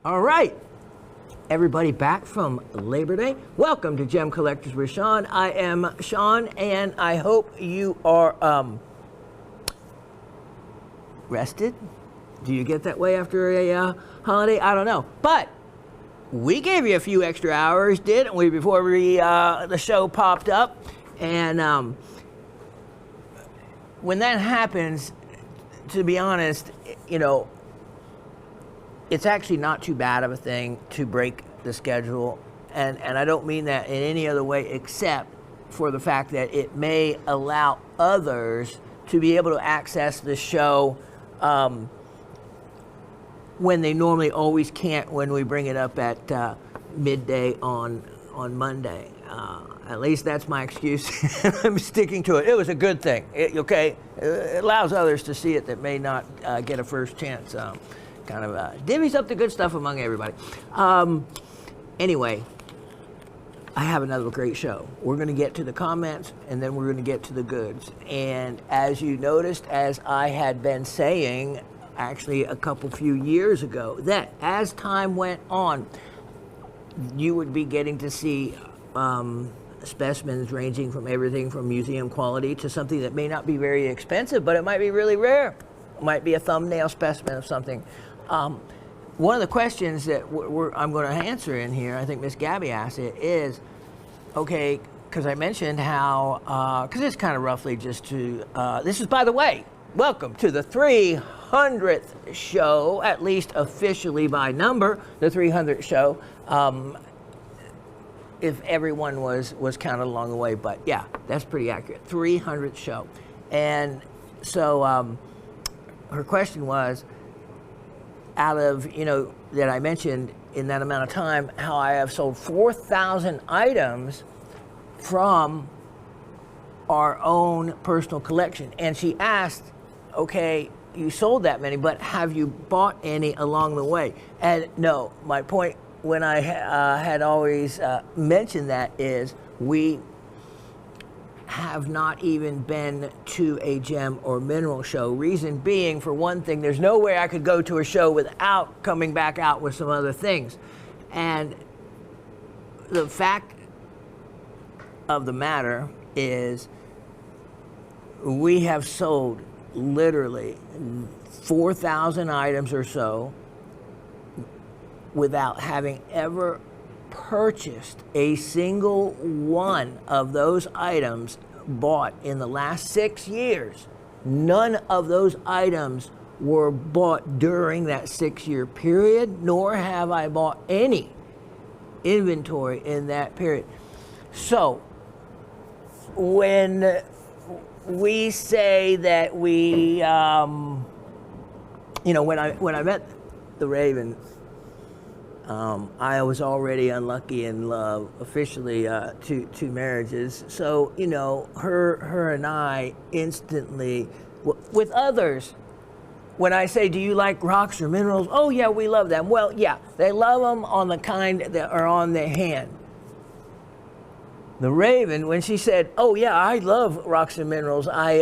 All right, everybody back from Labor Day. Welcome to Gem Collectors with Shawn. I am Shawn, and I hope you are rested. Do you get that way after a holiday? I don't know, but we gave you a few extra hours, didn't we, before the show popped up? And when that happens, to be honest, you know, it's actually not too bad of a thing to break the schedule. And I don't mean that in any other way except for the fact that it may allow others to be able to access the show when they normally always can't when we bring it up at midday on Monday. At least that's my excuse. I'm sticking to it. It was a good thing. It allows others to see it that may not get a first chance. Kind of divvies up the good stuff among everybody. Anyway, I have another great show. We're going to get to the comments, and then we're going to get to the goods. And as you noticed, as I had been saying, actually a few years ago, that as time went on, you would be getting to see specimens ranging from everything from museum quality to something that may not be very expensive, but it might be really rare. It might be a thumbnail specimen of something. One of the questions that I'm going to answer in here, I think Miss Gabby asked it, is, okay, because I mentioned how, because it's kind of roughly just to, this is, by the way, welcome to the 300th show, at least officially by number, the 300th show, if everyone was counted along the way, but yeah, that's pretty accurate, 300th show. And so her question was, out of, you know, that I mentioned in that amount of time, how I have sold 4,000 items from our own personal collection. And she asked, okay, you sold that many, but have you bought any along the way? And no, my point when I had always mentioned that is we have not even been to a gem or mineral show. Reason being, for one thing, there's no way I could go to a show without coming back out with some other things. And the fact of the matter is we have sold literally 4,000 items or so without having ever purchased a single one of those items bought in the last 6 years. None of those items were bought during that 6-year period, nor have I bought any inventory in that period. So when we say that we, you know, when I met the Raven, I was already unlucky in love, officially two marriages. So, you know, her and I instantly, with others, when I say, do you like rocks or minerals? Oh yeah, we love them. Well, yeah, they love them on the kind that are on their hand. The Raven, when she said, oh yeah, I love rocks and minerals. I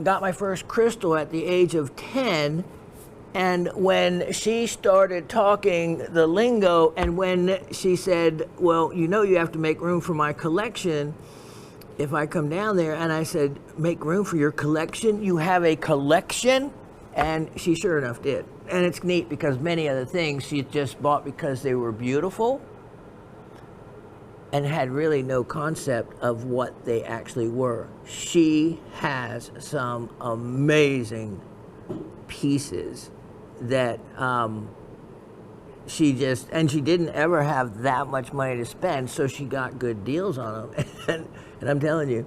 got my first crystal at the age of 10. And when she started talking the lingo, and when she said, well, you know, you have to make room for my collection if I come down there. And I said, make room for your collection? You have a collection? And she sure enough did. And it's neat because many of the things she just bought because they were beautiful and had really no concept of what they actually were. She has some amazing pieces that she didn't ever have that much money to spend, so she got good deals on them. and I'm telling you,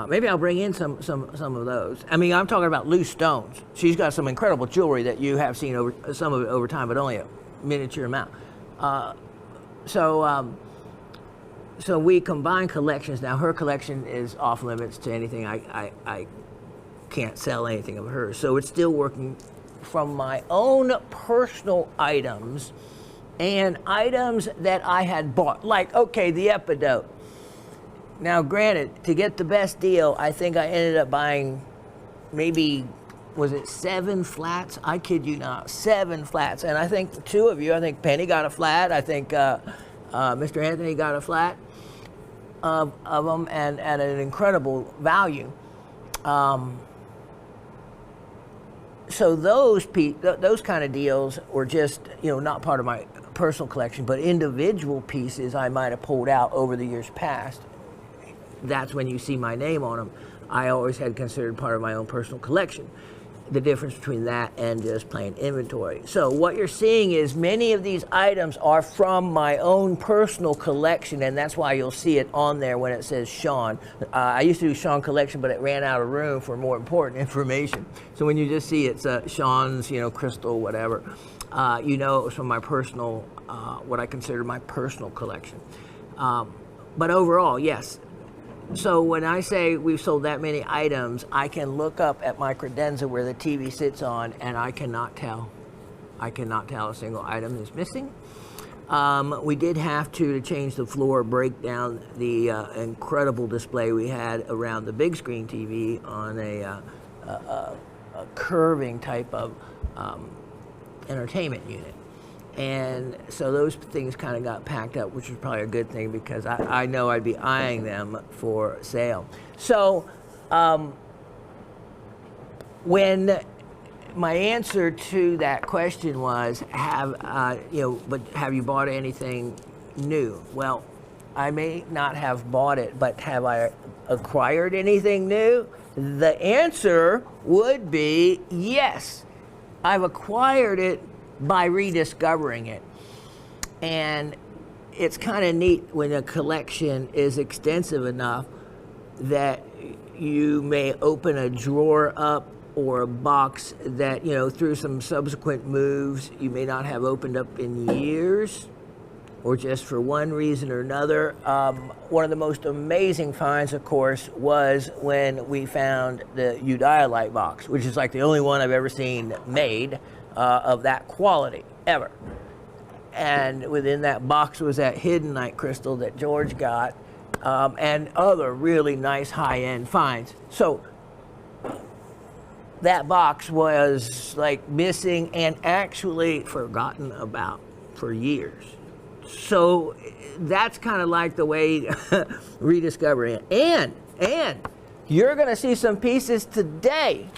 maybe I'll bring in some of those. I mean, I'm talking about loose stones. She's got some incredible jewelry that you have seen some of it over time, but only a miniature amount. So we combine collections. Now her collection is off limits to anything. I can't sell anything of hers, so it's still working from my own personal items and items that I had bought, like, okay, the Epidote. Now granted, to get the best deal, I think I ended up buying maybe was it 7 flats? I kid you not, 7 flats. And I think 2 of you, I think Penny got a flat. I think Mr. Anthony got a flat of them, and at an incredible value. So those kind of deals were just, not part of my personal collection, but individual pieces I might have pulled out over the years past. That's when you see my name on them. I always had considered part of my own personal collection. The difference between that and just plain inventory. So what you're seeing is many of these items are from my own personal collection, and that's why you'll see it on there when it says Shawn. I used to do Shawn collection, but it ran out of room for more important information. So when you just see it's Shawn's, crystal, whatever, it was from my personal, what I consider my personal collection. But overall, yes. So when I say we've sold that many items, I can look up at my credenza where the TV sits on, and I cannot tell. I cannot tell a single item is missing. We did have to change the floor, break down the incredible display we had around the big screen TV on a curving type of entertainment unit. And so those things kind of got packed up, which was probably a good thing because I know I'd be eyeing them for sale. So when my answer to that question was, have you bought anything new? Well, I may not have bought it, but have I acquired anything new? The answer would be yes. I've acquired it by rediscovering it. And it's kind of neat when a collection is extensive enough that you may open a drawer up or a box that, through some subsequent moves, you may not have opened up in years, or just for one reason or another. One of the most amazing finds, of course, was when we found the Rhyolite box, which is like the only one I've ever seen made of that quality ever. And within that box was that Hiddenite crystal that George got, and other really nice high-end finds. So that box was like missing and actually forgotten about for years. So that's kind of like the way rediscovering it. And you're going to see some pieces today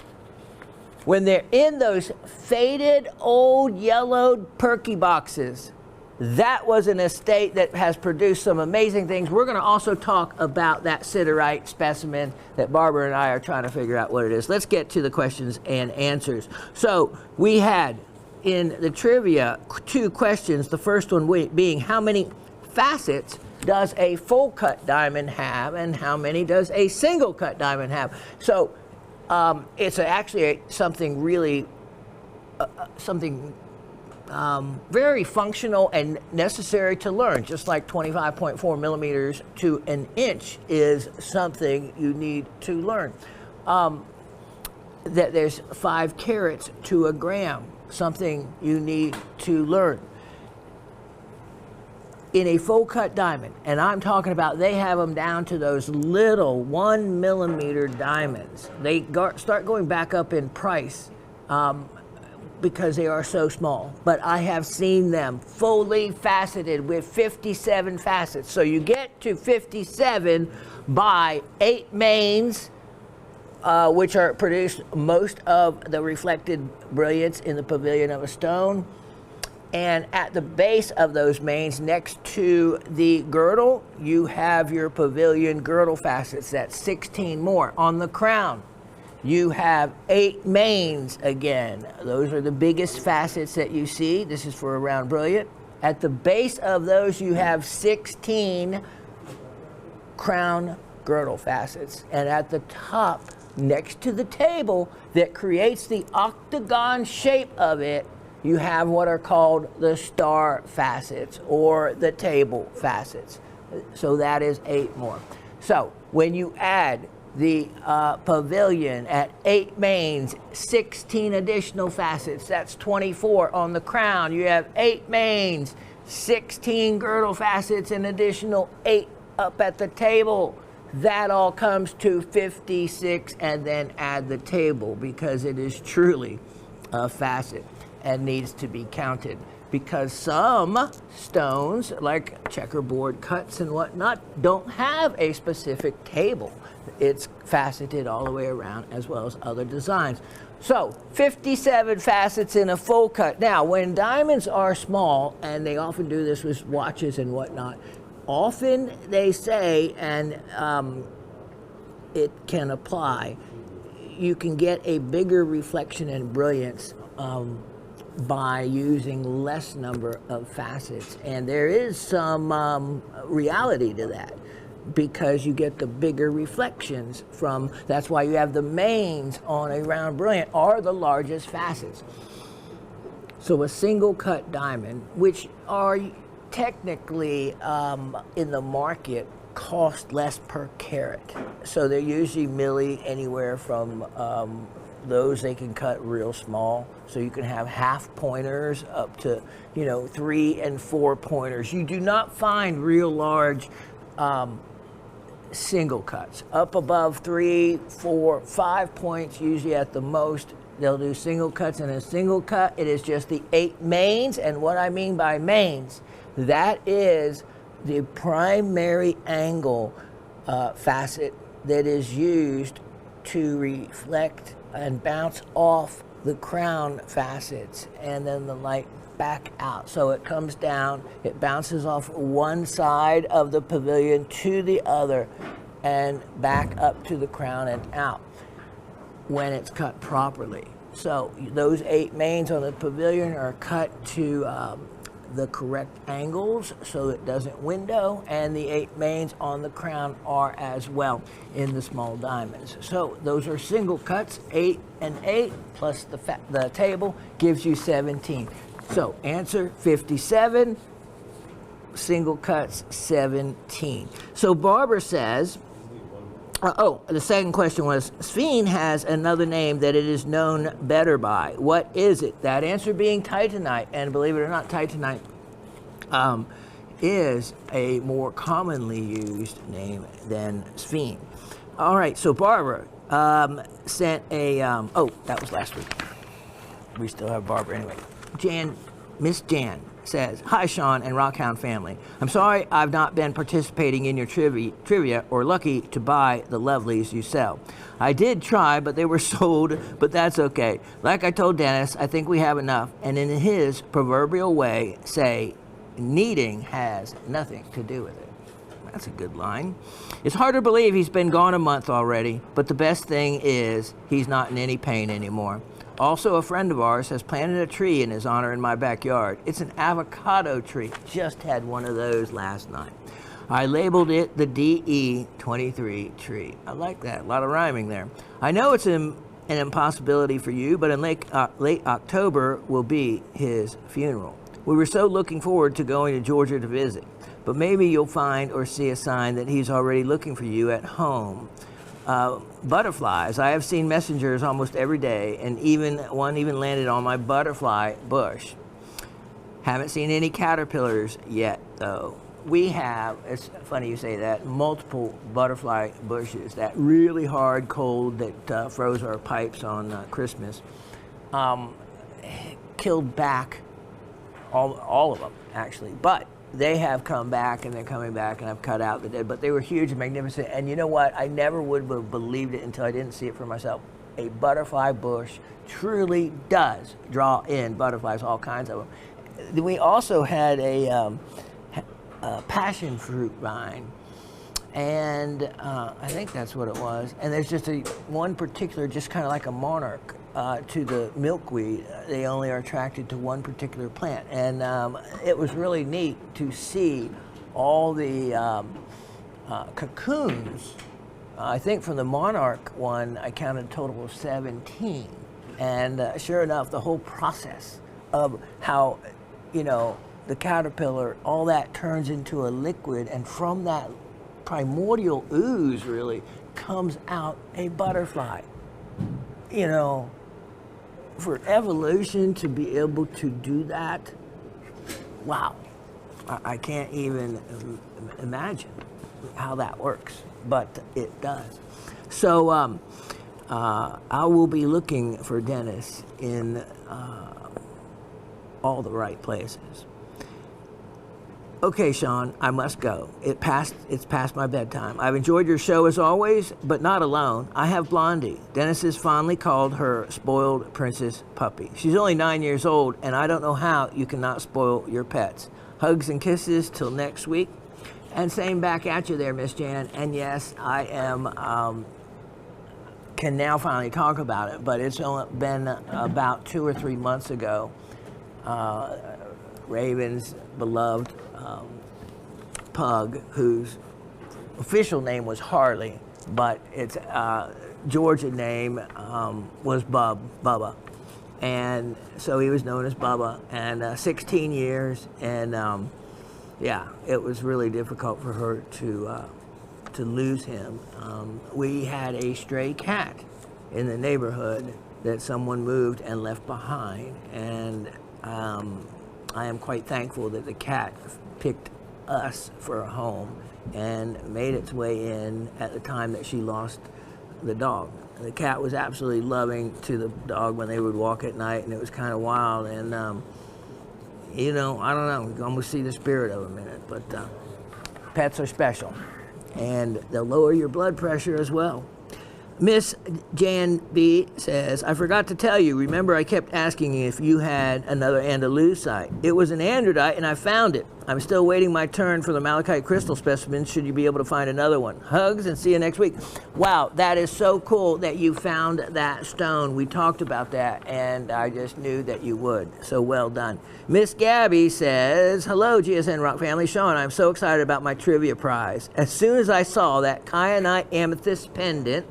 when they're in those faded, old, yellowed, perky boxes. That was an estate that has produced some amazing things. We're going to also talk about that Siderite specimen that Barbara and I are trying to figure out what it is. Let's get to the questions and answers. So we had in the trivia 2 questions. The first one being, how many facets does a full cut diamond have, and how many does a single cut diamond have? So it's actually something really, very functional and necessary to learn, just like 25.4 millimeters to an inch is something you need to learn. That there's 5 carats to a gram, something you need to learn. In a full cut diamond, and I'm talking about they have them down to those little 1 millimeter diamonds. They start going back up in price because they are so small. But I have seen them fully faceted with 57 facets. So you get to 57 by 8 mains, which are produced most of the reflected brilliance in the pavilion of a stone. And at the base of those mains, next to the girdle, you have your pavilion girdle facets. That's 16 more. On the crown, you have 8 mains again. Those are the biggest facets that you see. This is for a round brilliant. At the base of those, you have 16 crown girdle facets. And at the top, next to the table that creates the octagon shape of it, you have what are called the star facets or the table facets. So that is 8 more. So when you add the pavilion at 8 mains, 16 additional facets, that's 24. On the crown, you have 8 mains, 16 girdle facets, an additional 8 up at the table. that all comes to 56, and then add the table, because it is truly a facet and needs to be counted. Because some stones, like checkerboard cuts and whatnot, don't have a specific table. It's faceted all the way around, as well as other designs. So 57 facets in a full cut. Now, when diamonds are small, and they often do this with watches and whatnot, often they say, and it can apply, you can get a bigger reflection and brilliance by using less number of facets. And there is some reality to that, because you get the bigger reflections from, that's why you have the mains on a round brilliant are the largest facets. So a single cut diamond, which are technically in the market, cost less per carat. So they're usually milli, anywhere from those they can cut real small. So you can have half pointers up to, 3 and 4 pointers. You do not find real large single cuts. Up above 3, 4, 5 points, usually at the most, they'll do single cuts. And a single cut, it is just the 8 mains. And what I mean by mains, that is the primary angle facet that is used to reflect and bounce off the crown facets, and then the light back out. So it comes down, it bounces off one side of the pavilion to the other, and back up to the crown and out when it's cut properly. So those 8 mains on the pavilion are cut to the correct angles so it doesn't window, and the 8 mains on the crown are as well in the small diamonds. So those are single cuts. 8 and 8 plus the table gives you 17. So answer 57, single cuts 17. So Barbara says, the second question was, sphene has another name that it is known better by. What is it? That answer being titanite. And believe it or not, titanite is a more commonly used name than sphene. All right, so Barbara sent a, that was last week. We still have Barbara anyway. Miss Jan says, hi, Shawn and Rockhound family. I'm sorry I've not been participating in your trivia or lucky to buy the lovelies you sell. I did try, but they were sold, but that's okay. Like I told Dennis, I think we have enough, and in his proverbial way, say, needing has nothing to do with it. That's a good line. It's hard to believe he's been gone a month already, but the best thing is he's not in any pain anymore. Also, a friend of ours has planted a tree in his honor in my backyard. It's an avocado tree. Just had one of those last night. I labeled it the DE23 tree. I like that. A lot of rhyming there. I know it's an impossibility for you, but in late October will be his funeral. We were so looking forward to going to Georgia to visit, but maybe you'll find or see a sign that he's already looking for you at home. Butterflies. I have seen messengers almost every day, and one landed on my butterfly bush. Haven't seen any caterpillars yet, though. We have, it's funny you say that, multiple butterfly bushes. That really hard cold that froze our pipes on Christmas killed back all of them, actually. But they have come back, and they're coming back, and I've cut out the dead. But they were huge and magnificent. And you know what? I never would have believed it until I didn't see it for myself. A butterfly bush truly does draw in butterflies, all kinds of them. We also had a passion fruit vine, and I think that's what it was. And there's just one particular, just kind of like a monarch to the milkweed. They only are attracted to one particular plant, and it was really neat to see all the cocoons. I think from the monarch one, I counted a total of 17, and sure enough, the whole process of how, the caterpillar, all that turns into a liquid, and from that primordial ooze really comes out a butterfly. For evolution to be able to do that, wow, I can't even imagine. how that works, but it does. So I will be looking for dentists in all the right places. Okay, Shawn, I must go. It's past my bedtime. I've enjoyed your show as always, but not alone. I have Blondie. Dennis has fondly called her spoiled princess puppy. She's only 9 years old, and I don't know how you cannot spoil your pets. Hugs and kisses till next week. And same back at you there, Miss Jan. And yes, I am can now finally talk about it, but it's only been about 2 or 3 months ago. Raven's beloved pug, whose official name was Harley, but its Georgia name was Bubba. And so he was known as Bubba, and 16 years, and yeah, it was really difficult for her to lose him. We had a stray cat in the neighborhood that someone moved and left behind, and I am quite thankful that the cat picked us for a home and made its way in at the time that she lost the dog. The cat was absolutely loving to the dog when they would walk at night, and it was kind of wild. And, you know, I don't know, you almost see the spirit of them in it, but pets are special, and they'll lower your blood pressure as well. Miss Jan B says, I forgot to tell you, remember I kept asking you if you had another Andalusite. It was an andradite and I found it. I'm still waiting my turn for the malachite crystal specimens, should you be able to find another one. Hugs and see you next week. Wow, that is so cool that you found that stone. We talked about that and I just knew that you would. So well done. Miss Gabby says, hello GSN Rock family. Shawn, I'm so excited about my trivia prize. As soon as I saw that kyanite amethyst pendant,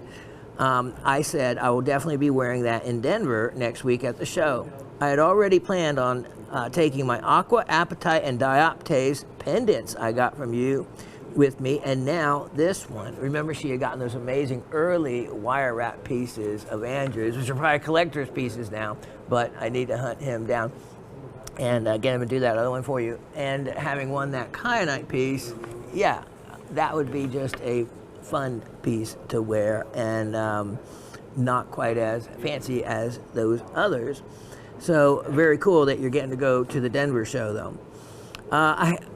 I said I will definitely be wearing that in Denver next week at the show. I had already planned on taking my aqua, apatite, and dioptase pendants I got from you with me, and now this one. Remember, she had gotten those amazing early wire wrap pieces of Andrew's, which are probably collector's pieces now, but I need to hunt him down and get him to do that other one for you. And having won that kyanite piece, yeah, that would be just a fun piece to wear, and not quite as fancy as those others. So very cool that you're getting to go to the Denver show, though.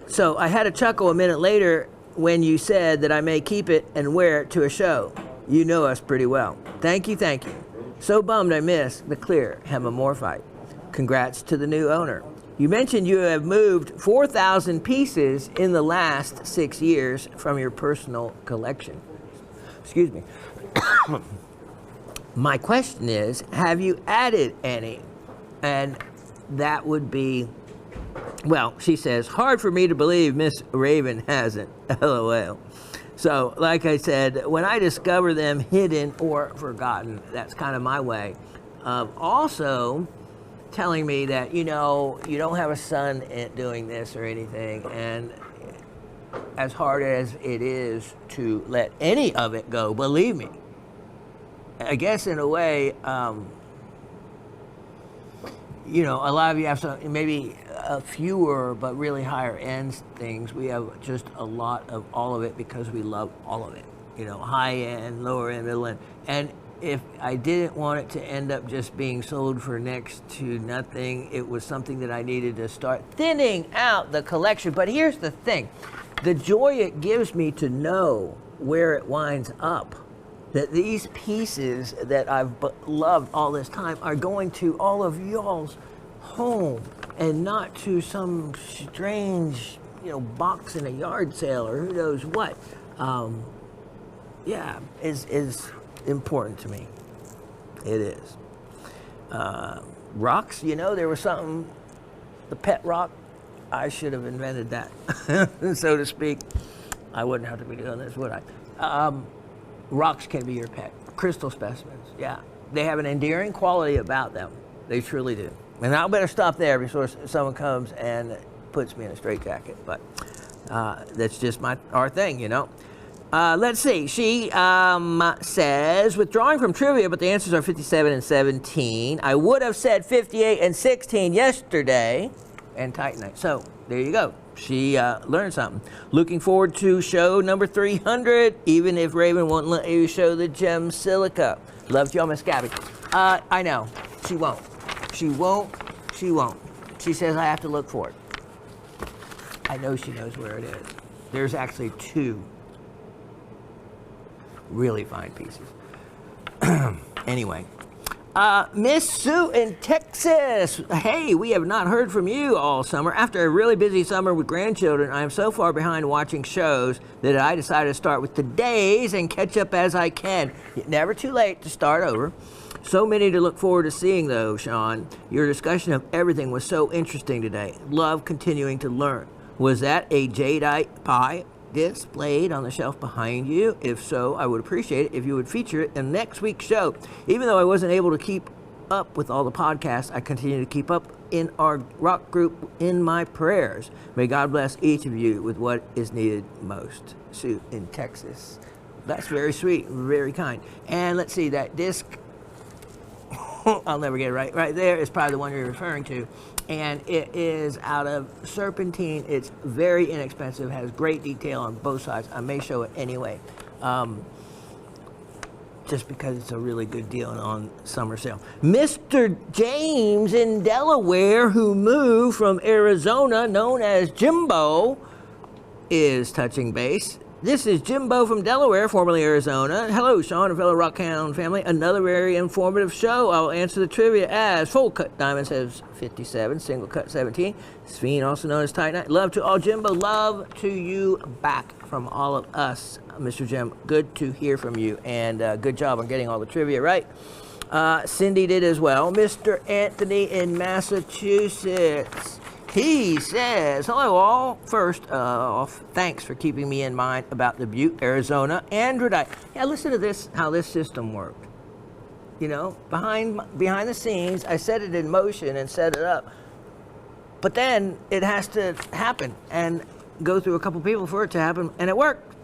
So I had a chuckle a minute later when you said that I may keep it and wear it to a show. You know us pretty well. Thank you, thank you. So bummed I missed the clear hemimorphite. Congrats to the new owner. You mentioned you have moved 4,000 pieces in the last 6 years from your personal collection. Excuse me. My question is, have you added any? And that would be, well, she says, hard for me to believe Miss Raven hasn't. LOL. So, like I said, when I discover them hidden or forgotten, that's kind of my way of also telling me that, you know, you don't have a son doing this or anything, and as hard as it is to let any of it go, believe me, I guess in a way, you know, a lot of you have some, maybe fewer but really higher end things. We have just a lot of all of it because we love all of it, you know, high end, lower end, middle end. And if I didn't want it to end up just being sold for next to nothing, it was something that I needed to start thinning out the collection. But here's the thing, the joy it gives me to know where it winds up, that these pieces that I've loved all this time are going to all of y'all's home and not to some strange, you know, box in a yard sale or who knows what. Yeah, is important to me. It is. Rocks, you know, there was something, the pet rock, I should have invented that, so to speak. I wouldn't have to be doing this, would I? Rocks can be your pet. Crystal specimens, yeah. They have an endearing quality about them. They truly do. And I better stop there before someone comes and puts me in a straitjacket. But that's just our thing, you know. Let's see. She says, withdrawing from trivia, but the answers are 57 and 17. I would have said 58 and 16 yesterday, and titanite. So there you go. She learned something. Looking forward to show number 300, even if Raven won't let you show the gem silica. Love you, Miss Gabby. I know. She won't. She won't. She won't. She says I have to look for it. I know she knows where it is. There's actually 2 really fine pieces. Anyway. Miss Sue in Texas. Hey, we have not heard from you all summer. After a really busy summer with grandchildren, I am so far behind watching shows that I decided to start with today's and catch up as I can. Never too late to start over. So many to look forward to seeing, though, Shawn. Your discussion of everything was so interesting today. Love continuing to learn. Was that a jadeite pie displayed on the shelf behind you? If so, I would appreciate it if you would feature it in next week's show. Even though I wasn't able to keep up with all the podcasts, I continue to keep up in our rock group in my prayers. May God bless each of you with what is needed most. Sue in Texas. That's very sweet, very kind. And let's see, that disc, I'll never get it right. Right there is probably the one you're referring to. And it is out of serpentine. It's very inexpensive, has great detail on both sides. I may show it anyway, just because it's a really good deal on summer sale. Mr. James in Delaware, who moved from Arizona, known as Jimbo, is touching base. This is Jimbo from Delaware, formerly Arizona. Hello, Shawn and fellow Rockhound family. Another very informative show. I'll answer the trivia as full cut diamond says 57, single cut 17. Sphene, also known as titanite. Love to all, Jimbo. Love to you back from all of us, Mr. Jim. Good to hear from you, and good job on getting all the trivia right. Cindy did as well. Mr. Anthony in Massachusetts. He says, hello all. First off, thanks for keeping me in mind about the Butte, Arizona androdite. Yeah, listen to this, how this system worked. You know, behind the scenes, I set it in motion and set it up. But then it has to happen and go through a couple people for it to happen, and it worked.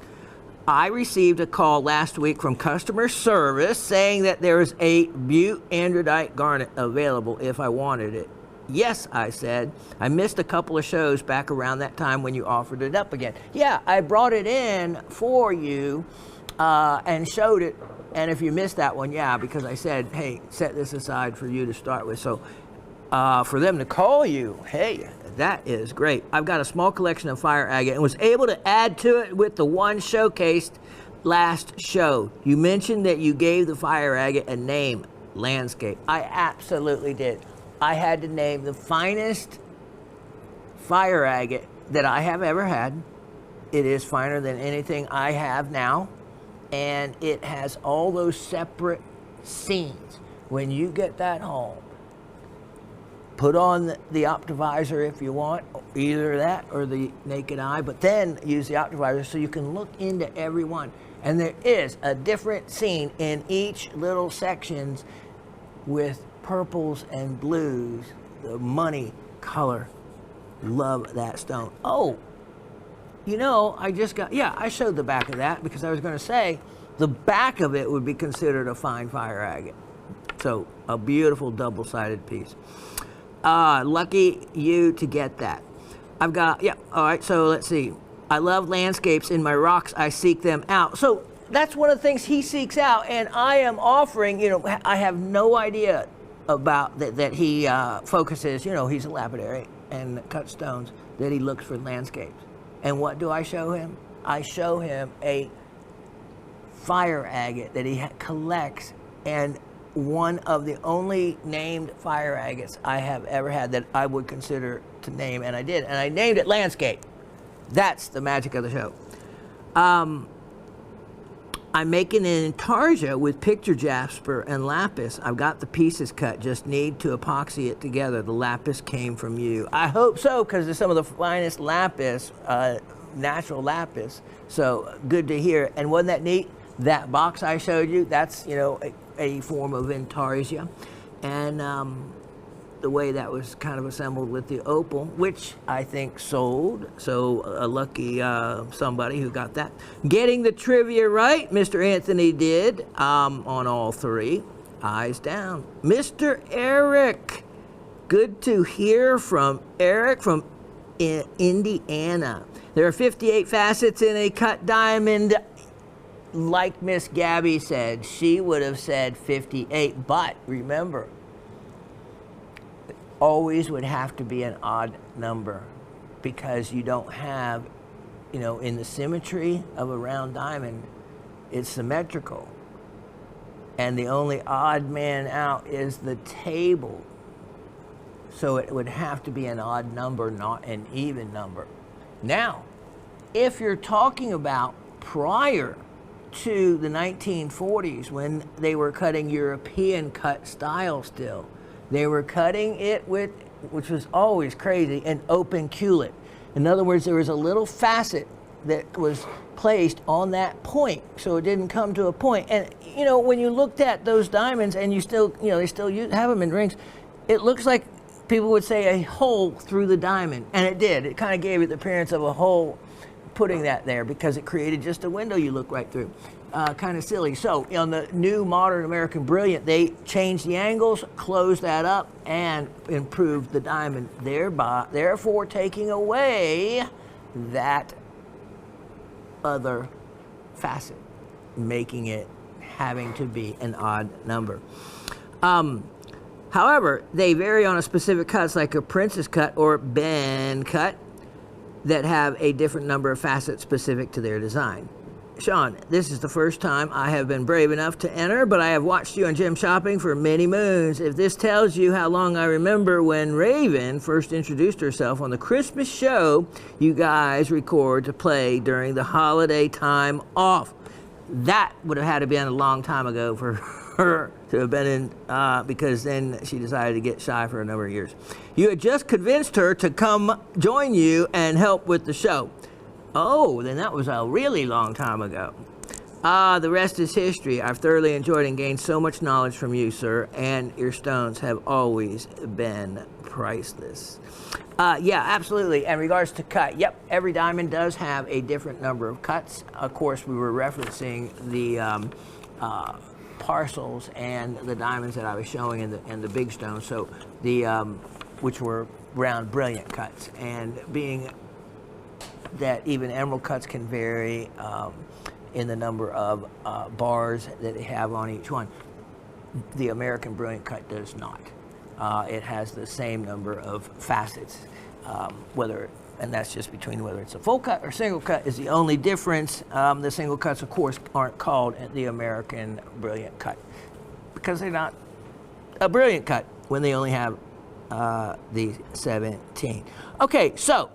I received a call last week from customer service saying that there is a Butte androdite garnet available if I wanted it. Yes, I said. I missed a couple of shows back around that time when you offered it up again. Yeah, I brought it in for you and showed it. And if you missed that one, yeah, because I said, hey, set this aside for you to start with. So for them to call you, hey, that is great. I've got a small collection of fire agate and was able to add to it with the one showcased last show. You mentioned that you gave the fire agate a name, Landscape. I absolutely did. I had to name the finest fire agate that I have ever had. It is finer than anything I have now, and it has all those separate scenes. When you get that home, put on the optivisor if you want, either that or the naked eye, but then use the optivisor so you can look into every one. And there is a different scene in each little sections with purples and blues, the money color. Love that stone. Oh, you know, I showed the back of that because I was going to say the back of it would be considered a fine fire agate. So a beautiful double-sided piece. Lucky you to get that. I've got, yeah, all right, so let's see. I love landscapes in my rocks. I seek them out. So that's one of the things he seeks out, and I am offering, you know, I have no idea about that he focuses, you know, he's a lapidary and cut stones, that he looks for landscapes. And what do I show him? I show him a fire agate that he collects, and one of the only named fire agates I have ever had that I would consider to name, and I did, and I named it Landscape. That's the magic of the show. I'm making an intarsia with picture jasper and lapis. I've got the pieces cut, just need to epoxy it together. The lapis came from you. I hope so, because it's some of the finest lapis, natural lapis. So good to hear. And wasn't that neat? That box I showed you, that's, you know, a form of intarsia. And the way that was kind of assembled with the opal, which I think sold. So a lucky somebody who got that. Getting the trivia right, Mr. Anthony did on all three. Eyes down. Mr. Eric Good to hear from Eric from Indiana. There are 58 facets in a cut diamond. Like Miss Gabby said, she would have said 58, but remember, it always would have to be an odd number because you don't have, you know, in the symmetry of a round diamond, it's symmetrical. And the only odd man out is the table. So it would have to be an odd number, not an even number. Now, if you're talking about prior to the 1940s, when they were cutting European cut style still, they were cutting it with, which was always crazy, an open culet. In other words, there was a little facet that was placed on that point, so it didn't come to a point. And you know, when you looked at those diamonds, and you still, you know, they still have them in rings, it looks like people would say a hole through the diamond, and it did. It kind of gave it the appearance of a hole, putting that there, because it created just a window you look right through. Kind of silly. So on the new modern American Brilliant, they changed the angles, closed that up, and improved the diamond, therefore taking away that other facet, making it having to be an odd number. However, they vary on a specific cuts, like a princess cut or Ben cut, that have a different number of facets specific to their design. Shawn, this is the first time I have been brave enough to enter, but I have watched you on Gem Shopping for many moons. If this tells you how long I remember when Raven first introduced herself on the Christmas show you guys record to play during the holiday time off. That would have had to be a long time ago for her to have been in, because then she decided to get shy for a number of years. You had just convinced her to come join you and help with the show. Oh, then that was a really long time ago. The rest is history. I've thoroughly enjoyed and gained so much knowledge from you, sir, and your stones have always been priceless. Yeah, absolutely. In regards to cut, yep, every diamond does have a different number of cuts. Of course, we were referencing the parcels and the diamonds that I was showing in the big stones, so the which were round brilliant cuts, and being that even emerald cuts can vary in the number of bars that they have on each one. The American Brilliant cut does not. It has the same number of facets, and that's just between whether it's a full cut or single cut is the only difference. The single cuts, of course, aren't called the American Brilliant cut because they're not a brilliant cut when they only have the 17. Okay, so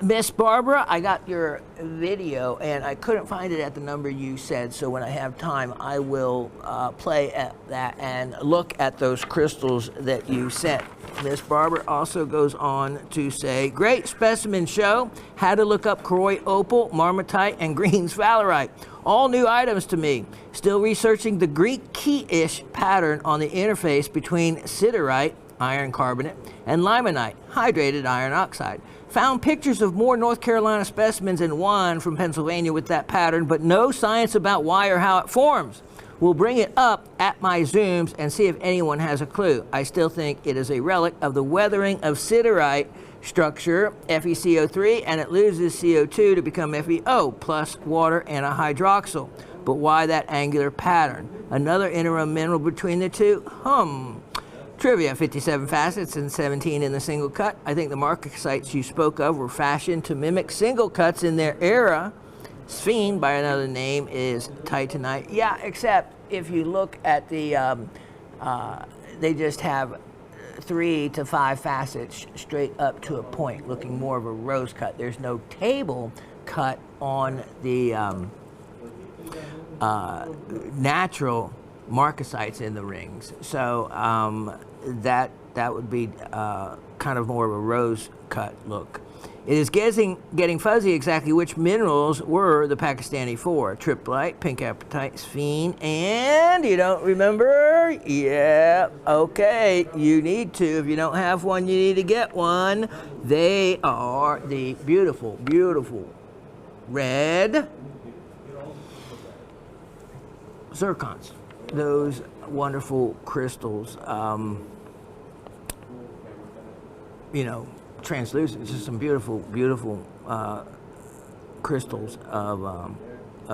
Miss Barbara, I got your video and I couldn't find it at the number you said, so when I have time I will play at that and look at those crystals that you sent. Miss Barbara also goes on to say, great specimen show, had to look up Croy opal, marmotite, and Green's valerite. All new items to me. Still researching the Greek key-ish pattern on the interface between siderite, iron carbonate, and limonite, hydrated iron oxide. Found pictures of more North Carolina specimens and one from Pennsylvania with that pattern, but no science about why or how it forms. We'll bring it up at my zooms and see if anyone has a clue. I still think it is a relic of the weathering of siderite structure, FeCO3, and it loses CO2 to become FeO, plus water and a hydroxyl. But why that angular pattern? Another interim mineral between the two? Trivia, 57 facets and 17 in the single cut. I think the malachite you spoke of were fashioned to mimic single cuts in their era. Sphene, by another name, is titanite. Yeah, except if you look at the, they just have 3 to 5 facets straight up to a point, looking more of a rose cut. There's no table cut on the natural marcasites in the rings. So that would be kind of more of a rose cut look. It is getting fuzzy exactly which minerals were the Pakistani 4. Triplite, pink apatite, sphene, and you don't remember? Yeah, okay, you need to. If you don't have one, you need to get one. They are the beautiful, beautiful red zircons. Those wonderful crystals. you know, translucent. It's just some beautiful, beautiful crystals of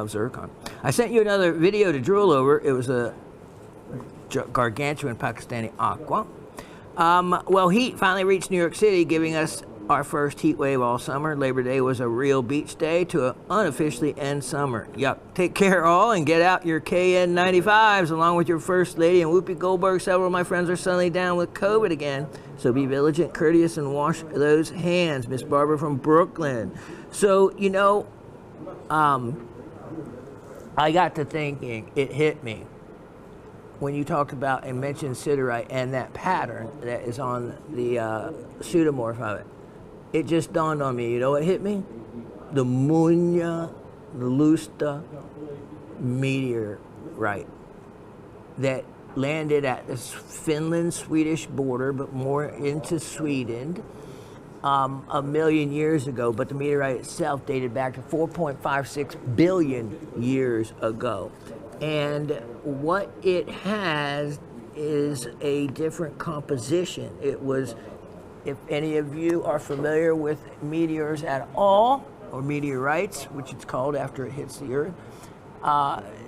zircon. I sent you another video to drool over. It was a gargantuan Pakistani aqua. Well, heat finally reached New York City, giving us our first heat wave all summer. Labor Day was a real beach day to unofficially end summer. Yuck. Take care all and get out your KN95s along with your First Lady and Whoopi Goldberg. Several of my friends are suddenly down with COVID again. So be vigilant, courteous, and wash those hands. Miss Barbara from Brooklyn. So, you know, I got to thinking, it hit me when you talked about and mentioned siderite and that pattern that is on the pseudomorph of it. It just dawned on me, you know what hit me? The Munya Lusta meteorite that landed at the Finland-Swedish border, but more into Sweden, a million years ago. But the meteorite itself dated back to 4.56 billion years ago. And what it has is a different composition. It was, if any of you are familiar with meteors at all, or meteorites, which it's called after it hits the earth,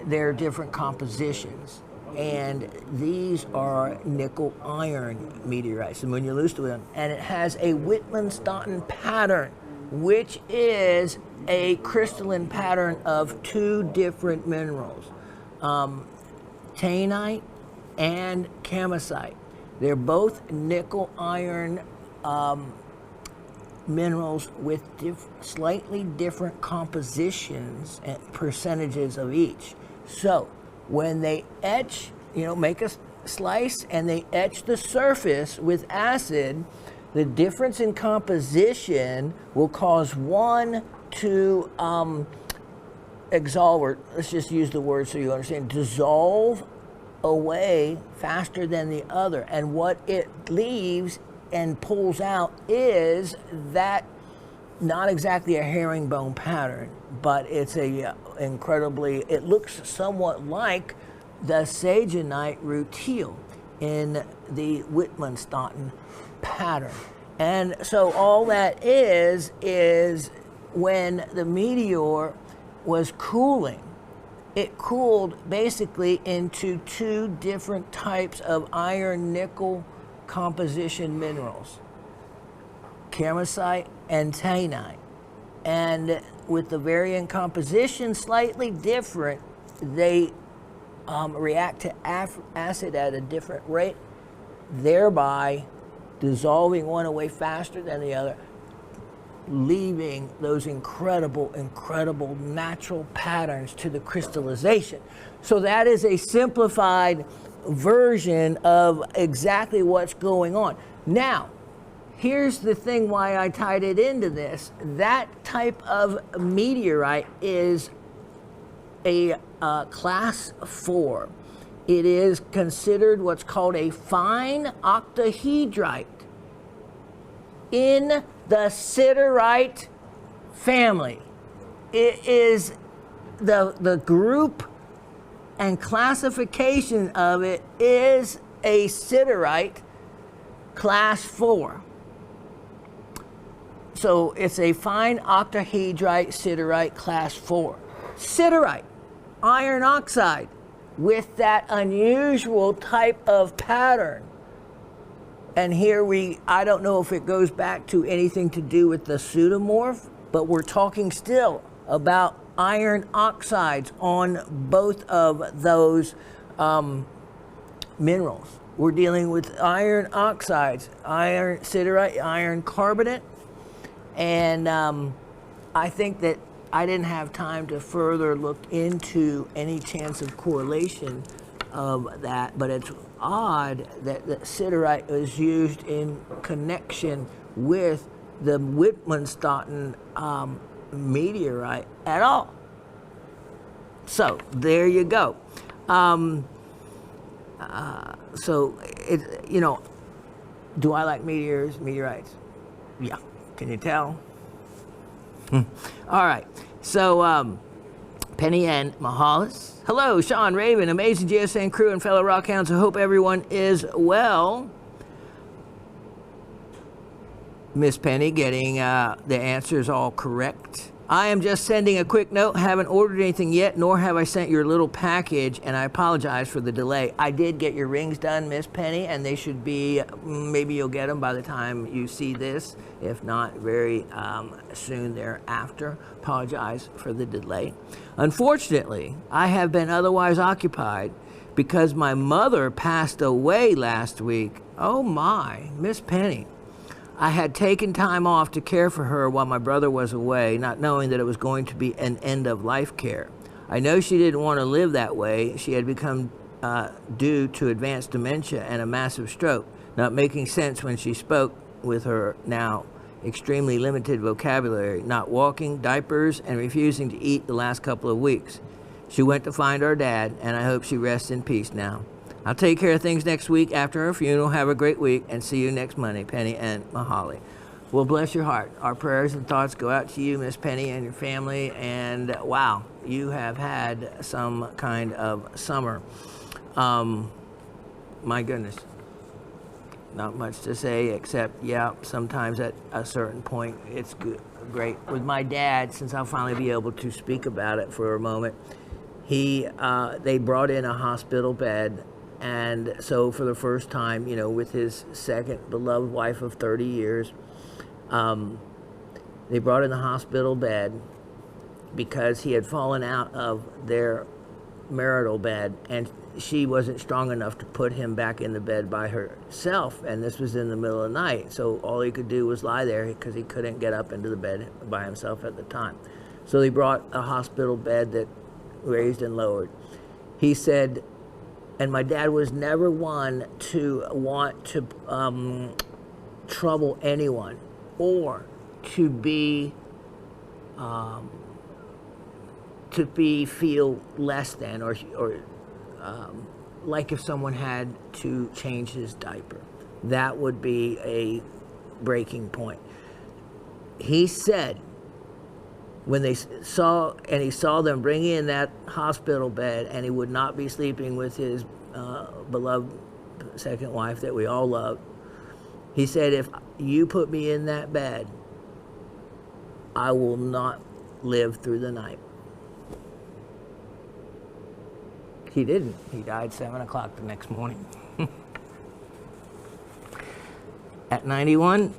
they're different compositions. And these are nickel iron meteorites, the Munya, and it has a Wittmann-Staunton pattern, which is a crystalline pattern of two different minerals, taenite and kamacite. They're both nickel iron minerals with slightly different compositions and percentages of each. So when they etch, you know, make a slice and they etch the surface with acid, the difference in composition will cause one to exsolve, or let's just use the word so you understand, dissolve away faster than the other. And what it leaves and pulls out is that, not exactly a herringbone pattern, but it's a incredibly, it looks somewhat like the Sagenite rutile in the Wittmann-Staunton pattern. And so all that is when the meteor was cooling, it cooled basically into two different types of iron nickel composition minerals, kamacite and taenite. And with the varying composition slightly different, they react to acid at a different rate, thereby dissolving one away faster than the other, leaving those incredible, incredible natural patterns to the crystallization. So that is a simplified version of exactly what's going on. Now, here's the thing why I tied it into this. That type of meteorite is a class 4. It is considered what's called a fine octahedrite in the siderite family. It is the group and classification of it is a siderite class 4. So it's a fine octahedrite siderite class 4. Siderite, iron oxide, with that unusual type of pattern. And here I don't know if it goes back to anything to do with the pseudomorph, but we're talking still about iron oxides on both of those minerals. We're dealing with iron oxides, iron siderite, iron carbonate, and I think that I didn't have time to further look into any chance of correlation of that, but it's odd that the siderite was used in connection with the Wittmann-Staunton meteorite at all. So there you go. So it, you know, do I like meteorites? Yeah. Can you tell? All right. So Penny Ann Mahalis. Hello, Shawn, Raven, amazing GSN crew and fellow rockhounds. I hope everyone is well. Miss Penny getting the answers all correct. I am just sending a quick note. Haven't ordered anything yet, nor have I sent your little package, and I apologize for the delay. I did get your rings done, Miss Penny, and they should be, maybe you'll get them by the time you see this, if not very soon thereafter. Apologize for the delay. Unfortunately, I have been otherwise occupied because my mother passed away last week. Oh my, Miss Penny. I had taken time off to care for her while my brother was away, not knowing that it was going to be an end-of-life care. I know she didn't want to live that way. She had become due to advanced dementia and a massive stroke, not making sense when she spoke with her now extremely limited vocabulary, not walking, diapers, and refusing to eat the last couple of weeks. She went to find our dad, and I hope she rests in peace now. I'll take care of things next week after her funeral. Have a great week, and see you next Monday, Penny and Mahali. Well, bless your heart. Our prayers and thoughts go out to you, Miss Penny, and your family. And wow, you have had some kind of summer. My goodness. Not much to say except, yeah, sometimes at a certain point it's great. With my dad, since I'll finally be able to speak about it for a moment, they brought in a hospital bed. And so for the first time, you know, with his second beloved wife of 30 years, they brought in the hospital bed because he had fallen out of their marital bed, and she wasn't strong enough to put him back in the bed by herself. And this was in the middle of the night. So all he could do was lie there because he couldn't get up into the bed by himself at the time. So they brought a hospital bed that raised and lowered. He said, and my dad was never one to want to trouble anyone or to feel less than or like if someone had to change his diaper. That would be a breaking point. He said when he saw them bring in that hospital bed, and he would not be sleeping with his beloved second wife that we all love, he said, if you put me in that bed, I will not live through the night. He didn't. He died 7 o'clock the next morning. At 91,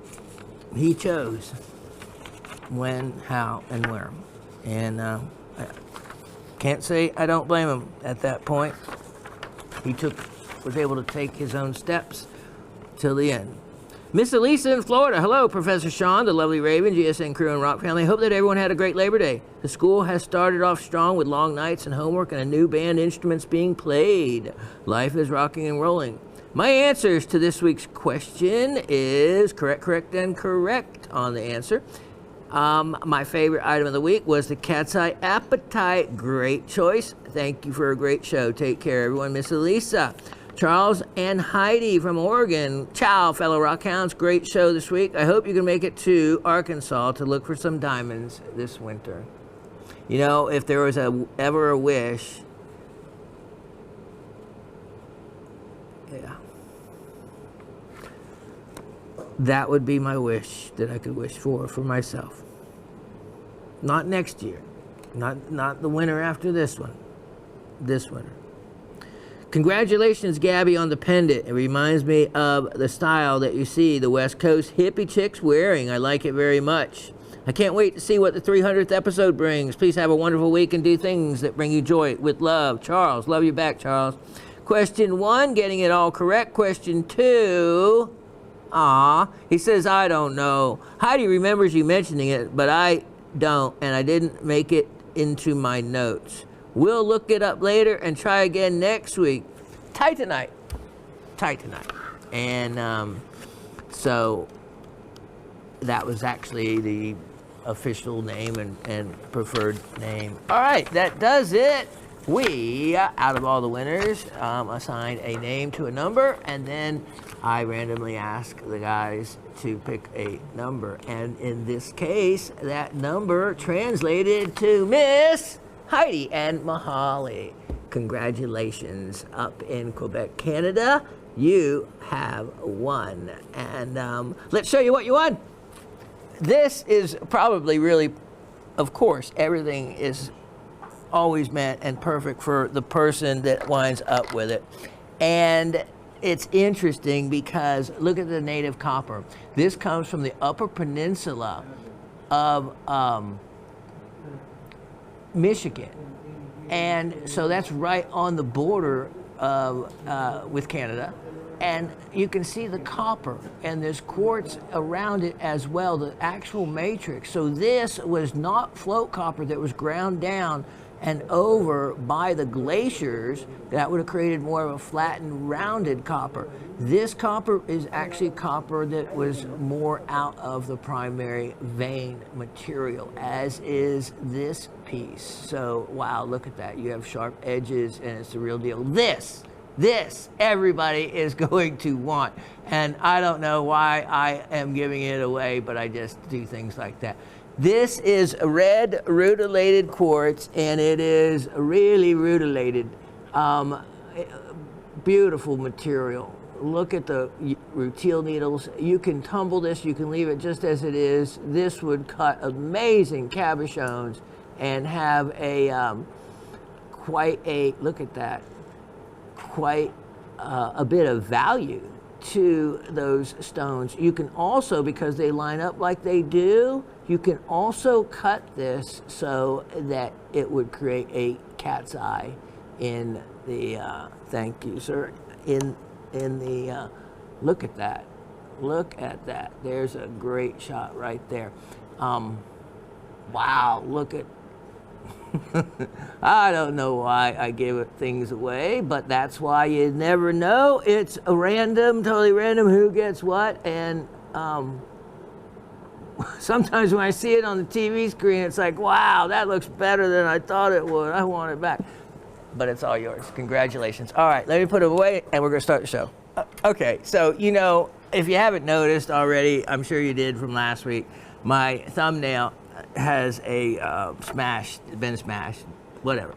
he chose when, how, and where. And I can't say I don't blame him at that point. He was able to take his own steps till the end. Miss Elisa in Florida. Hello, Professor Shawn, the lovely Raven, GSN crew, and Rock family. Hope that everyone had a great Labor Day. The school has started off strong with long nights and homework and a new band instruments being played. Life is rocking and rolling. My answers to this week's question is correct, and correct on the answer. My favorite item of the week was the cat's eye appetite. Great choice. Thank you for a great show. Take care, everyone. Miss Elisa. Charles and Heidi from Oregon. Ciao, fellow rockhounds. Great show this week. I hope you can make it to Arkansas to look for some diamonds this winter. You know, if there was ever a wish, yeah, that would be my wish that I could wish for myself. Not next year. Not the winter after this one. This winter. Congratulations, Gabby, on the pendant. It reminds me of the style that you see the West Coast hippie chicks wearing. I like it very much. I can't wait to see what the 300th episode brings. Please have a wonderful week and do things that bring you joy with love. Charles. Love you back, Charles. Question 1, getting it all correct. Question 2, he says, I don't know. Heidi remembers you mentioning it, but I don't, and I didn't make it into my notes. We'll look it up later and try again next week. Titanite. And so that was actually the official name and preferred name. All right, that does it. We, out of all the winners, assigned a name to a number, and then I randomly ask the guys to pick a number. And in this case, that number translated to Miss Heidi and Mahali. Congratulations up in Quebec, Canada. You have won. And let's show you what you won. this is probably really, of course, everything is always meant and perfect for the person that winds up with it. And it's interesting because look at the native copper. This comes from the Upper Peninsula of Michigan. And so that's right on the border with Canada. And you can see the copper, and there's quartz around it as well, the actual matrix. So this was not float copper that was ground down and over by the glaciers. That would have created more of a flattened, rounded copper. This copper is actually copper that was more out of the primary vein material, as is this piece. So, wow, look at that. You have sharp edges, and it's the real deal. This everybody is going to want. And I don't know why I am giving it away, but I just do things like that. This is red rutilated quartz, and it is really rutilated. Beautiful material. Look at the rutile needles. You can tumble this, you can leave it just as it is. This would cut amazing cabochons and have a quite a, look at that, quite a bit of value to those stones. You can also, because they line up like they do, you can also cut this so that it would create a cat's eye in the, thank you, sir, in the, look at that. Look at that. There's a great shot right there. Wow, look at, I don't know why I give things away, but that's why you never know. It's a random, totally random who gets what, and sometimes when I see it on the TV screen, it's like, wow, that looks better than I thought it would. I want it back. But it's all yours. Congratulations. All right, let me put it away, and we're going to start the show. Okay, so, you know, if you haven't noticed already, I'm sure you did from last week, my thumbnail has a been smashed, whatever.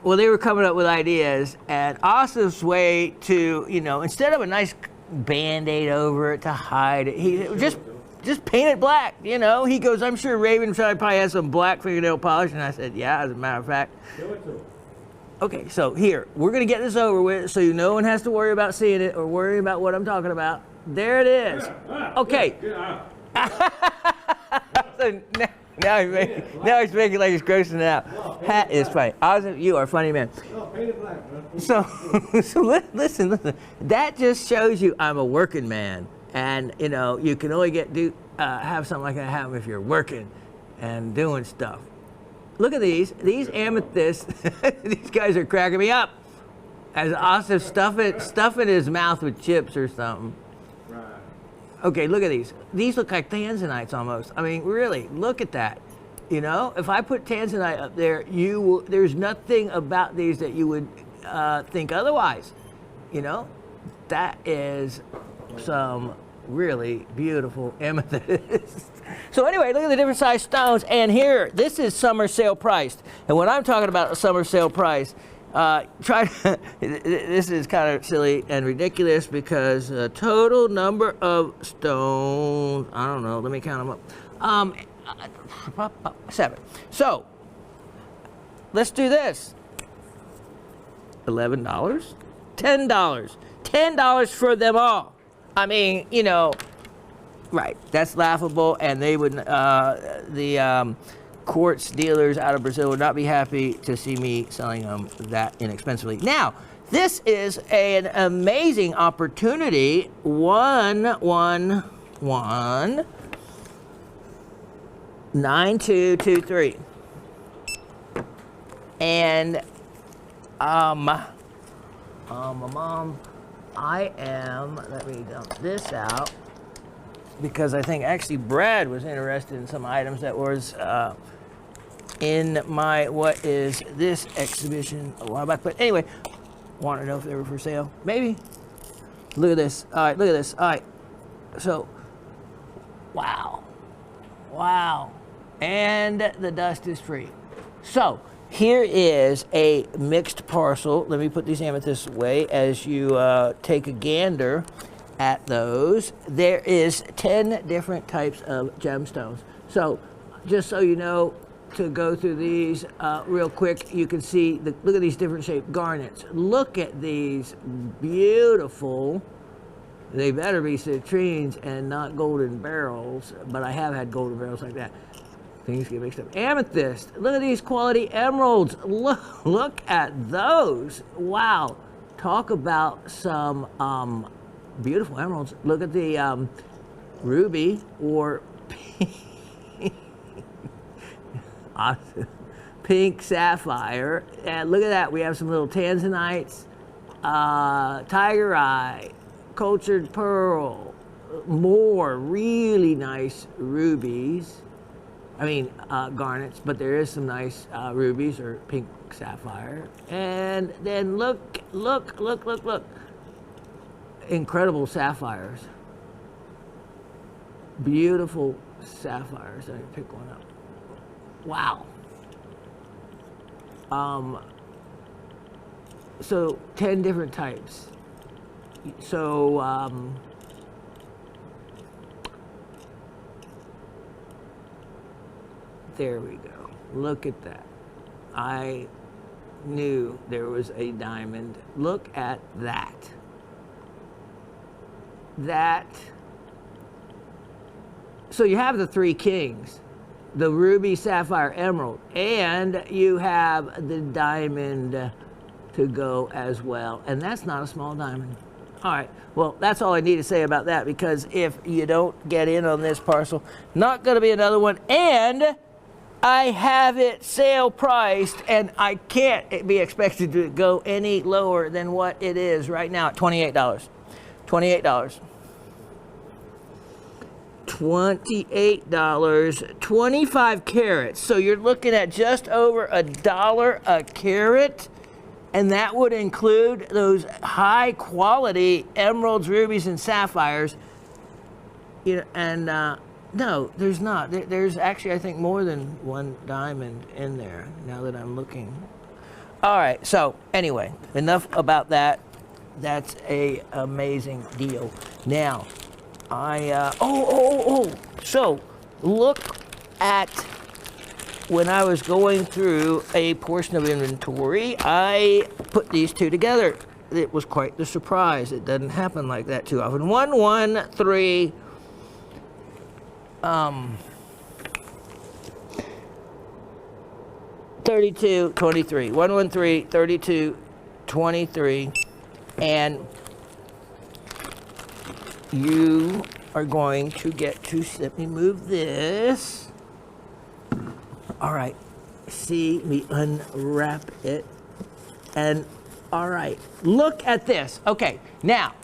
Well, they were coming up with ideas, and Asif's way to, you know, instead of a nice Band-Aid over it to hide it, he just paint it black, you know. He goes, I'm sure Raven probably has some black fingernail polish, and I said, yeah, as a matter of fact. Okay, so here, we're gonna get this over with so no one has to worry about seeing it or worry about what I'm talking about. There it is. Okay. So now he's making like he's grossing it out. Hat is funny. Awesome, you are a funny man. So listen. That just shows you I'm a working man, and you know you can only have something like that happen if you're working and doing stuff. Look at these amethysts. These guys are cracking me up. As Asif stuffing his mouth with chips or something. Okay, look at these. These look like tanzanites almost. I mean, really, look at that. You know, if I put tanzanite up there, there's nothing about these that you would think otherwise. You know, that is some really beautiful amethyst. So anyway, look at the different size stones. And here, this is summer sale priced. And when I'm talking about a summer sale price, this is kind of silly and ridiculous because the total number of stones, I don't know, let me count them up. 7. So, let's do this. $11? $10. $10 for them all. I mean, you know, right, that's laughable, and they would, the quartz dealers out of Brazil would not be happy to see me selling them that inexpensively. Now, this is an amazing opportunity. 1119223. And I am, let me dump this out because I think actually Brad was interested in some items that was in my, what is this exhibition a while back. But anyway, want to know if they were for sale? Maybe. Look at this. All right, look at this. All right. So, wow. Wow. And the dust is free. So, here is a mixed parcel. Let me put these amethysts away as you take a gander at those. There is 10 different types of gemstones. So just so you know, to go through these real quick, you can see, look at these different shaped garnets. Look at these beautiful, they better be citrines and not golden beryls, but I have had golden beryls like that. Things get mixed up. Amethyst, look at these quality emeralds. Look at those. Wow. Talk about some beautiful emeralds. Look at the ruby or pink sapphire. And look at that. We have some little tanzanites, tigerite, cultured pearl, more really nice rubies. I mean, garnets, but there is some nice rubies or pink sapphire. And then look. Incredible sapphires. Beautiful sapphires. Let me pick one up. Wow. So 10 different types. So, there we go. Look at that. I knew there was a diamond. Look at that. So you have the three kings, the ruby, sapphire, emerald, and you have the diamond to go as well. And that's not a small diamond. All right, well, that's all I need to say about that, because if you don't get in on this parcel, not going to be another one. And I have it sale priced, and I can't be expected to go any lower than what it is right now at $28. $28. $28, 25 carats. So you're looking at just over $1 a carat, and that would include those high quality emeralds, rubies, and sapphires. You know, and no, there's not. There's actually, I think, more than one diamond in there now that I'm looking. All right, so anyway, enough about that. That's a amazing deal. Now, so look at, when I was going through a portion of inventory, I put these two together. It was quite the surprise. It doesn't happen like that too often. 113, 32, 23. 113, 32, 23, and you are going to get to, let me move this. All right, see me unwrap it. And all right, look at this. Okay, now,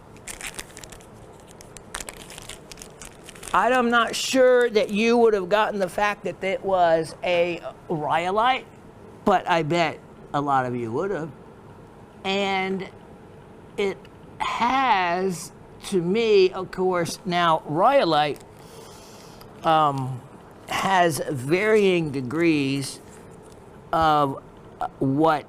I'm not sure that you would have gotten the fact that it was a rhyolite, but I bet a lot of you would have. And it has, to me, of course, now rhyolite has varying degrees of what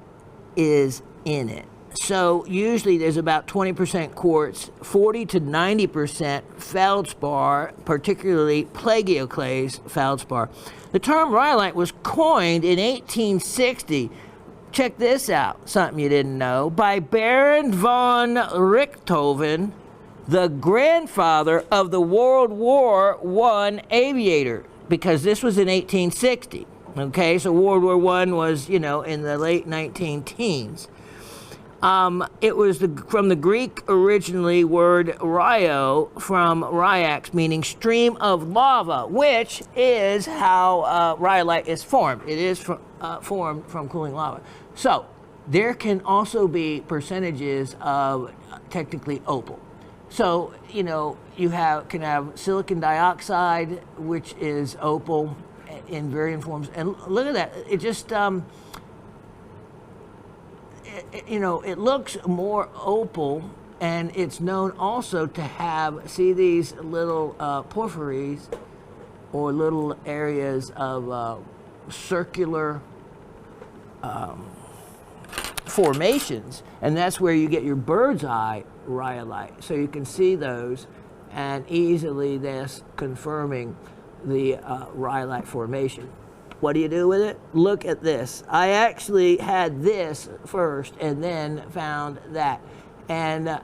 is in it. So usually there's about 20% quartz, 40 to 90% feldspar, particularly plagioclase feldspar. The term rhyolite was coined in 1860. Check this out, something you didn't know, by Baron von Richthofen, the grandfather of the World War I aviator, because this was in 1860. Okay, so World War I was, you know, in the late 19-teens. It was from the Greek originally word rhyo, from ryax, meaning stream of lava, which is how rhyolite is formed. It is formed from cooling lava. So there can also be percentages of technically opal. So, you know, you can have silicon dioxide, which is opal in varying forms. And look at that. It just, you know, it looks more opal, and it's known also to have, see these little porphyries, or little areas of circular formations, and that's where you get your bird's eye rhyolite. So you can see those and easily this confirming the rhyolite formation. What do you do with it? Look at this. I actually had this first and then found that. And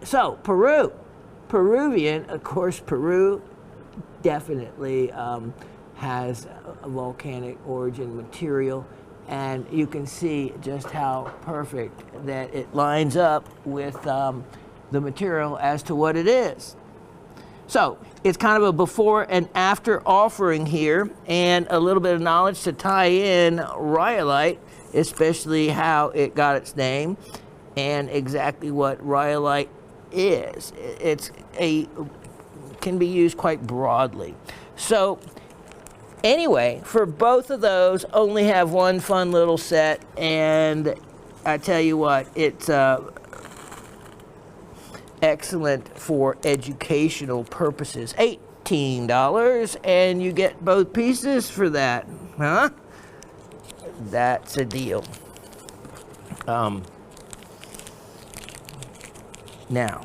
so Peruvian, of course, Peru definitely has a volcanic origin material. And you can see just how perfect that it lines up with the material as to what it is. So it's kind of a before and after offering here, and a little bit of knowledge to tie in rhyolite, especially how it got its name and exactly what rhyolite is. Can be used quite broadly. So anyway, for both of those, only have one fun little set, and I tell you what, it's excellent for educational purposes. $18, and you get both pieces for that, huh? That's a deal. Now,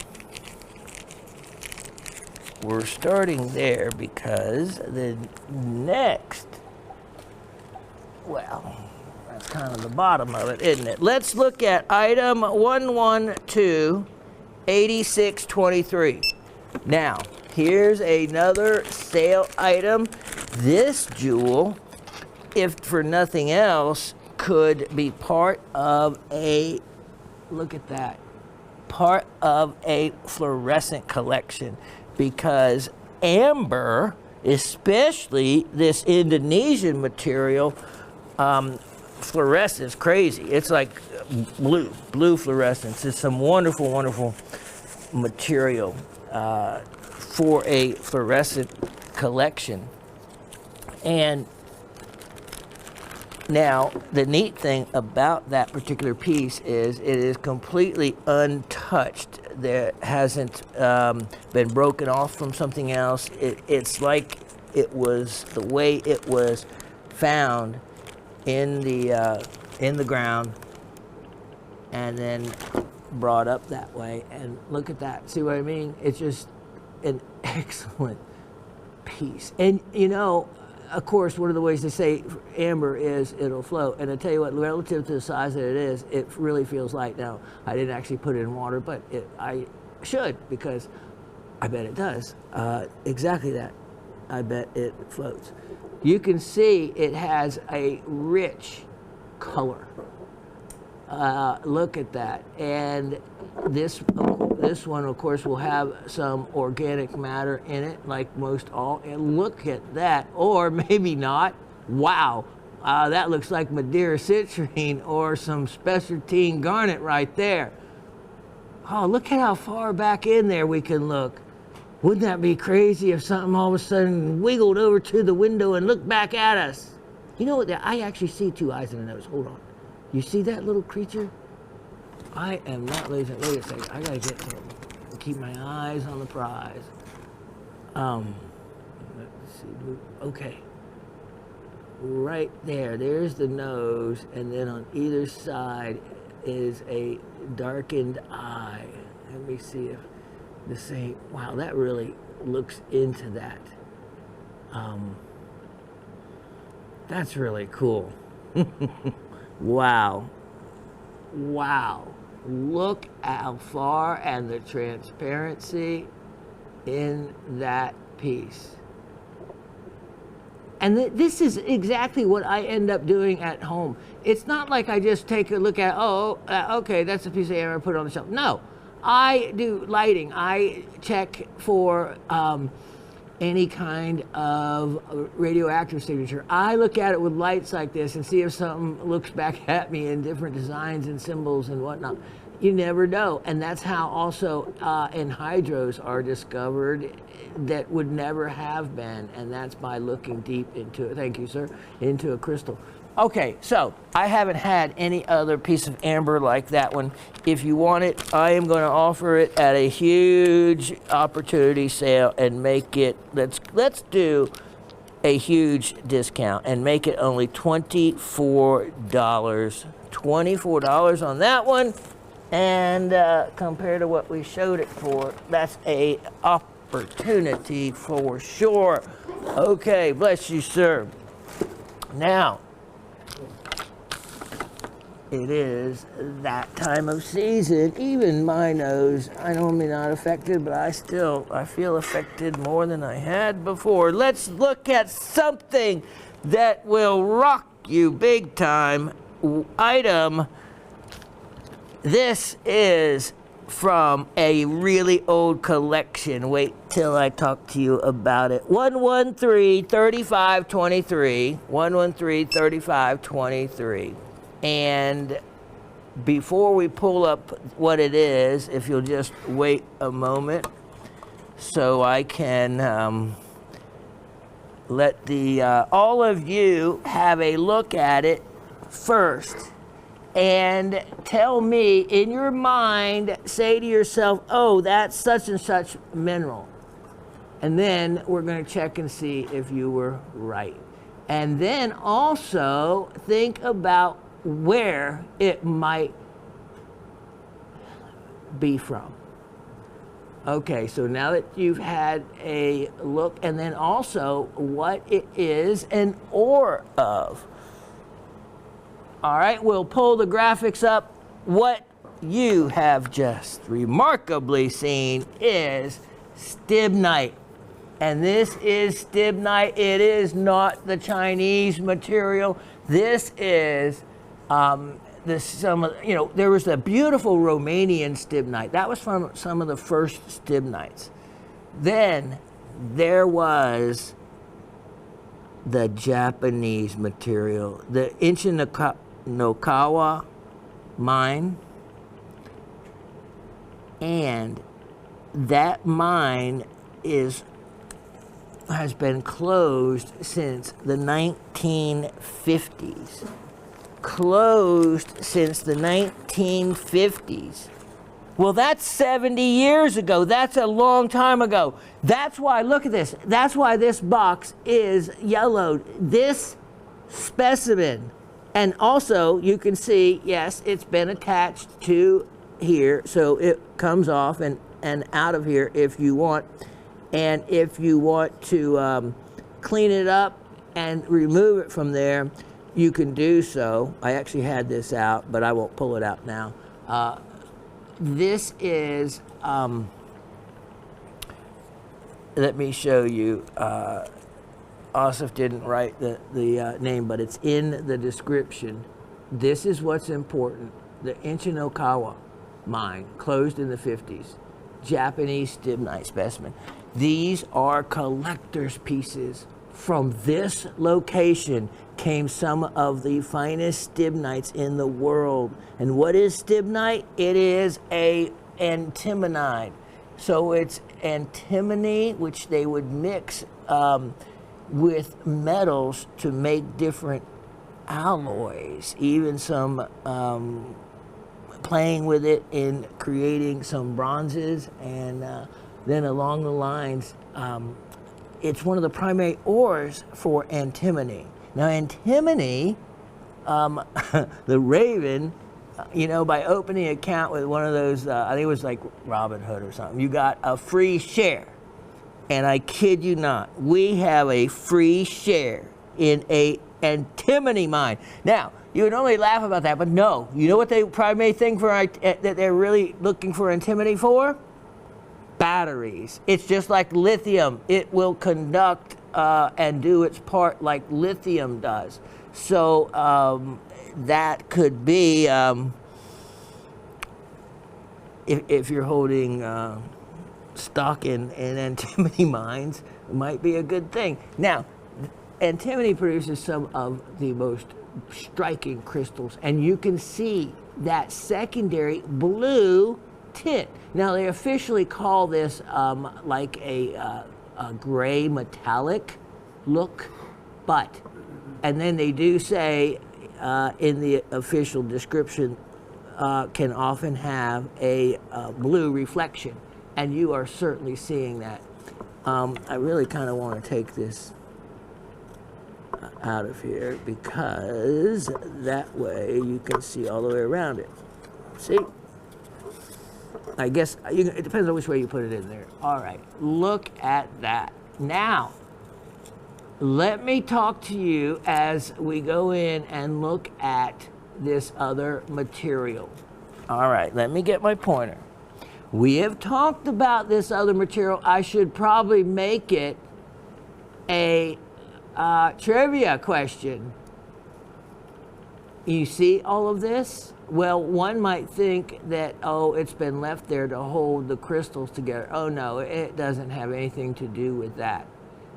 we're starting there because the next, well, that's kind of the bottom of it, isn't it? Let's look at item 1128623. Now, here's another sale item. This jewel, if for nothing else, could be part of a, look at that, part of a fluorescent collection, because amber, especially this Indonesian material, fluorescence crazy. It's like blue fluorescence. It's some wonderful, wonderful material for a fluorescent collection. And now, the neat thing about that particular piece is it is completely untouched. There hasn't been broken off from something else. It's like it was the way it was found in the ground and then brought up that way. And look at that. See what I mean? It's just an excellent piece. And you know, of course, one of the ways to say amber is it'll float. And I tell you what, relative to the size that it is, it really feels light. Now, I didn't actually put it in water, but I should, because I bet it does. Exactly that. I bet it floats. You can see it has a rich color. Look at that. And this one, of course, will have some organic matter in it, like most all. And look at that, or maybe not. Wow, that looks like Madeira citrine or some spessartine garnet right there. Oh, look at how far back in there we can look. Wouldn't that be crazy if something all of a sudden wiggled over to the window and looked back at us? You know what? I actually see two eyes in the nose. Hold on. You see that little creature? I am not losing. Wait a second. I gotta get to him. Keep my eyes on the prize. Let's see. Okay. Right there. There's the nose, and then on either side is a darkened eye. Let me see if the same. Wow, that really looks into that. That's really cool. Wow. Wow. Look how far, and the transparency in that piece. And this is exactly what I end up doing at home. It's not like I just take a look at, okay, that's a piece of amber, put it on the shelf. No, I do lighting. I check for any kind of radioactive signature. I look at it with lights like this and see if something looks back at me in different designs and symbols and whatnot. You never know. And that's how also anhydros are discovered that would never have been. And that's by looking deep into it. Thank you, sir. Into a crystal. Okay, so I haven't had any other piece of amber like that one. If you want it, I am going to offer it at a huge opportunity sale and make it, let's do a huge discount and make it only $24. $24 on that one. And compared to what we showed it for, that's a opportunity for sure. Okay, bless you, sir. Now, it is that time of season. Even my nose, I know I'm not affected, but I feel affected more than I had before. Let's look at something that will rock you big time. Item. This is from a really old collection. Wait till I talk to you about it. 113-3523. 113-3523. And before we pull up what it is, if you'll just wait a moment so I can let the all of you have a look at it first. And tell me, in your mind, say to yourself, oh, that's such and such mineral. And then we're going to check and see if you were right. And then also think about where it might be from. Okay, so now that you've had a look, and then also what it is an ore of. All right, we'll pull the graphics up. What you have just remarkably seen is Stibnite. And this is Stibnite. It is not the Chinese material. This is there was a beautiful Romanian Stibnite. That was from some of the first Stibnites. Then there was the Japanese material, the Inchinakawa mine, and that mine has been closed since the 1950s. Closed since the 1950s. Well, that's 70 years ago. That's a long time ago. That's why, look at this. That's why this box is yellowed. This specimen. And also, you can see, yes, it's been attached to here. So it comes off and out of here if you want. And if you want to clean it up and remove it from there, you can do so. I actually had this out, but I won't pull it out now. This is, let me show you. Asif didn't write the name, but it's in the description. This is what's important. The Inchinakawa mine, closed in the 50s. Japanese Stibnite specimen. These are collector's pieces. From this location came some of the finest Stibnites in the world. And what is Stibnite? It is a antimonide. So it's antimony, which they would mix with metals to make different alloys, even some playing with it in creating some bronzes, and then along the lines, it's one of the primary ores for antimony. Now antimony, the Raven, by opening an account with one of those, I think it was like Robin Hood or something, you got a free share. And I kid you not, we have a free share in a antimony mine. Now, you would only laugh about that, but no. You know what they primary thing that they're really looking for antimony for? Batteries. It's just like lithium. It will conduct and do its part like lithium does. So that could be, if you're holding stock in antimony mines, it might be a good thing. Now, antimony produces some of the most striking crystals, and you can see that secondary blue tint. Now, they officially call this like a gray metallic look, and then they do say in the official description, can often have a blue reflection. And you are certainly seeing that. I really kind of want to take this out of here because that way you can see all the way around it. See? I guess it depends on which way you put it in there. All right, look at that. Now, let me talk to you as we go in and look at this other material. All right, let me get my pointer. We have talked about this other material. I should probably make it a trivia question. You see all of this? Well, one might think that, oh, it's been left there to hold the crystals together. Oh no, it doesn't have anything to do with that.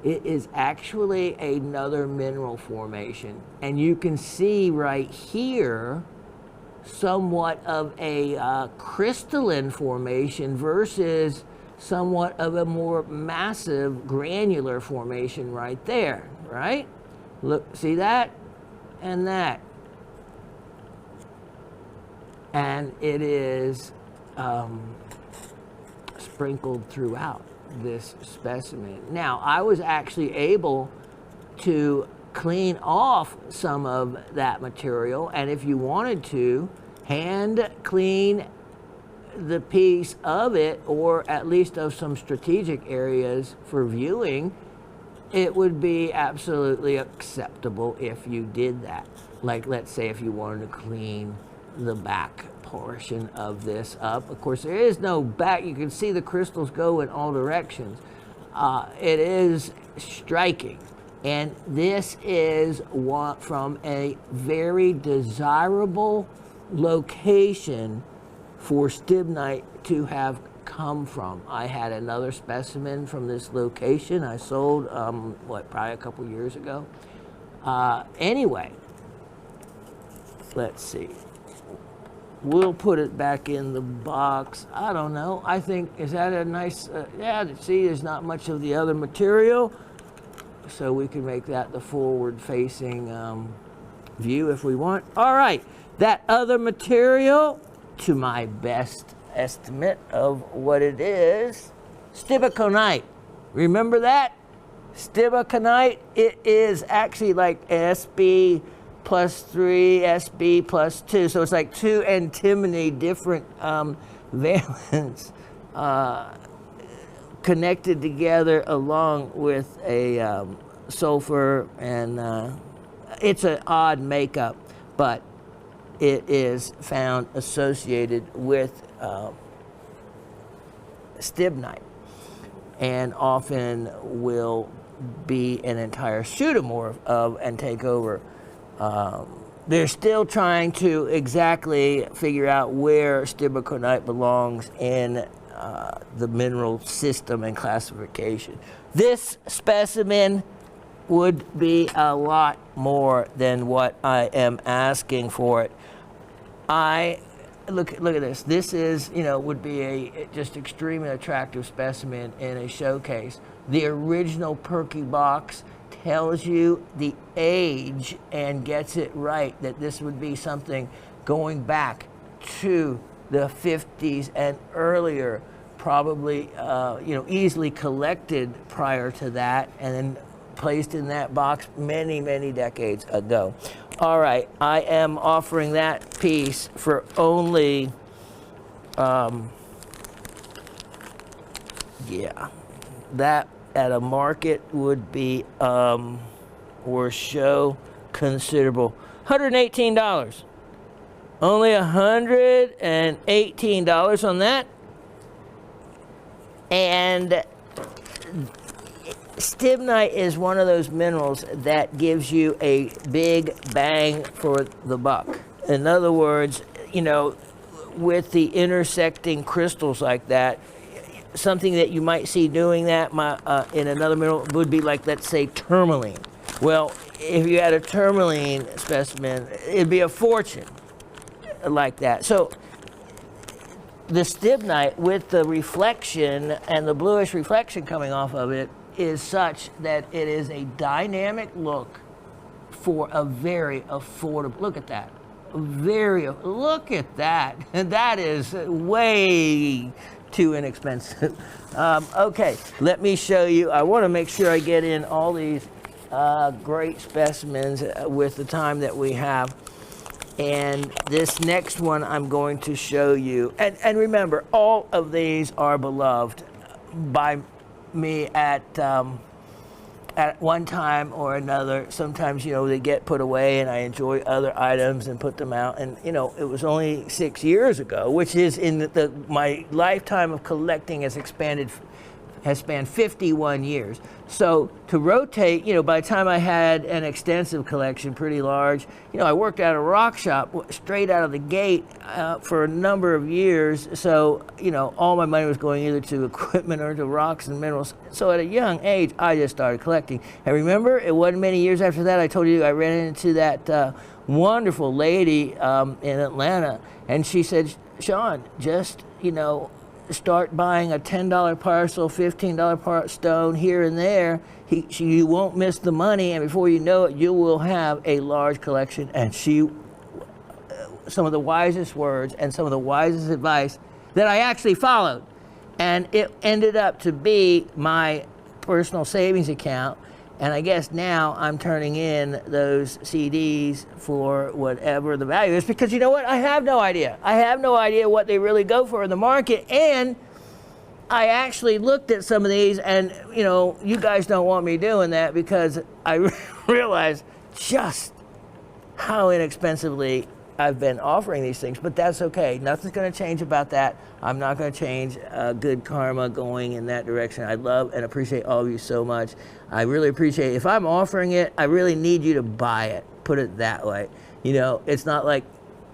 It is actually another mineral formation. And you can see right here somewhat of a crystalline formation versus somewhat of a more massive granular formation right there, right? Look, see that and that. And it is sprinkled throughout this specimen. Now, I was actually able to clean off some of that material, and if you wanted to, hand clean the piece of it, or at least of some strategic areas for viewing, it would be absolutely acceptable if you did that. Like, let's say if you wanted to clean the back portion of this up. Of course, there is no back. You can see the crystals go in all directions. It is striking. And this is from a very desirable location for Stibnite to have come from. I had another specimen from this location I sold, probably a couple years ago. Anyway, let's see. We'll put it back in the box. I don't know. I think, is that a nice, yeah, see, there's not much of the other material. So we can make that the forward-facing view if we want. All right, that other material, to my best estimate of what it is, Stibnite. Remember that? Stibnite, it is actually like SB +3, SB +2. So it's like 2 antimony different valence connected together along with a sulfur, and it's an odd makeup, but it is found associated with Stibnite, and often will be an entire pseudomorph of and take over. They're still trying to exactly figure out where Stibnite belongs in the mineral system and classification. This specimen would be a lot more than what I am asking for it. Look at this. This is, would be a just extremely attractive specimen in a showcase. The original Perky box tells you the age and gets it right, that this would be something going back to the 50s and earlier, probably easily collected prior to that and then placed in that box many, many decades ago. All right, I am offering that piece for only that at a market would be or show considerable. $118. Only $118 on that. And Stibnite is one of those minerals that gives you a big bang for the buck. In other words, with the intersecting crystals like that, something that you might see doing that in another mineral would be like, let's say, tourmaline. Well, if you had a tourmaline specimen, it'd be a fortune like that. So the Stibnite, with the reflection and the bluish reflection coming off of it, is such that it is a dynamic look for a very affordable. Look at that. Look at that. That is way too inexpensive. Okay, let me show you. I want to make sure I get in all these great specimens with the time that we have. And this next one I'm going to show you. And remember, all of these are beloved by me at one time or another. Sometimes, you know, they get put away and I enjoy other items and put them out. And, you know, it was only 6 years ago, which is in my lifetime of collecting has spanned 51 years. So to rotate, you know, by the time I had an extensive collection, pretty large, you know, I worked at a rock shop straight out of the gate for a number of years. So, you know, all my money was going either to equipment or to rocks and minerals. So at a young age, I just started collecting. And remember, it wasn't many years after that, I told you I ran into that wonderful lady in Atlanta. And she said, Shawn, just, you know, start buying a $10 parcel, $15 part stone here and there. You won't miss the money, and before you know it, you will have a large collection. And some of the wisest words and some of the wisest advice that I actually followed. And it ended up to be my personal savings account. And I guess now I'm turning in those CDs for whatever the value is, because you know what? I have no idea. I have no idea what they really go for in the market. And I actually looked at some of these, and you know, you guys don't want me doing that because I realized just how inexpensively I've been offering these things, but that's okay. Nothing's going to change about that. I'm not going to change good karma going in that direction. I love and appreciate all of you so much. I really appreciate it. If I'm offering it, I really need you to buy it. Put it that way. You know, it's not like,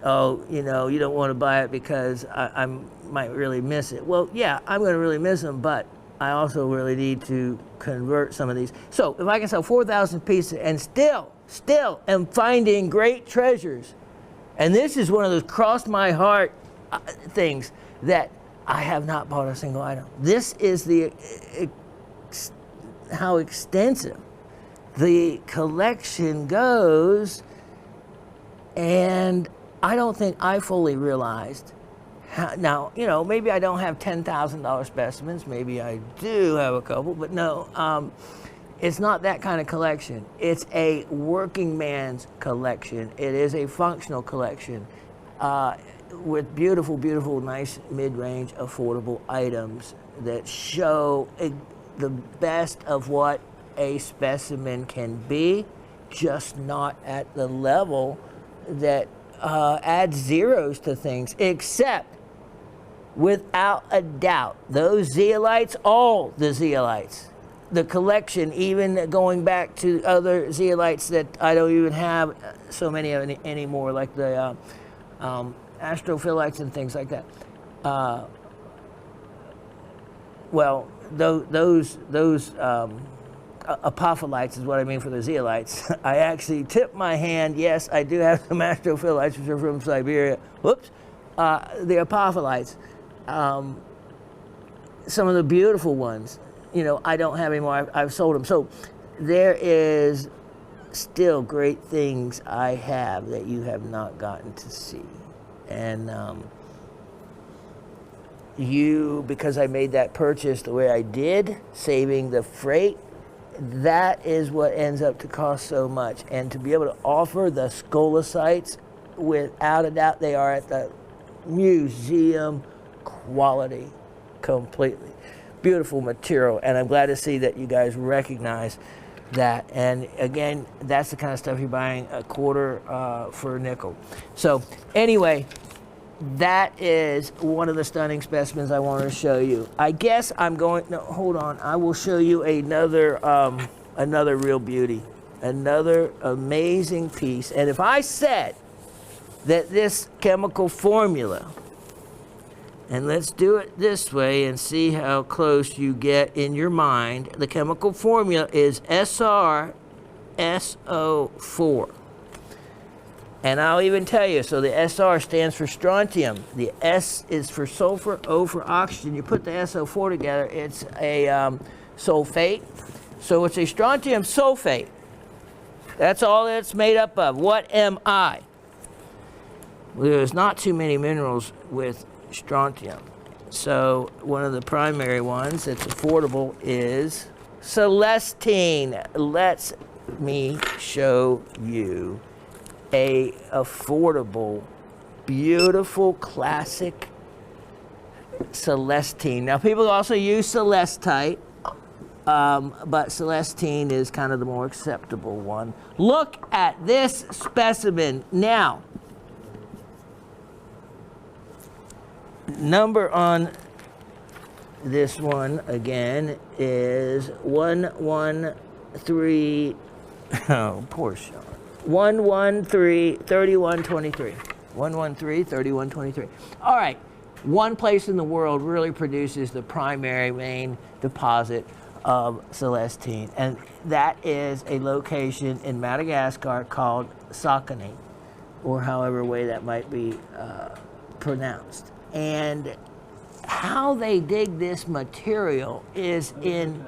oh, you know, you don't want to buy it because I might really miss it. Well, yeah, I'm going to really miss them, but I also really need to convert some of these. So if I can sell 4,000 pieces and still am finding great treasures, and this is one of those cross my heart things that I have not bought a single item. This is how extensive the collection goes, and I don't think I fully realized how. Now, you know, maybe I don't have $10,000 specimens. Maybe I do have a couple, but no. It's not that kind of collection. It's a working man's collection. It is a functional collection with beautiful, beautiful, nice mid-range, affordable items that show the best of what a specimen can be, just not at the level that adds zeros to things, except without a doubt, those zeolites, all the zeolites, the collection, even going back to other zeolites that I don't even have so many of anymore, like the astrophilites and things like that. Well, those apophilites is what I mean for the zeolites. I actually tipped my hand. Yes, I do have some astrophilites, which are from Siberia. Whoops. The apophilites, some of the beautiful ones, you know, I don't have anymore. I've sold them. So there is still great things I have that you have not gotten to see. And because I made that purchase the way I did, saving the freight, that is what ends up to cost so much. And to be able to offer the scolicites, without a doubt, they are at the museum quality completely. Beautiful material, and I'm glad to see that you guys recognize that. And again, that's the kind of stuff you're buying a quarter for a nickel. So anyway, that is one of the stunning specimens I wanted to show you. I guess I'm going, no, hold on, I will show you another real beauty, another amazing piece. And if I said that this chemical formula, and let's do it this way and see how close you get in your mind. The chemical formula is SrSO4. And I'll even tell you, so the SR stands for strontium. The S is for sulfur, O for oxygen. You put the SO4 together, it's a sulfate. So it's a strontium sulfate. That's all it's made up of. What am I? Well, there's not too many minerals with strontium. So one of the primary ones that's affordable is Celestine. Let me show you a affordable, beautiful, classic Celestine. Now, people also use Celestite, but Celestine is kind of the more acceptable one. Look at this specimen. Now, number on this one again is 113. Oh, poor Shawn. 113 3123. 113 3123. All right. One place in the world really produces the primary main deposit of Celestine, and that is a location in Madagascar called Sakane, or however way that might be pronounced. And how they dig this material is in,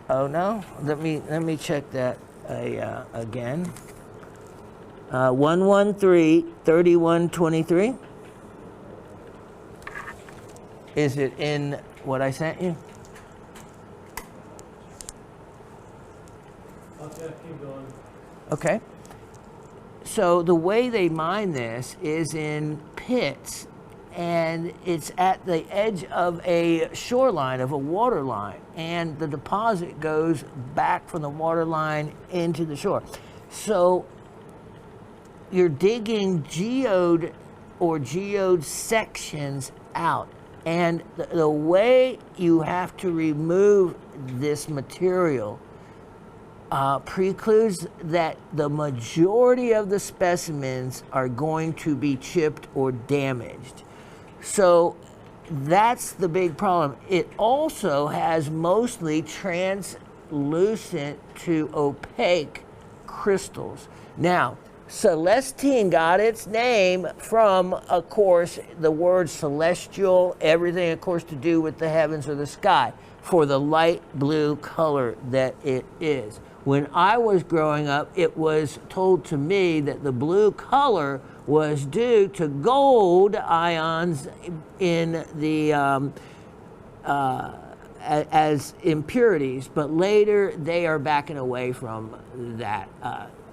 oh no, let me check that again. 113 3123. Is it in what I sent you? Okay, keep going. Okay. So the way they mine this is in pits, and it's at the edge of a shoreline, of a water line, and the deposit goes back from the water line into the shore. So you're digging geode or geode sections out. And the way you have to remove this material precludes that the majority of the specimens are going to be chipped or damaged. So that's the big problem. It also has mostly translucent to opaque crystals. Now, Celestine got its name from, of course, the word celestial, everything, of course, to do with the heavens or the sky, for the light blue color that it is. When I was growing up, it was told to me that the blue color was due to gold ions in the as impurities, but later they are backing away from that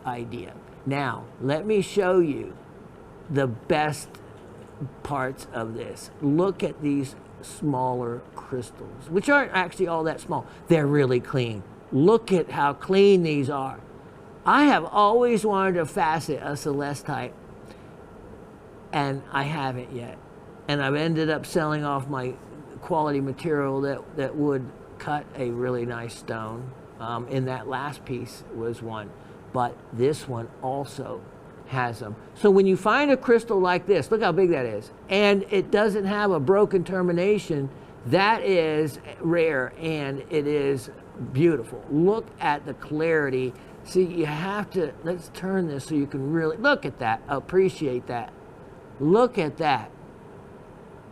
idea. Now, let me show you the best parts of this. Look at these smaller crystals, which aren't actually all that small. They're really clean. Look at how clean these are. I have always wanted to facet a celestite, and I haven't yet. And I've ended up selling off my quality material that would cut a really nice stone. In that last piece was one. But this one also has them. So when you find a crystal like this, look how big that is, and it doesn't have a broken termination, that is rare and it is beautiful. Look at the clarity. See, you have to, let's turn this so you can really, look at that, appreciate that. Look at that.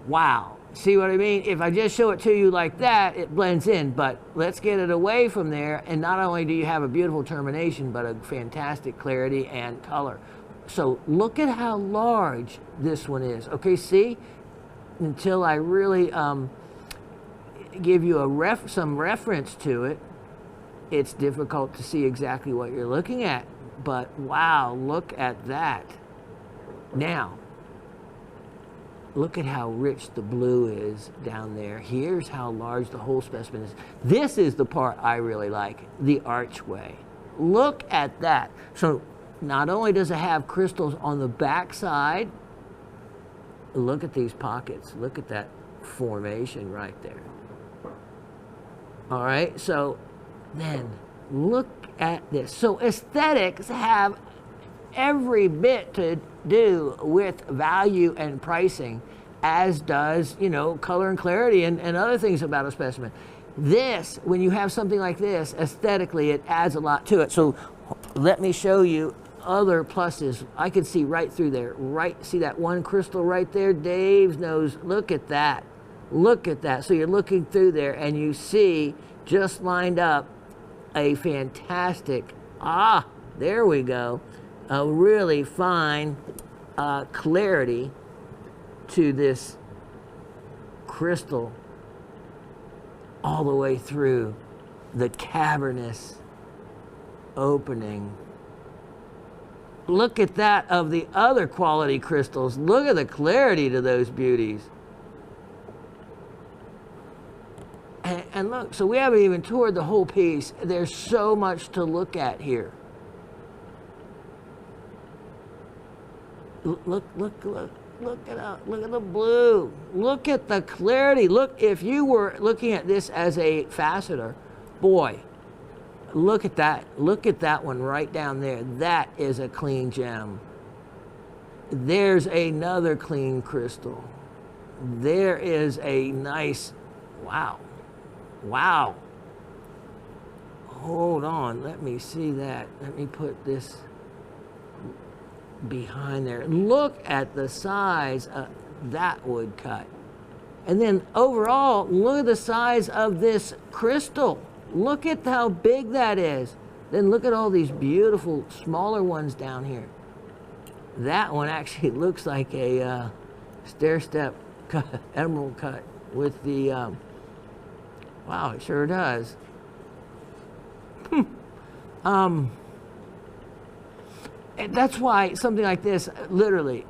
Wow. See what I mean? If I just show it to you like that, it blends in, but let's get it away from there, and not only do you have a beautiful termination, but a fantastic clarity and color. So look at how large this one is. Okay, see? Until I really give you some reference to it, it's difficult to see exactly what you're looking at. But wow, look at that. Now, look at how rich the blue is down there. Here's how large the whole specimen is. This is the part I really like, the archway. Look at that. So not only does it have crystals on the back side, look at these pockets. Look at that formation right there. All right, so then look at this. So aesthetics have every bit to do with value and pricing, as does, you know, color and clarity and other things about a specimen. This, when you have something like this, aesthetically, it adds a lot to it. So let me show you other pluses. I can see right through there. Right, see that one crystal right there? Dave's nose. Look at that. Look at that. So you're looking through there and you see just lined up a fantastic, there we go, a really fine clarity to this crystal all the way through the cavernous opening look at that of the other quality crystals. Look at the clarity to those beauties. And look, so we haven't even toured the whole piece. There's so much to look at here. Look at the blue. Look at the clarity. Look, if you were looking at this as a faceter, boy, look at that. Look at that one right down there. That is a clean gem. There's another clean crystal. There is a nice, wow. Wow. Hold on, let me see that. Let me put this behind there. Look at the size of that woodcut. And then overall, look at the size of this crystal. Look at how big that is. Then look at all these beautiful smaller ones down here. That one actually looks like a stair-step cut, emerald cut with the, wow, it sure does. And that's why something like this, literally,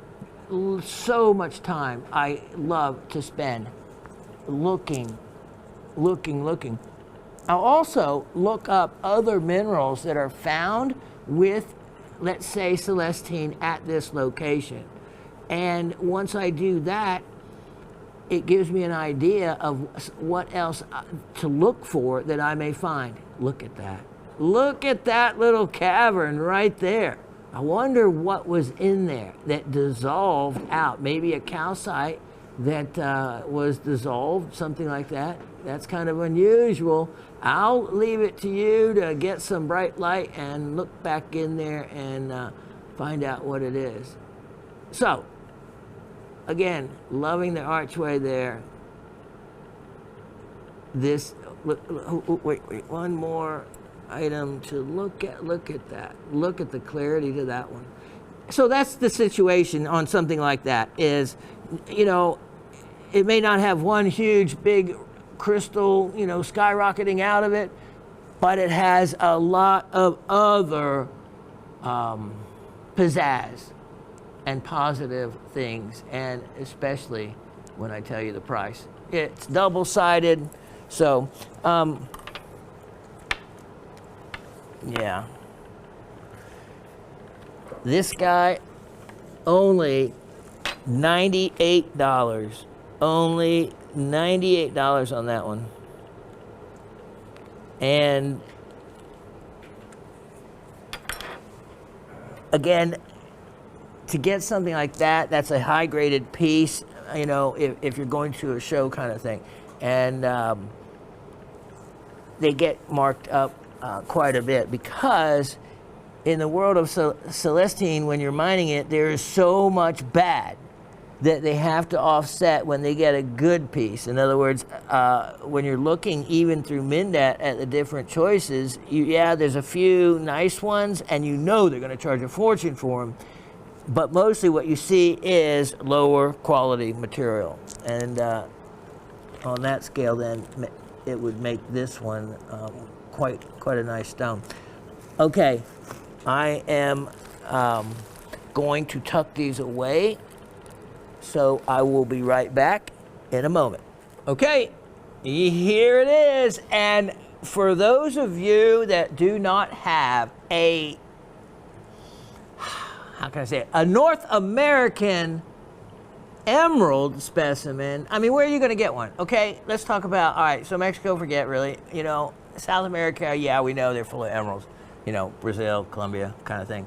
so much time I love to spend looking. I'll also look up other minerals that are found with, let's say, Celestine at this location. And once I do that, it gives me an idea of what else to look for that I may find. Look at that. Look at that little cavern right there. I wonder what was in there that dissolved out. Maybe a calcite that was dissolved, something like that. That's kind of unusual. I'll leave it to you to get some bright light and look back in there and find out what it is. So, again, loving the archway there. This, wait, one more item to look at. Look at that. Look at the clarity to that one. So that's the situation on something like that is, you know, it may not have one huge big crystal, you know, skyrocketing out of it, but it has a lot of other pizzazz and positive things, and especially when I tell you the price. It's double-sided, so yeah. This guy, only $98. Only $98 on that one. And again, to get something like that, that's a high-graded piece, you know, if you're going to a show kind of thing. And they get marked up quite a bit because in the world of Celestine, when you're mining it, there is so much bad that they have to offset when they get a good piece. In other words, when you're looking even through Mindat at the different choices, yeah, there's a few nice ones, and you know they're going to charge a fortune for them. But mostly what you see is lower quality material. And on that scale, then, it would make this one quite a nice stone. Okay, I am going to tuck these away. So I will be right back in a moment. Okay, here it is. And for those of you that do not have a, how can I say it, a North American emerald specimen, I mean, where are you going to get one? Okay, let's talk about, all right, so Mexico, forget really. You know, South America, yeah, we know they're full of emeralds. You know, Brazil, Colombia, kind of thing.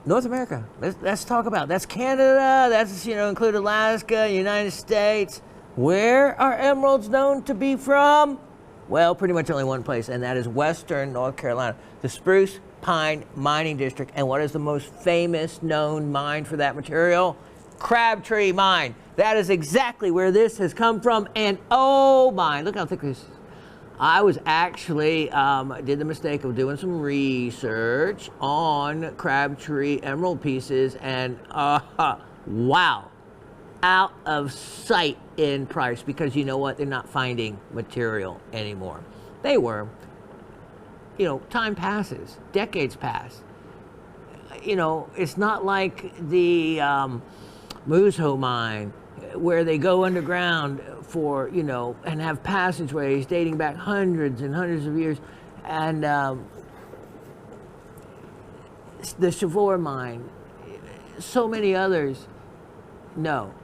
North America, let's talk about. That's Canada, that's, you know, include Alaska, United States. Where are emeralds known to be from? Well, pretty much only one place, and that is Western North Carolina, the Spruce Pine Mining District. And what is the most famous known mine for that material? Crabtree Mine. That is exactly where this has come from. And oh my, look how thick this is. I was actually, did the mistake of doing some research on Crabtree emerald pieces, and wow, out of sight in price, because you know what? They're not finding material anymore. They were. You know, time passes, decades pass. you know, it's not like the Muso mine where they go underground for, you know, and have passageways dating back hundreds and hundreds of years. And the Chivor mine, so many others, no.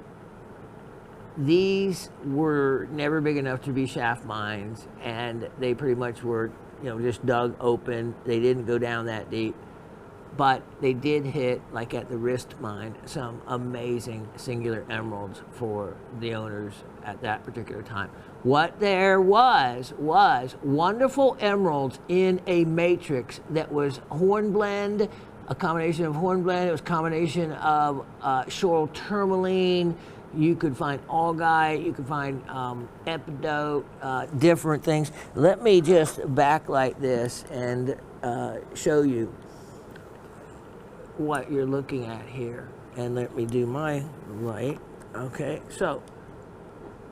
These were never big enough to be shaft mines, and they pretty much were, you know, just dug open. They didn't go down that deep, but they did hit, like at the wrist mine, some amazing singular emeralds for the owners at that particular time. What there was wonderful emeralds in a matrix that was hornblende, a combination of hornblende. It was a combination of shoral tourmaline. You could find augite, you could find epidote, different things. Let me just backlight this and show you what you're looking at here. And let me do my light. Okay, so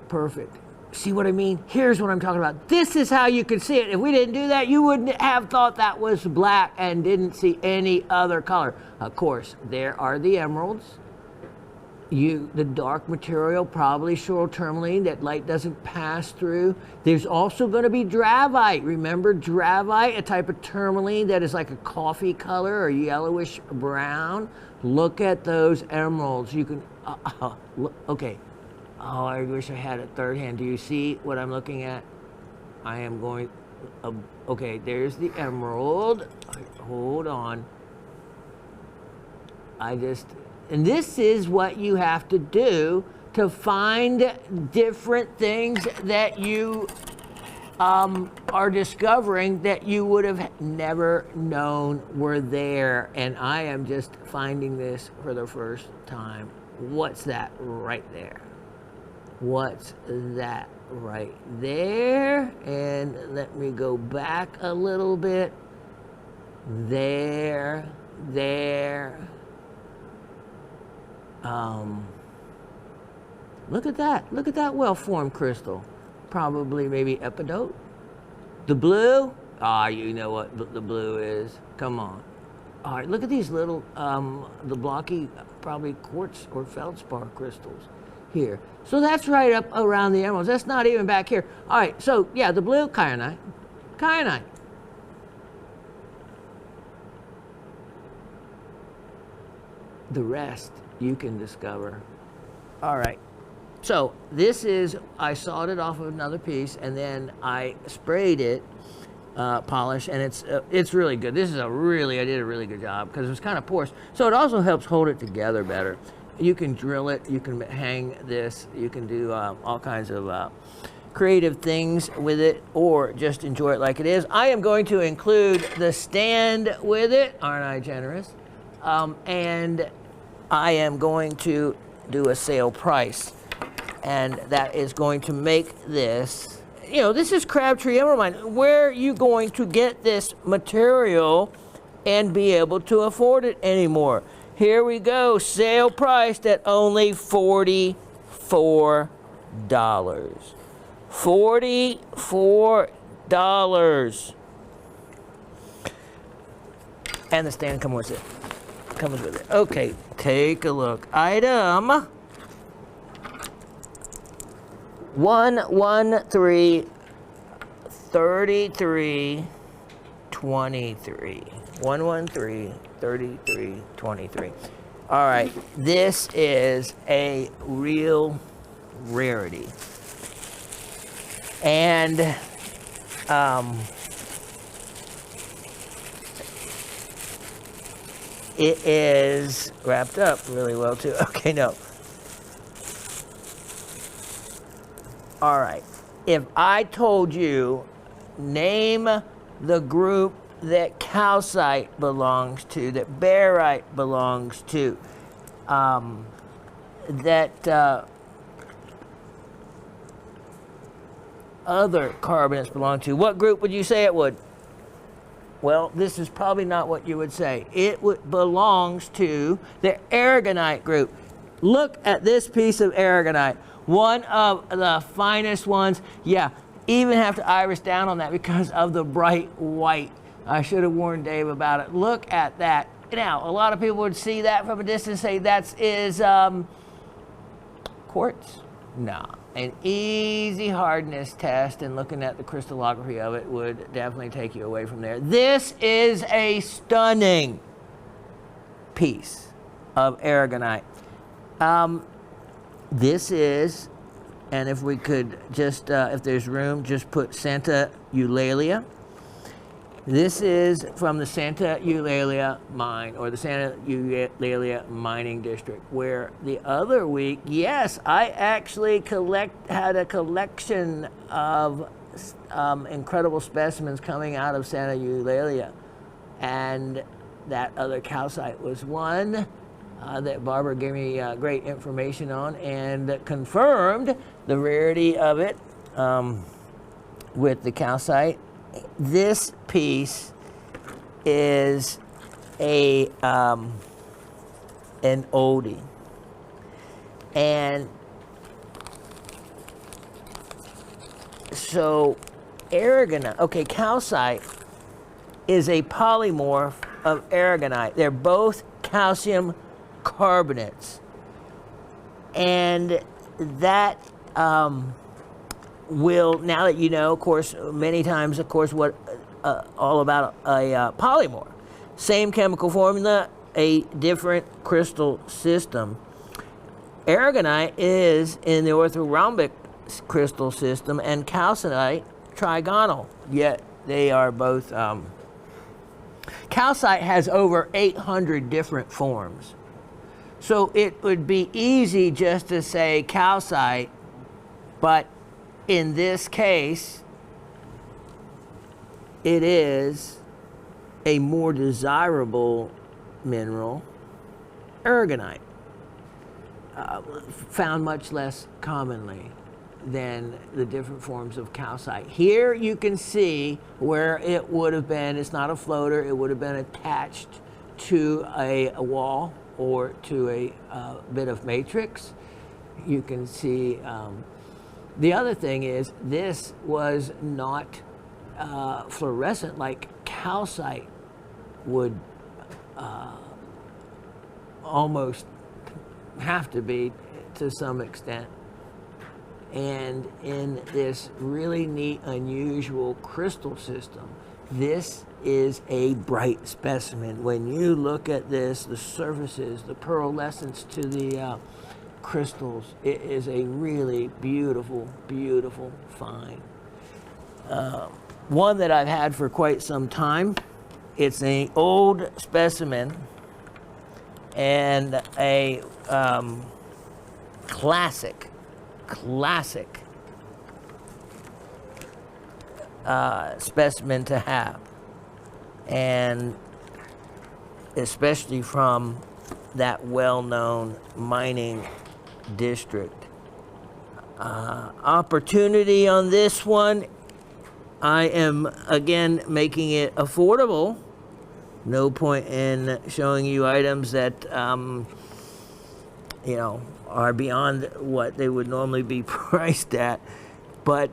perfect. See what I mean? Here's what I'm talking about. This is how you could see it. If we didn't do that, you wouldn't have thought that was black and didn't see any other color. Of course, there are the emeralds. The dark material, probably shoral tourmaline, that light doesn't pass through. There's also going to be dravite. Remember dravite, a type of tourmaline that is like a coffee color or yellowish brown. Look at those emeralds. You can, okay. Oh, I wish I had a third hand. Do you see what I'm looking at? I am going, okay, there's the emerald. Hold on. And this is what you have to do to find different things that you are discovering that you would have never known were there. And I am just finding this for the first time. What's that right there? What's that right there? And let me go back a little bit. There. Look at that. Look at that well-formed crystal. Probably maybe epidote. The blue? You know what the blue is. Come on. All right, look at these little, the blocky, probably quartz or feldspar crystals here. So that's right up around the emeralds. That's not even back here. All right, so yeah, the blue, kyanite. Kyanite. The rest you can discover. All right, so this is, I sawed it off of another piece and then I sprayed it, polish, and it's really good. This is I did a really good job because it was kind of porous. So it also helps hold it together better. You can drill it, you can hang this, you can do all kinds of creative things with it, or just enjoy it like it is. I am going to include the stand with it, aren't I generous? And I am going to do a sale price, and that is going to make this, you know, this is Crabtree Emerald Mine. Where are you going to get this material and be able to afford it anymore? Here we go, sale priced at only $44. $44. And the stand comes with it. Okay, take a look. Item 113 3323. 113 3323. All right, this is a real rarity. And it is wrapped up really well too. Okay, no. All right. If I told you, name the group that calcite belongs to, that barite belongs to, that other carbonates belong to, what group would you say it would? Well, this is probably not what you would say. It belongs to the Aragonite group. Look at this piece of Aragonite. One of the finest ones. Yeah, even have to iris down on that because of the bright white. I should have warned Dave about it. Look at that Now, a lot of people would see that from a distance and say that is quartz. No. An easy hardness test and looking at the crystallography of it would definitely take you away from there. This is a stunning piece of aragonite. This is, and if we could just, if there's room, just put Santa Eulalia. This is from the Santa Eulalia mine, or the Santa Eulalia mining district, where the other week, yes, I actually had a collection of incredible specimens coming out of Santa Eulalia, and that other calcite was one that Barbara gave me great information on and confirmed the rarity of it with the calcite. This piece is an oldie, and so aragonite. Okay, calcite is a polymorph of aragonite. They're both calcium carbonates, and that will, now that you know, of course, many times, of course, what all about a polymorph. Same chemical formula, a different crystal system. Aragonite is in the orthorhombic crystal system, and calcite trigonal, yet they are both. Calcite has over 800 different forms. So it would be easy just to say calcite, but in this case, it is a more desirable mineral, aragonite, found much less commonly than the different forms of calcite. Here you can see where it would have been, it's not a floater, it would have been attached to a wall or to a bit of matrix. You can see, the other thing is this was not fluorescent like calcite would almost have to be to some extent. And in this really neat, unusual crystal system, this is a bright specimen. When you look at this, the surfaces, the pearlescence to the crystals, it is a really beautiful, beautiful find. One that I've had for quite some time. It's an old specimen and a classic specimen to have, and especially from that well-known mining district. Opportunity on this one, I am again making it affordable. No point in showing you items that you know, are beyond what they would normally be priced at. But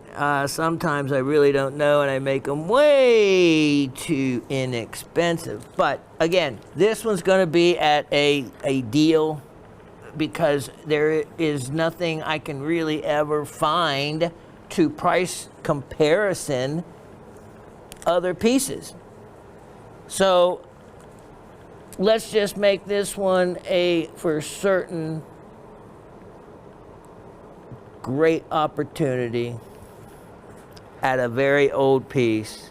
sometimes I really don't know, and I make them way too inexpensive. But again, this one's going to be at a deal, because there is nothing I can really ever find to price comparison other pieces. So let's just make this one a for certain great opportunity at a very old piece,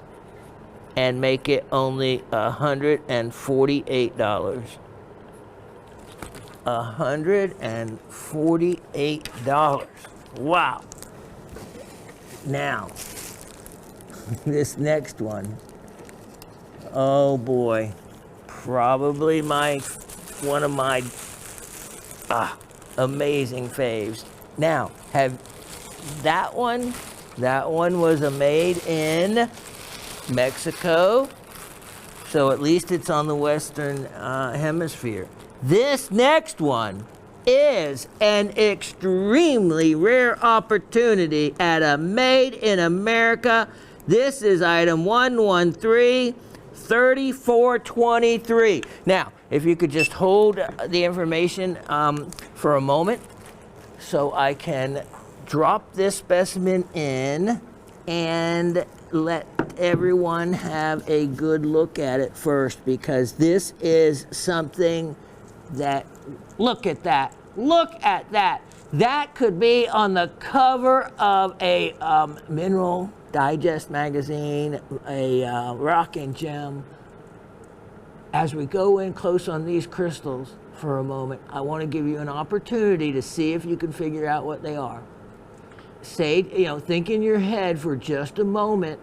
and make it only $148. $148. Wow. Now, this next one, oh boy, probably one of my amazing faves. Now, that one was made in Mexico, so at least it's on the Western Hemisphere. This next one is an extremely rare opportunity at a Made in America. This is item 113, 3423. Now, if you could just hold the information for a moment so I can drop this specimen in and let everyone have a good look at it first, because this is something that, look at that, that could be on the cover of a Mineral Digest magazine, a Rock and Gem. As we go in close on these crystals for a moment, I want to give you an opportunity to see if you can figure out what they are. Say, think in your head for just a moment.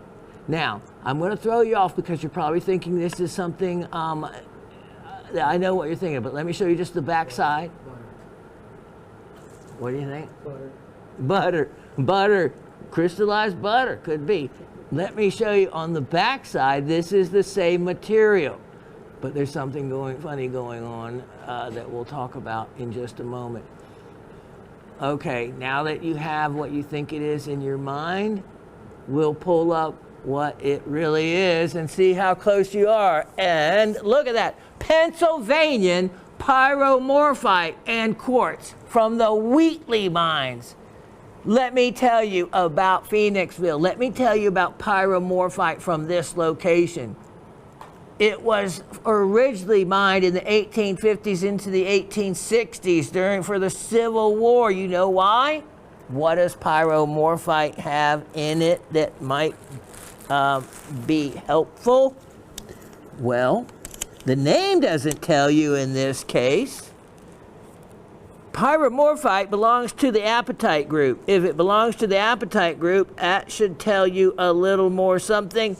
Now, I'm going to throw you off because you're probably thinking this is something, I know what you're thinking, but let me show you just the back side. What do you think? Butter. Crystallized butter, could be. Let me show you on the back side, this is the same material, but there's something funny going on that we'll talk about in just a moment. Okay, now that you have what you think it is in your mind, we'll pull up what it really is and see how close you are. And look at that, Pennsylvanian Pyromorphite and quartz from the Wheatley mines. Let me tell you about Phoenixville. Let me tell you about Pyromorphite from this location. It was originally mined in the 1850s into the 1860s for the Civil War. You know why? What does Pyromorphite have in it that might be helpful? Well, the name doesn't tell you in this case. Pyromorphite belongs to the apatite group. If it belongs to the apatite group, that should tell you a little more something.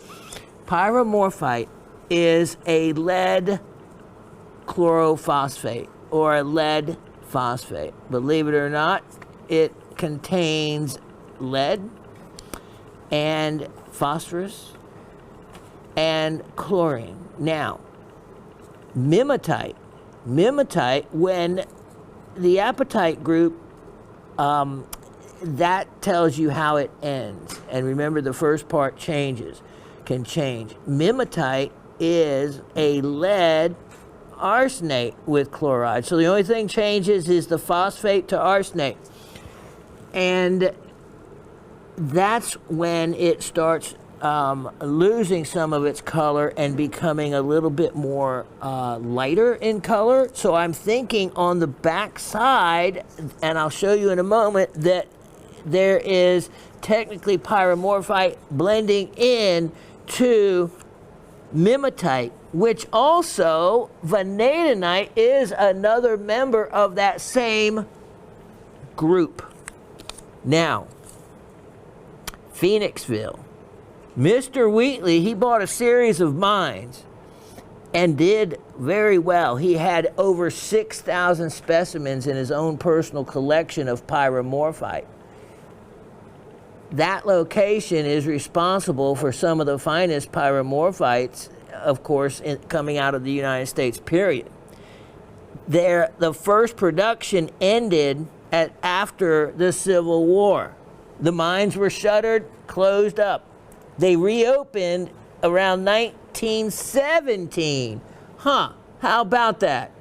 Pyromorphite is a lead chlorophosphate or a lead phosphate. Believe it or not, it contains lead and phosphorus and chlorine. Now, mimetite, when the apatite group, that tells you how it ends. And remember, the first part can change. Mimetite is a lead arsenate with chloride. So the only thing changes is the phosphate to arsenate. And that's when it starts losing some of its color and becoming a little bit more lighter in color. So I'm thinking on the back side, and I'll show you in a moment, that there is technically pyromorphite blending in to mimetite, which also vanadinite is another member of that same group. Now, Phoenixville. Mr. Wheatley, he bought a series of mines and did very well. He had over 6,000 specimens in his own personal collection of pyromorphite. That location is responsible for some of the finest pyromorphites, of course, coming out of the United States, period. The first production ended after the Civil War. The mines were shuttered, closed up. They reopened around 1917. How about that?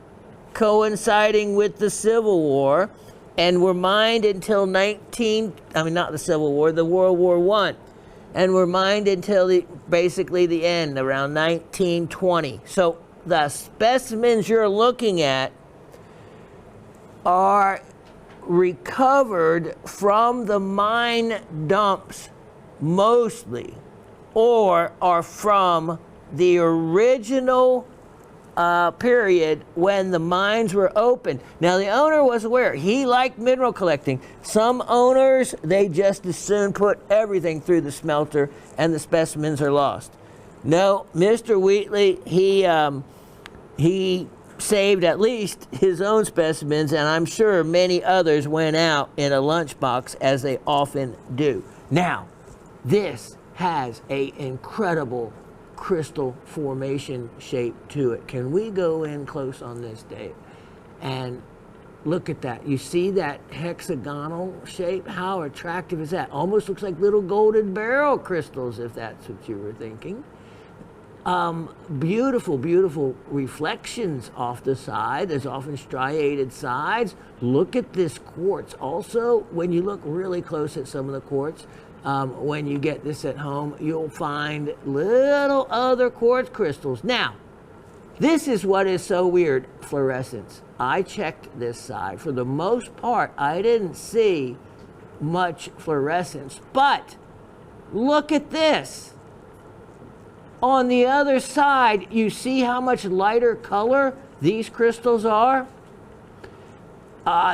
Coinciding with the Civil War, and were mined until not the Civil War, the World War I. And were mined until basically the end, around 1920. So the specimens you're looking at are recovered from the mine dumps mostly, or are from the original period when the mines were open. Now, the owner was aware. He liked mineral collecting. Some owners, they just as soon put everything through the smelter and the specimens are lost. No, Mr. Wheatley, he saved at least his own specimens, and I'm sure many others went out in a lunchbox, as they often do. Now, this has an incredible crystal formation shape to it. Can we go in close on this, Dave? And look at that. You see that hexagonal shape? How attractive is that? Almost looks like little golden Beryl crystals, if that's what you were thinking. Beautiful, beautiful reflections off the side. There's often striated sides. Look at this quartz. Also, when you look really close at some of the quartz, when you get this at home, you'll find little other quartz crystals. Now, this is what is so weird, fluorescence. I checked this side. For the most part, I didn't see much fluorescence, but look at this. On the other side, you see how much lighter color these crystals are?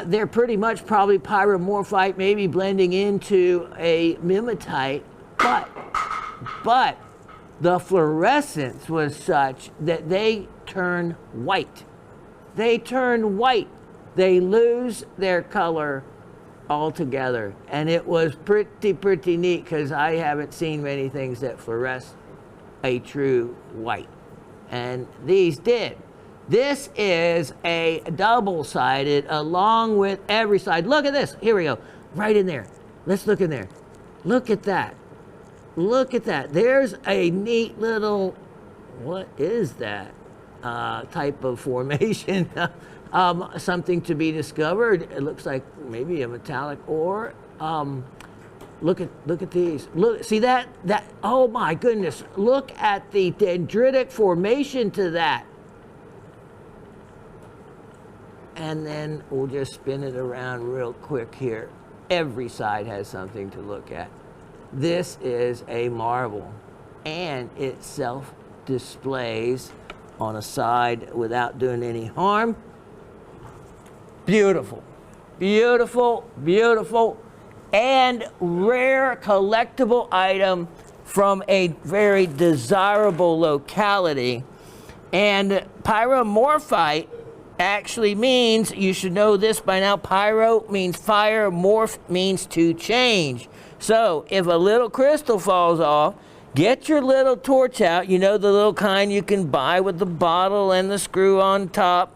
They're pretty much probably pyromorphite, maybe blending into a mimetite, but the fluorescence was such that they turn white. They turn white. They lose their color altogether. And it was pretty neat, because I haven't seen many things that fluoresce a true white, and these did. This is a double-sided along with every side. Look at this. Here we go. Right in there. Let's look in there. Look at that. Look at that. There's a neat little, what is that type of formation? Something to be discovered. It looks like maybe a metallic ore. Look at these. Look, see that? Oh my goodness. Look at the dendritic formation to that. And then we'll just spin it around real quick here. Every side has something to look at. This is a marble, and it self-displays on a side without doing any harm. Beautiful, beautiful, beautiful. And rare collectible item from a very desirable locality. And pyromorphite actually means, you should know this by now, pyro means fire, morph means to change. So if a little crystal falls off, get your little torch out, you know, the little kind you can buy with the bottle and the screw on top.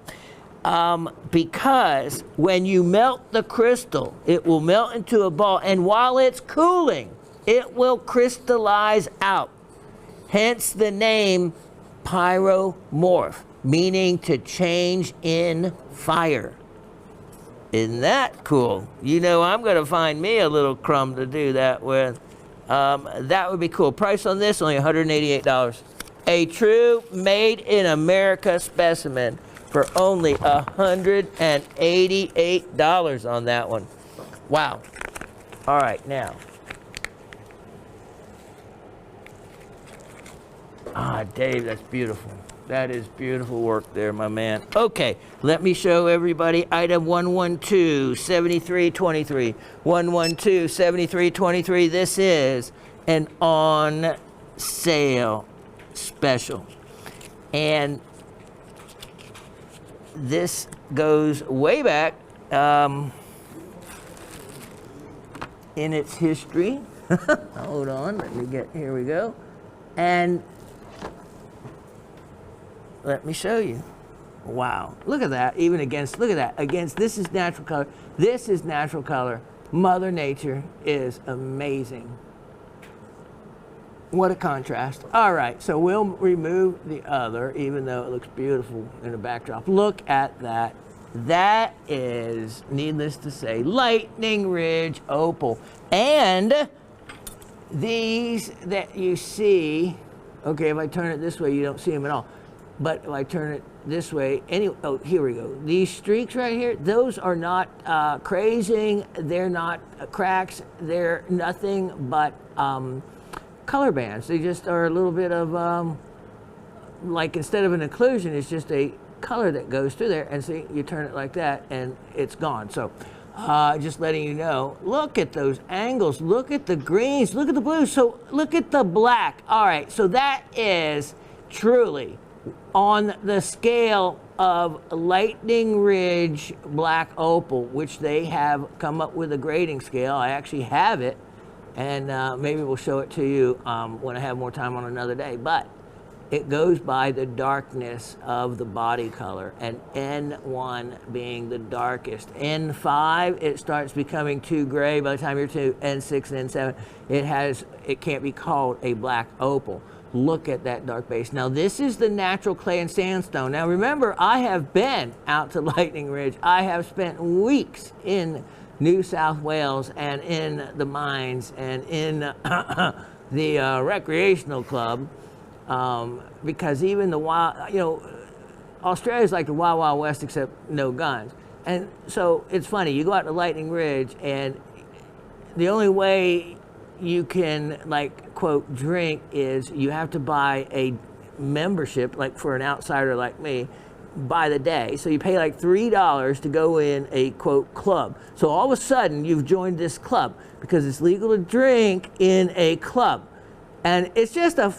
Because when you melt the crystal, it will melt into a ball, and while it's cooling, it will crystallize out. Hence the name pyromorph, meaning to change in fire. Isn't that cool? You know, I'm going to find me a little crumb to do that with. That would be cool. Price on this, only $188. A true made in America specimen for only $188 on that one. Wow. All right, now. Dave, that's beautiful. That is beautiful work there, my man. Okay, let me show everybody item 112, 7323. 112, 7323. This is an on sale special. And this goes way back in its history. Hold on, here we go. And let me show you. Wow, look at that, look at that, against, this is natural color. This is natural color. Mother Nature is amazing. What a contrast. All right, so we'll remove the other, even though it looks beautiful in the backdrop. Look at that. That is, needless to say, Lightning Ridge opal. And these that you see, okay, if I turn it this way, you don't see them at all. But if I turn it this way, oh, here we go. These streaks right here, those are not crazing. They're not cracks. They're nothing but color bands. They just are a little bit of, like, instead of an occlusion, it's just a color that goes through there. And see, you turn it like that and it's gone. So just letting you know, look at those angles. Look at the greens. Look at the blues. So look at the black. All right, so that is truly on the scale of Lightning Ridge black opal, which they have come up with a grading scale. I actually have it, and maybe we'll show it to you when I have more time on another day. But it goes by the darkness of the body color, and N1 being the darkest. N5, it starts becoming too gray by the time you're to N6 and N7. It can't be called a black opal. Look at that dark base. Now this is the natural clay and sandstone. Now remember, I have been out to Lightning Ridge. I have spent weeks in New South Wales and in the mines and in the recreational club, because even the wild, you know, Australia's like the Wild Wild West except no guns. And so it's funny, you go out to Lightning Ridge and the only way you can, like, quote, drink is you have to buy a membership, like for an outsider like me, by the day. So you pay like $3 to go in a, quote, club. So all of a sudden you've joined this club because it's legal to drink in a club. And it's just a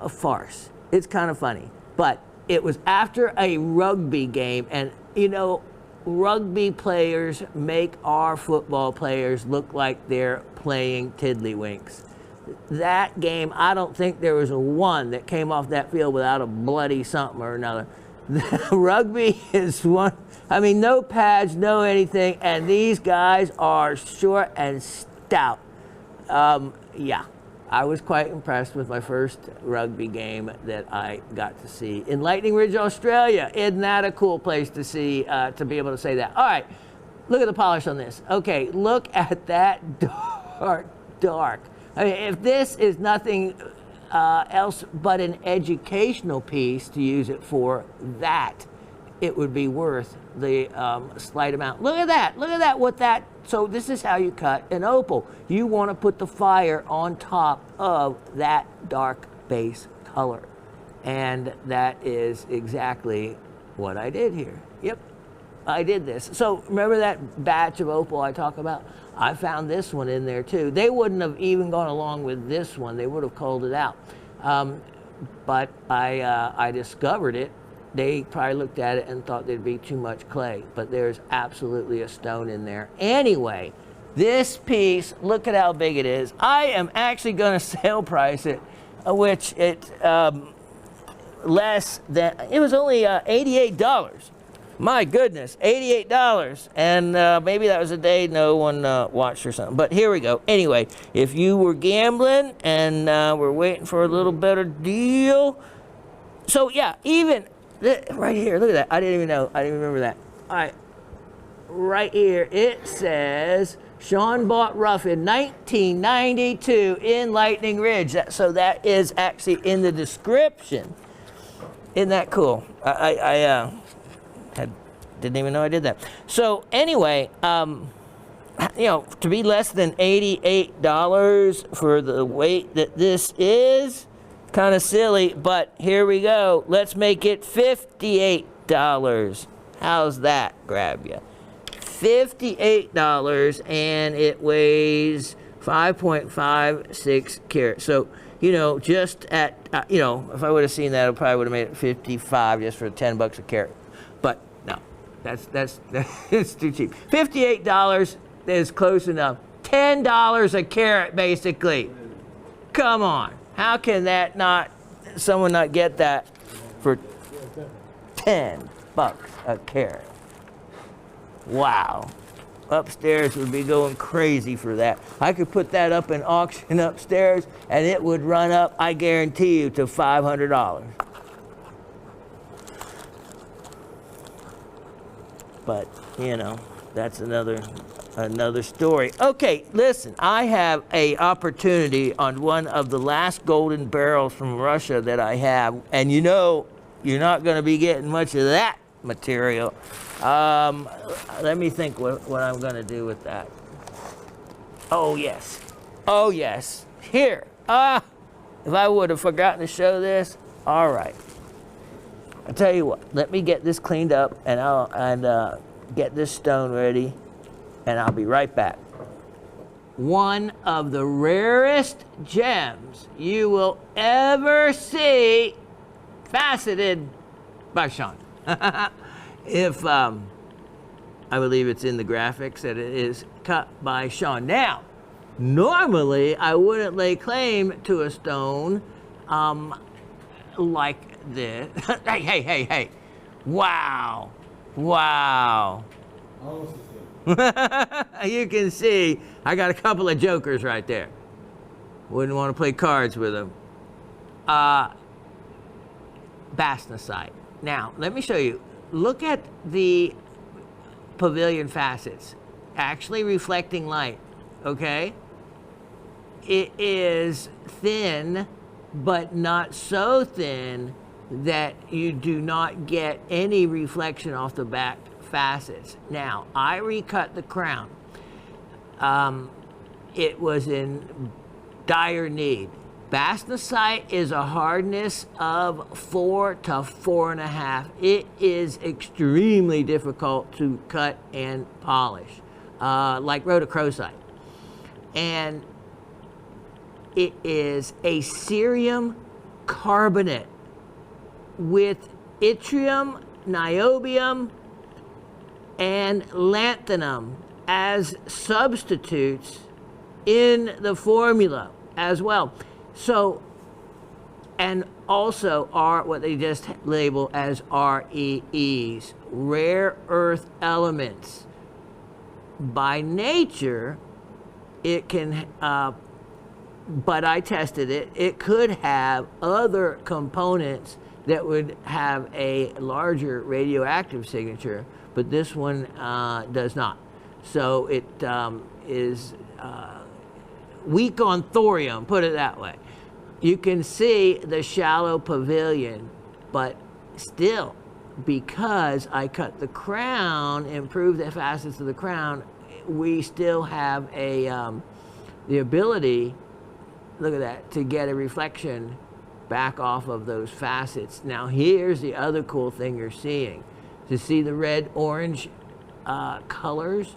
farce. It's kind of funny. But it was after a rugby game, and you know, rugby players make our football players look like they're playing tiddlywinks. That game, I don't think there was a one that came off that field without a bloody something or another. Rugby is one, I mean, no pads, no anything, and these guys are short and stout. Yeah, I was quite impressed with my first rugby game that I got to see in Lightning Ridge, Australia. Isn't that a cool place to see, to be able to say that? All right, look at the polish on this. Okay, look at that dark. I mean, if this is nothing else but an educational piece to use it for, that it would be worth the slight amount. Look at that, what that, so this is how you cut an opal. You want to put the fire on top of that dark base color. And that is exactly what I did here. Yep, I did this. So remember that batch of opal I talk about? I found this one in there too. They wouldn't have even gone along with this one. They would have culled it out. But I discovered it. They probably looked at it and thought there'd be too much clay, but there's absolutely a stone in there. Anyway, this piece, look at how big it is. I am actually going to sale price it, which it less than, it was only $88. My goodness, $88. And maybe that was a day no one watched or something. But here we go. Anyway, if you were gambling and were waiting for a little better deal. So yeah, even right here, look at that. I didn't even know. I didn't remember that. All right, right here it says Shawn bought rough in 1992 in Lightning Ridge. So that is actually in the description. Isn't that cool? I didn't even know I did that. So anyway, you know, to be less than $88 for the weight that this is, kind of silly, but here we go. Let's make it $58. How's that grab you? $58, and it weighs 5.56 carats. So, you know, just at, you know, if I would have seen that, I probably would have made it 55 just for $10 a carat. But no, that's it's too cheap. $58 is close enough. $10 a carat, basically. Come on. How can that not, someone not get that for $10 a carat? Wow. Upstairs would be going crazy for that. I could put that up in auction upstairs and it would run up, I guarantee you, to $500. But, you know, that's another story. Okay, listen, I have a opportunity on one of the last golden barrels from Russia that I have, and you know, you're not going to be getting much of that material. Let me think what I'm going to do with that. Oh yes, here. If I would have forgotten to show this, all right. I'll tell you what, let me get this cleaned up and I'll get this stone ready, and I'll be right back. One of the rarest gems you will ever see faceted by Shawn. If I believe it's in the graphics that it is cut by Shawn. Now, normally I wouldn't lay claim to a stone like this. Hey. Wow. You can see I got a couple of jokers right there. Wouldn't want to play cards with them. Bastnäsite. Now, let me show you. Look at the pavilion facets, actually reflecting light, okay? It is thin, but not so thin that you do not get any reflection off the back facets. Now, I recut the crown. It was in dire need. Bastnäsite is a hardness of 4 to 4.5. It is extremely difficult to cut and polish, like rhodochrosite. And it is a cerium carbonate with yttrium, niobium, and lanthanum as substitutes in the formula as well. So, and also are what they just label as REEs, rare earth elements. By nature, it can, but I tested it, it could have other components that would have a larger radioactive signature, but this one does not. So it is weak on thorium, put it that way. You can see the shallow pavilion, but still, because I cut the crown, improved the facets of the crown, we still have a the ability, look at that, to get a reflection back off of those facets. Now here's the other cool thing you're seeing. To see the red-orange colors,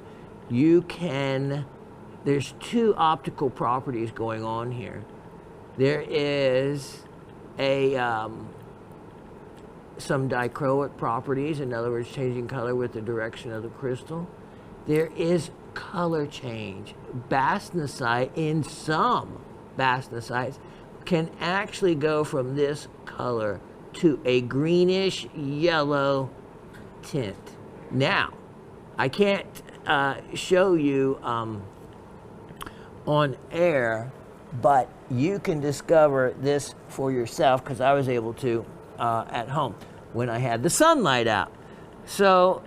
you can, there's two optical properties going on here. There is a some dichroic properties, in other words, changing color with the direction of the crystal. There is color change. Bastnäsite, in some bastnäsites, can actually go from this color to a greenish yellow tint. Now, I can't show you on air, but you can discover this for yourself, because I was able to at home when I had the sunlight out. So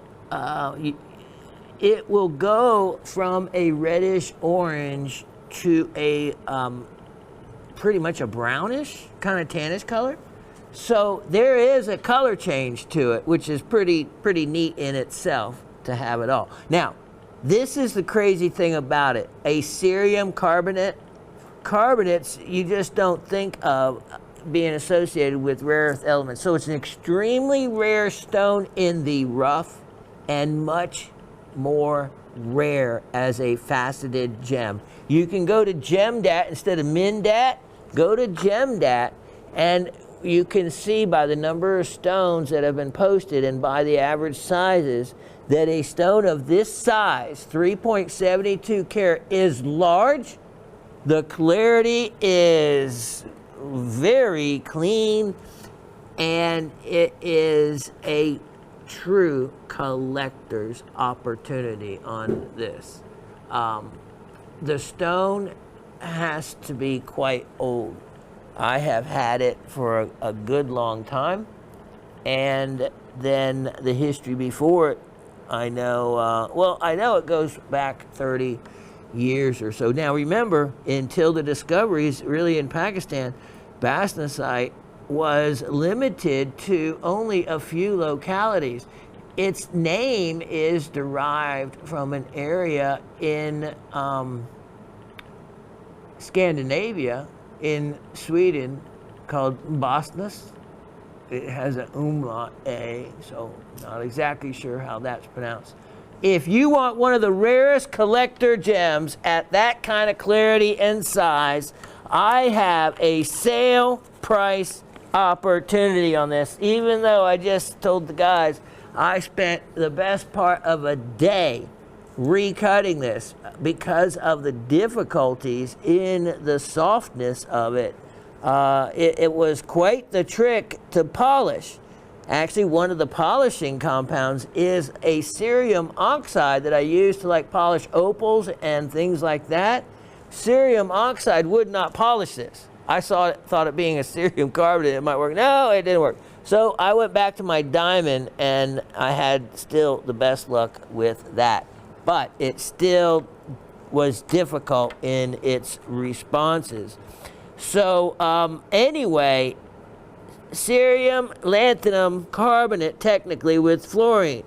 it will go from a reddish orange to a pretty much a brownish, kind of tannish color. So there is a color change to it, which is pretty neat in itself to have it all. Now, this is the crazy thing about it. A cerium carbonate. Carbonates, you just don't think of being associated with rare earth elements. So it's an extremely rare stone in the rough and much more rare as a faceted gem. You can go to GemDat instead of MinDat. Go to GemDat, and you can see by the number of stones that have been posted and by the average sizes that a stone of this size, 3.72 carat, is large. The clarity is very clean, and it is a true collector's opportunity on this. The stone has to be quite old. I have had it for a good long time, and then the history before it, I know, well, I know it goes back 30 years or so. Now remember, until the discoveries really in Pakistan, Bastnäsite was limited to only a few localities. Its name is derived from an area in Scandinavia, in Sweden, called Bastnäs. It has an umlaut A, so not exactly sure how that's pronounced. If you want one of the rarest collector gems at that kind of clarity and size, I have a sale price opportunity on this. Even though I just told the guys I spent the best part of a day recutting this because of the difficulties in the softness of it. It was quite the trick to polish. Actually, one of the polishing compounds is a cerium oxide that I use to polish opals and things like that. Cerium oxide would not polish this. I thought it being a cerium carbonate, it might work. No, it didn't work. So I went back to my diamond, and I had still the best luck with that. But it still was difficult in its responses. So anyway, cerium, lanthanum carbonate, technically with fluorine.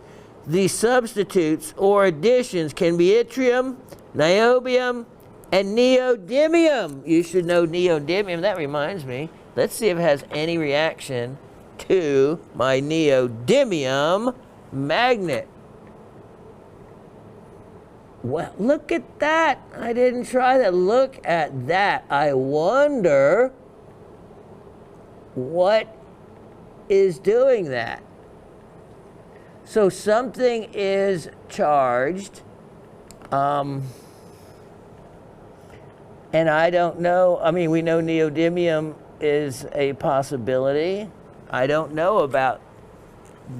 The substitutes or additions can be yttrium, niobium, and neodymium. You should know neodymium. That reminds me. Let's see if it has any reaction to my neodymium magnet. Well, look at that. I didn't try that. Look at that. I wonder what is doing that. So something is charged, and I don't know. I mean, we know neodymium is a possibility. I don't know about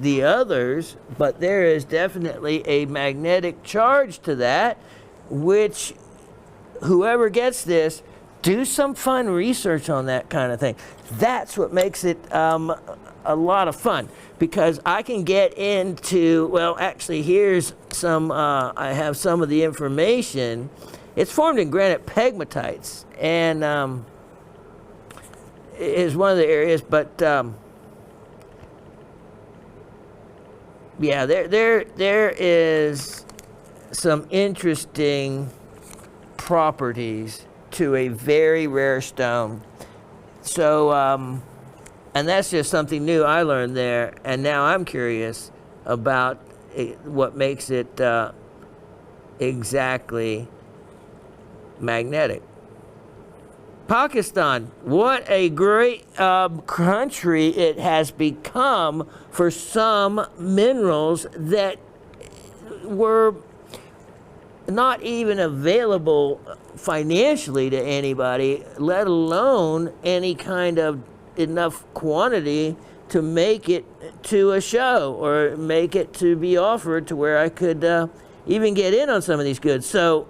the others, but there is definitely a magnetic charge to that, which whoever gets this, do some fun research on that kind of thing. That's what makes it a lot of fun, because I can get into, well, actually, here's some, I have some of the information. It's formed in granite pegmatites, and is one of the areas, but yeah, there is some interesting properties to a very rare stone. So, and that's just something new I learned there, and now I'm curious about what makes it exactly magnetic. Pakistan, what a great country it has become for some minerals that were not even available financially to anybody, let alone any kind of enough quantity to make it to a show or make it to be offered to where I could even get in on some of these goods. So,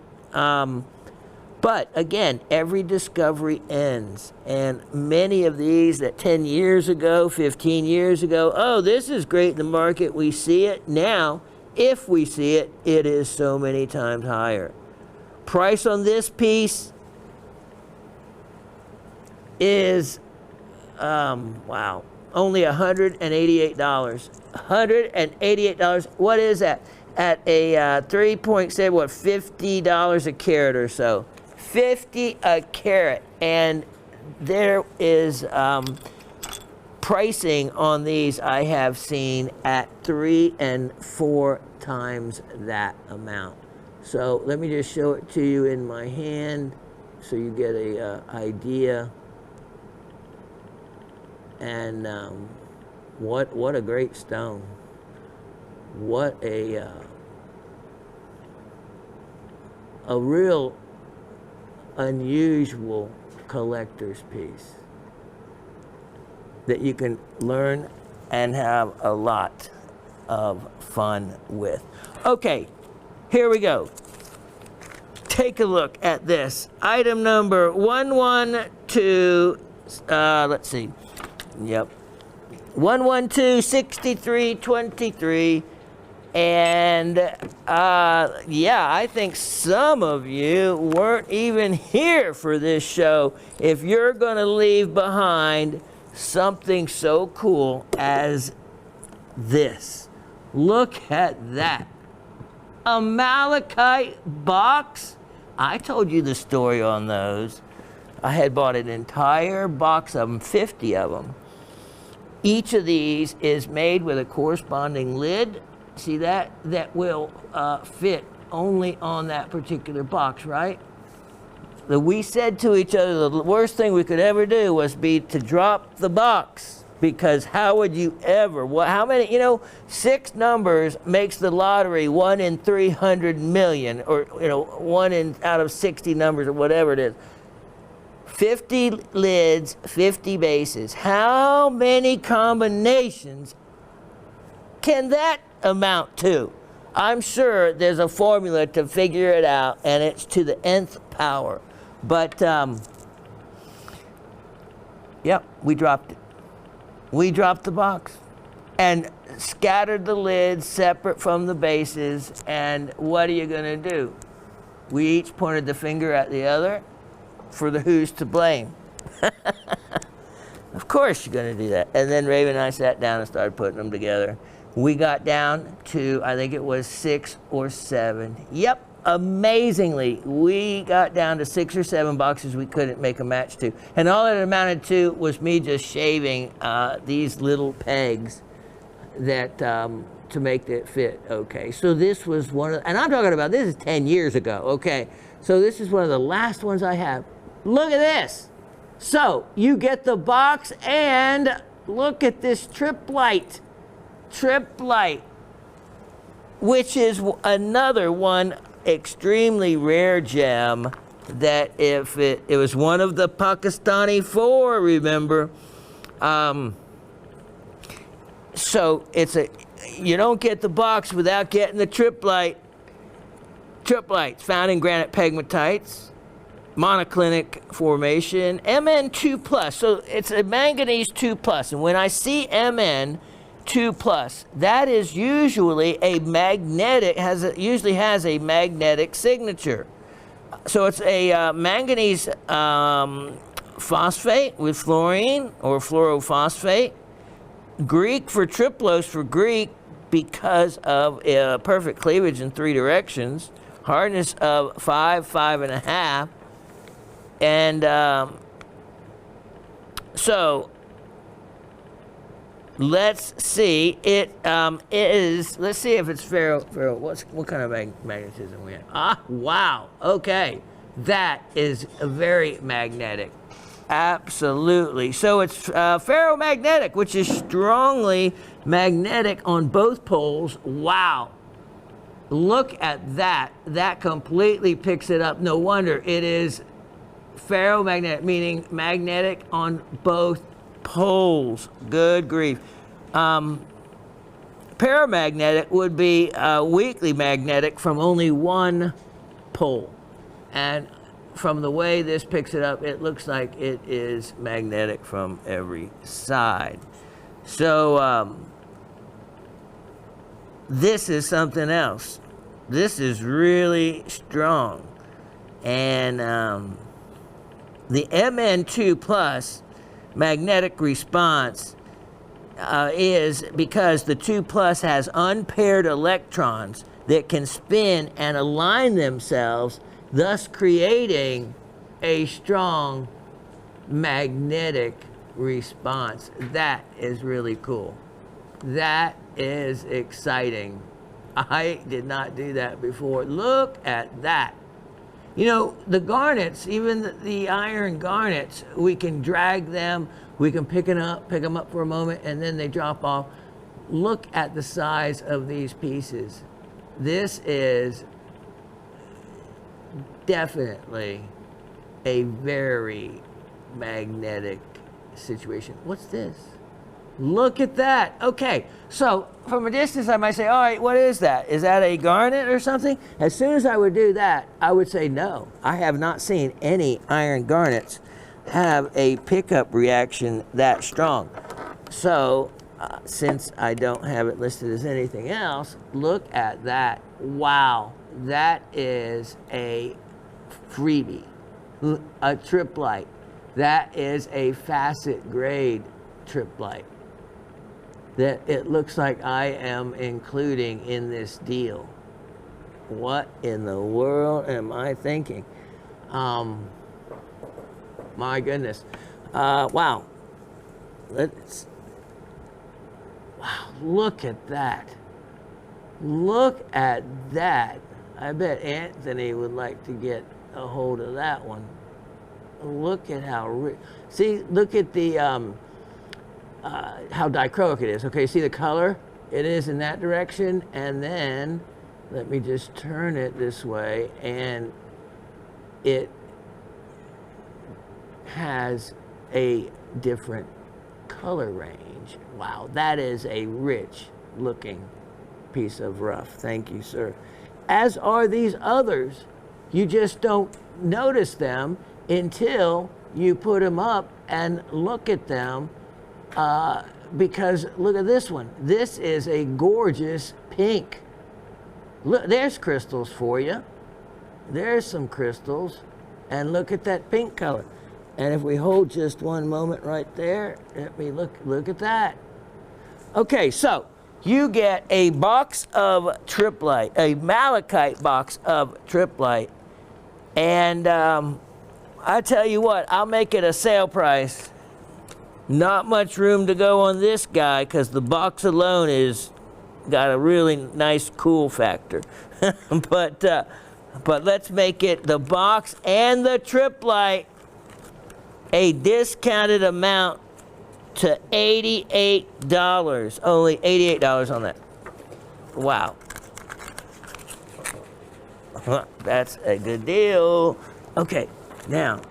but again, every discovery ends, and many of these that 10 years ago, 15 years ago, oh, this is great in the market, we see it now. If we see it, it is so many times higher. Price on this piece is, wow, only $188. $188. What is that? At a 3.7, what, $50 a carat or so. 50 a carat. And there is pricing on these I have seen at 3 and 4 times that amount. So let me just show it to you in my hand so you get a idea. And what a great stone. What a real unusual collector's piece that you can learn and have a lot of fun with. Okay, here we go. Take a look at this. Item number 112, let's see. Yep. 112-6323. And yeah, I think some of you weren't even here for this show. If you're going to leave behind something so cool as this, look at that. A malachite box. I told you the story on those. I had bought an entire box of them, 50 of them. Each of these is made with a corresponding lid. See that? That will fit only on that particular box, right? We said to each other the worst thing we could ever do was be to drop the box, because how would you ever, how many, 6 numbers makes the lottery 1 in 300 million, or 1 in out of 60 numbers, or whatever it is. 50 lids, 50 bases. How many combinations can that amount to? I'm sure there's a formula to figure it out, and it's to the nth power. But Yep, we dropped it. We dropped the box and scattered the lids separate from the bases. And what are you going to do? We each pointed the finger at the other for the who's to blame. Of course you're going to do that. And then Raven and I sat down and started putting them together. We got down to, I think it was 6 or 7. Yep, amazingly, we got down to 6 or 7 boxes we couldn't make a match to. And all it amounted to was me just shaving these little pegs that to make it fit. Okay, so this was one of, and I'm talking about, this is 10 years ago. Okay, so this is one of the last ones I have. Look at this. So you get the box, and look at this Triplite. Triplite, which is another one extremely rare gem that if it was one of the Pakistani 4, remember. So it's you don't get the box without getting the Triplite. Triplites found in granite pegmatites, monoclinic formation, Mn2+. So it's a manganese 2+. And when I see Mn2+, that is usually a magnetic, usually has a magnetic signature. So it's a manganese phosphate with fluorine or fluorophosphate. Greek for triplos for Greek because of perfect cleavage in 3 directions. Hardness of 5, 5.5. And so let's see. It is. Let's see if it's ferro. What kind of magnetism we have? Ah, wow. Okay, that is very magnetic. Absolutely. So it's ferromagnetic, which is strongly magnetic on both poles. Wow. Look at that. That completely picks it up. No wonder it is ferromagnetic, meaning magnetic on both poles. Good grief. Paramagnetic would be weakly magnetic from only one pole. And from the way this picks it up, it looks like it is magnetic from every side. So this is something else. This is really strong. And the Mn2+ magnetic response is because the 2+ has unpaired electrons that can spin and align themselves, thus creating a strong magnetic response. That is really cool. That is exciting. I did not do that before. Look at that. You know, the garnets, even the iron garnets, we can drag them, we can pick them up for a moment, and then they drop off. Look at the size of these pieces. This is definitely a very magnetic situation. What's this? Look at that. Okay, so from a distance I might say, all right, what is that? Is that a garnet or something? As soon as I would do that, I would say no. I have not seen any iron garnets have a pickup reaction that strong. So since I don't have it listed as anything else, look at that. Wow, that is a freebie, a triplite. That is a facet grade triplite that it looks like I am including in this deal. What in the world am I thinking? My goodness. Wow. Wow, look at that. Look at that. I bet Anthony would like to get a hold of that one. Look at how rich. See, look at the how dichroic it is. Okay, see the color? It is in that direction, and then let me just turn it this way, and it has a different color range. Wow, that is a rich looking piece of rough. Thank you, sir. As are these others. You just don't notice them until you put them up and look at them, because look at this one. This is a gorgeous pink. Look, there's crystals for you. There's some crystals, and look at that pink color. And if we hold just one moment right there, let me look at that. Okay, so you get a box of Triplite, a malachite box of Triplite, and I tell you what, I'll make it a sale price. Not much room to go on this guy because the box alone is got a really nice cool factor. But let's make it the box and the Triplite a discounted amount to $88. Only $88 on that. Wow. That's a good deal. Okay, now,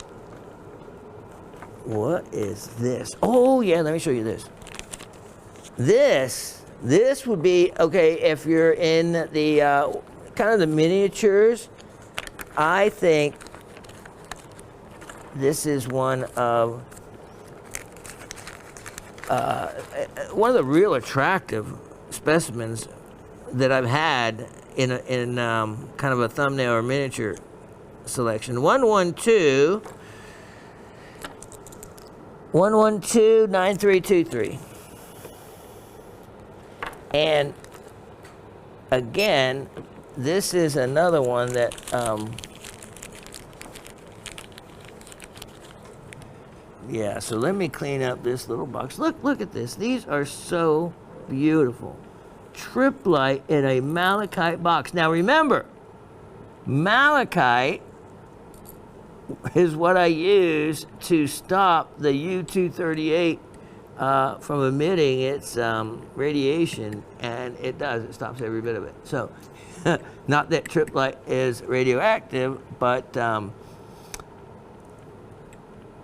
what is this? Oh yeah, let me show you this. This would be, okay, if you're in the kind of the miniatures, I think this is one of the real attractive specimens that I've had in kind of a thumbnail or miniature selection. 1129323. And again, this is another one that yeah, so let me clean up this little box. Look at this. These are so beautiful. Triplite in a malachite box. Now remember, malachite is what I use to stop the U-238 from emitting its radiation, and it does. It stops every bit of it. So, not that Triplite is radioactive, but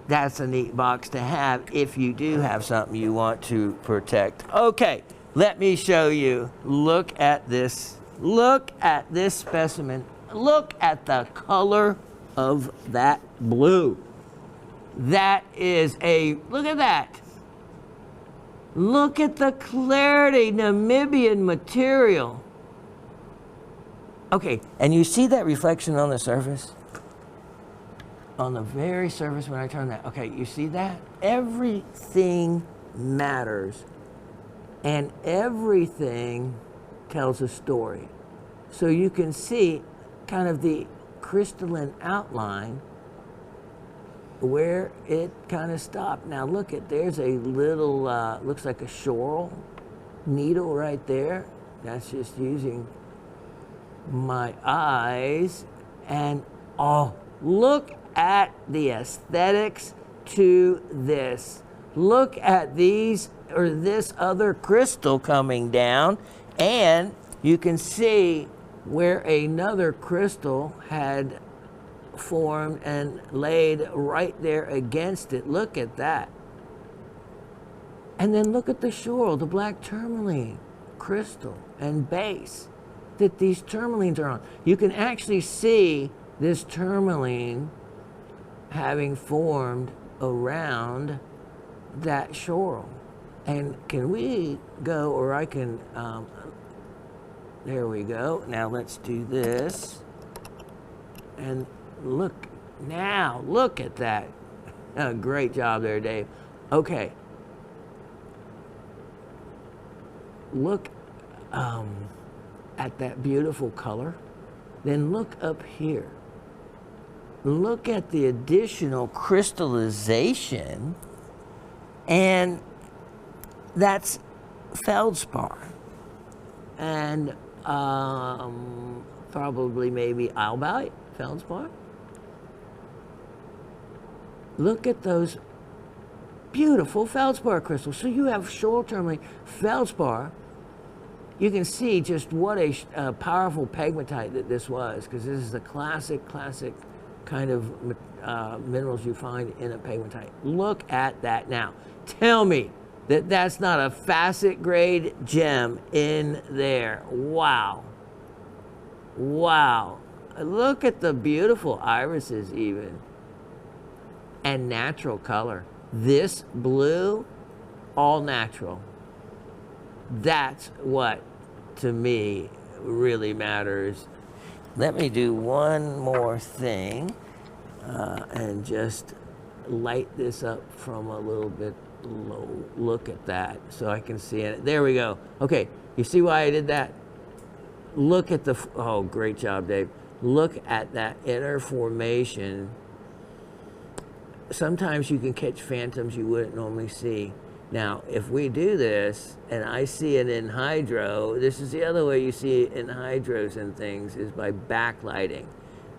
that's a neat box to have if you do have something you want to protect. Okay, let me show you. Look at this. Look at this specimen. Look at the color of that blue. That is a, look at that. Look at the clarity, Namibian material. Okay, and you see that reflection on the surface? On the very surface when I turn that. Okay, you see that? Everything matters. And everything tells a story. So you can see kind of the crystalline outline where it kind of stopped. Now look at, there's a little, looks like a shoral needle right there. That's just using my eyes. And oh, look at the aesthetics to this. Look at these, or this other crystal coming down, and you can see where another crystal had formed and laid right there against it. Look at that. And then look at the shoral, the black tourmaline crystal and base that these tourmalines are on. You can actually see this tourmaline having formed around that shoral. And can we go, or I can, there we go. Now let's do this. And look, now look at that. Great job there, Dave. Okay. Look at that beautiful color. Then look up here. Look at the additional crystallization, and that's feldspar, and probably maybe albite, feldspar. Look at those beautiful feldspar crystals. So you have shoral tourmaline, feldspar. You can see just what a powerful pegmatite that this was, because this is the classic kind of minerals you find in a pegmatite. Look at that now. Tell me that that's not a facet grade gem in there. Wow. Wow. Look at the beautiful irises even. and natural color. This blue, all natural. That's what, to me, really matters. Let me do one more thing and just light this up from a little bit low. Look at that so I can see it. There we go. Okay, you see why I did that? Look at the, oh, great job, Dave. Look at that inner formation. Sometimes you can catch phantoms you wouldn't normally see. Now, if we do this, and I see it in hydro, this is the other way you see it in hydros and things, is by backlighting.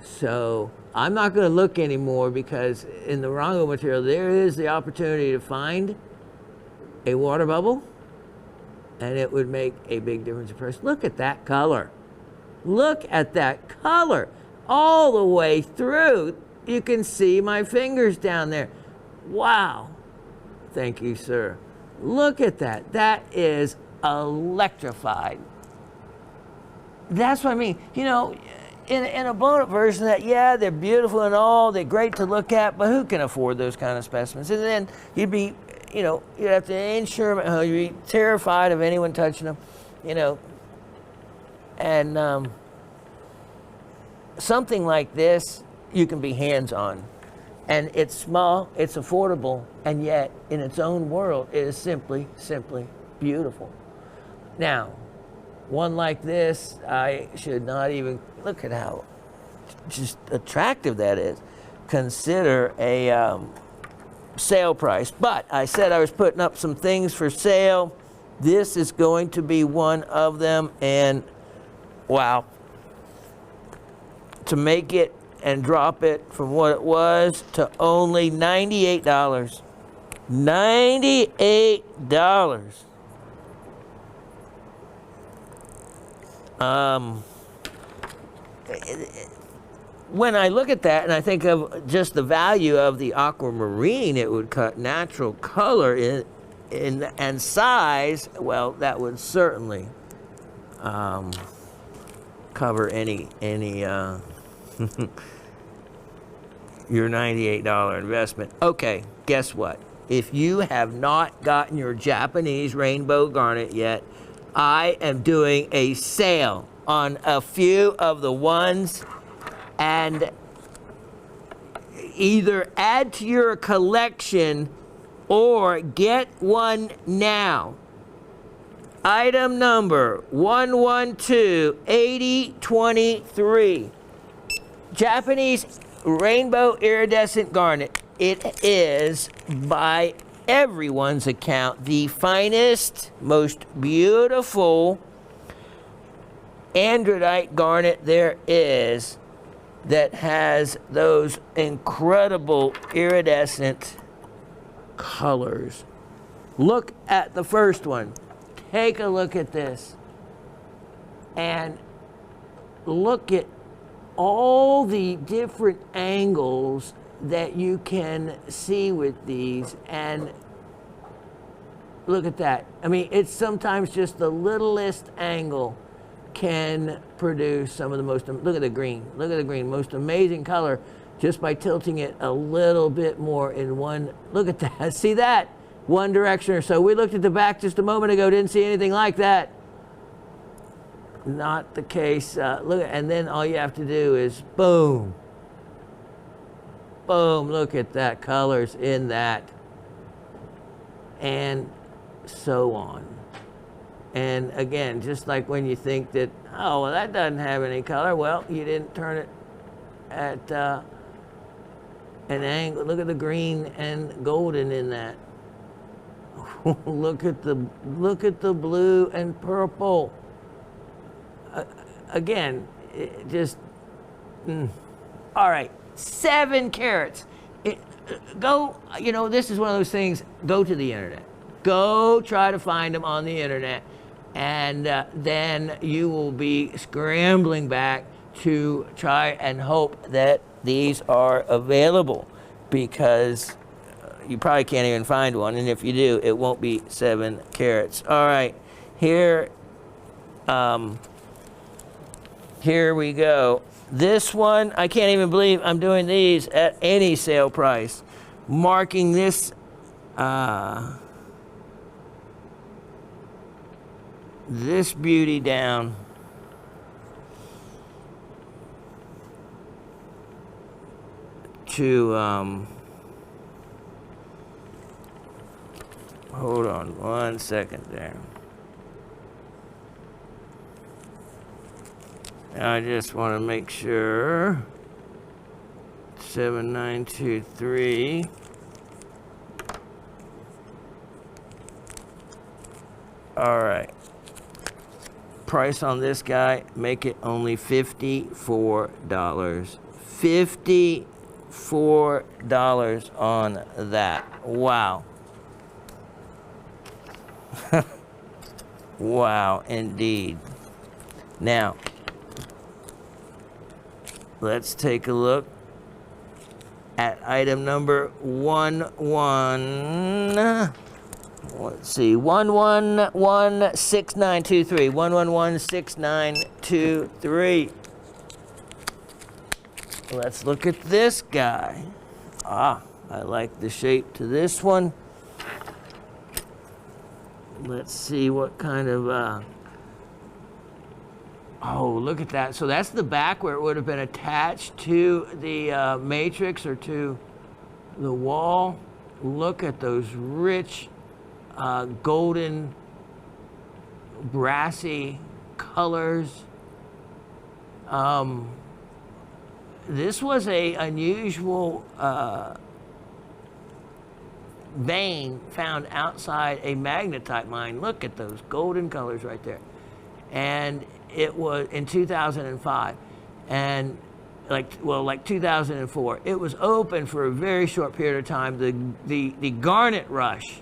So I'm not going to look anymore, because in the Rongo material, there is the opportunity to find a water bubble, and it would make a big difference in price. Look at that color. Look at that color. All the way through. You can see my fingers down there. Wow. Thank you, sir. Look at that. That is electrified. That's what I mean. You know, in a blown-up version of that, yeah, they're beautiful and all, they're great to look at, but who can afford those kind of specimens? And then you'd be, you know, you'd have to insure them at home. You'd be terrified of anyone touching them, you know. And something like this, you can be hands-on. And it's small, it's affordable, and yet in its own world, it is simply, simply beautiful. Now, one like this, I should not even, look at how just attractive that is. Consider a sale price. But I said I was putting up some things for sale. This is going to be one of them, and wow. To make it and drop it from what it was to only $98. $98. When I look at that and I think of just the value of the aquamarine, it would cut natural color in and size, well, that would certainly cover any your $98 investment. Okay, guess what? If you have not gotten your Japanese rainbow garnet yet, I am doing a sale on a few of the ones, and either add to your collection or get one now. Item number 112-8023. Japanese rainbow iridescent garnet. It is, by everyone's account, the finest, most beautiful androdite garnet there is, that has those incredible iridescent colors. Look at the first one. Take a look at this. And look at all the different angles that you can see with these, and look at that. I mean, it's sometimes just the littlest angle can produce some of the most, look at the green, most amazing color just by tilting it a little bit more in one, look at that, see that? One direction or so. We looked at the back just a moment ago, didn't see anything like that. Not the case. Look, and then all you have to do is boom. Boom, look at that, colors in that. And so on. And again, just like when you think that, oh, well, that doesn't have any color. Well, you didn't turn it at an angle. Look at the green and golden in that. Look at the blue and purple. Again, just all right. 7 carats. Go. You know, this is one of those things. Go to the internet. Go try to find them on the internet, and then you will be scrambling back to try and hope that these are available, because you probably can't even find one, and if you do, it won't be 7 carats. All right, here we go. This one, I can't even believe I'm doing these at any sale price. marking this this beauty down. To hold on 1 second there. I just want to make sure. 7923. All right. Price on this guy, make it only $54. $54 on that. Wow. Wow, indeed. Now, let's take a look at item number 11. Let's see, 1116923. 1116923. Let's look at this guy. I like the shape to this one. Let's see what kind of, oh, look at that. So that's the back where it would have been attached to the matrix or to the wall. Look at those rich golden, brassy colors. This was a unusual vein found outside a magnetite mine. Look at those golden colors right there. And it was in 2005, and like 2004. It was open for a very short period of time. The garnet rush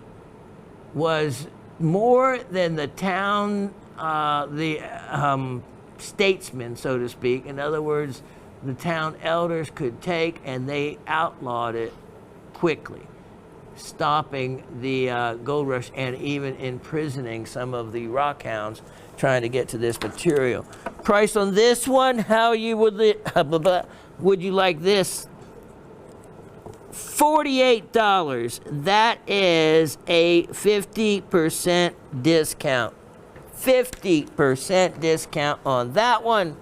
was more than the town, statesmen, so to speak. In other words, the town elders could take, and they outlawed it quickly, stopping the gold rush and even imprisoning some of the rock hounds trying to get to this material. Price on this one, how you would you like this? $48. That is a 50% discount. 50% discount on that one.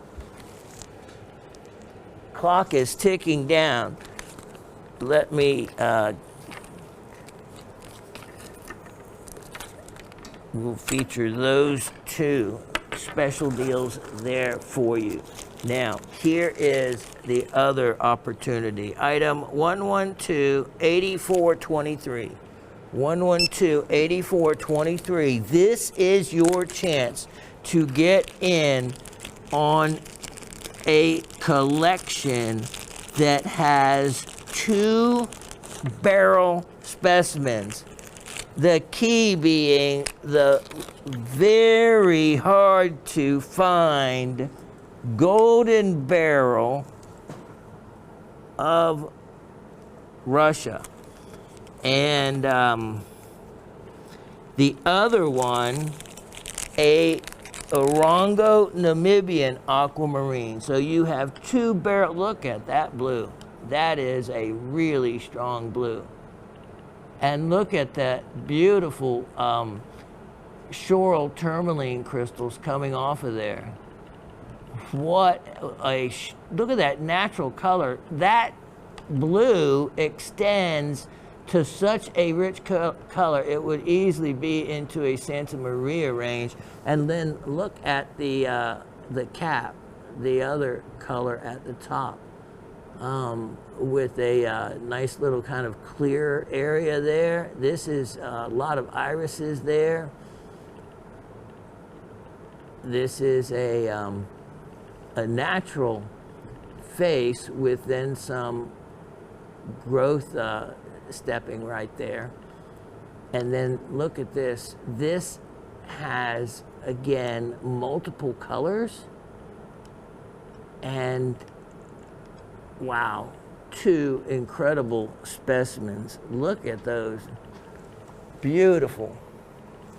Clock is ticking down. Let me we'll feature those two special deals there for you. Now, here is the other opportunity. Item 112-8423. 112-8423. This is your chance to get in on a collection that has 2 Beryl specimens. The key being the very hard to find golden Beryl of Russia. And the other one, a Orongo Namibian aquamarine. So you have 2 Beryl. Look at that blue. That is a really strong blue. And look at that beautiful shoral tourmaline crystals coming off of there. What a, look at that natural color. That blue extends to such a rich color, it would easily be into a Santa Maria range. And then look at the cap, the other color at the top, with a nice little kind of clear area there. This is a lot of irises there. This is a natural face with then some growth stepping right there. And then look at this. This has, again, multiple colors. And wow, 2 incredible specimens. Look at those. Beautiful.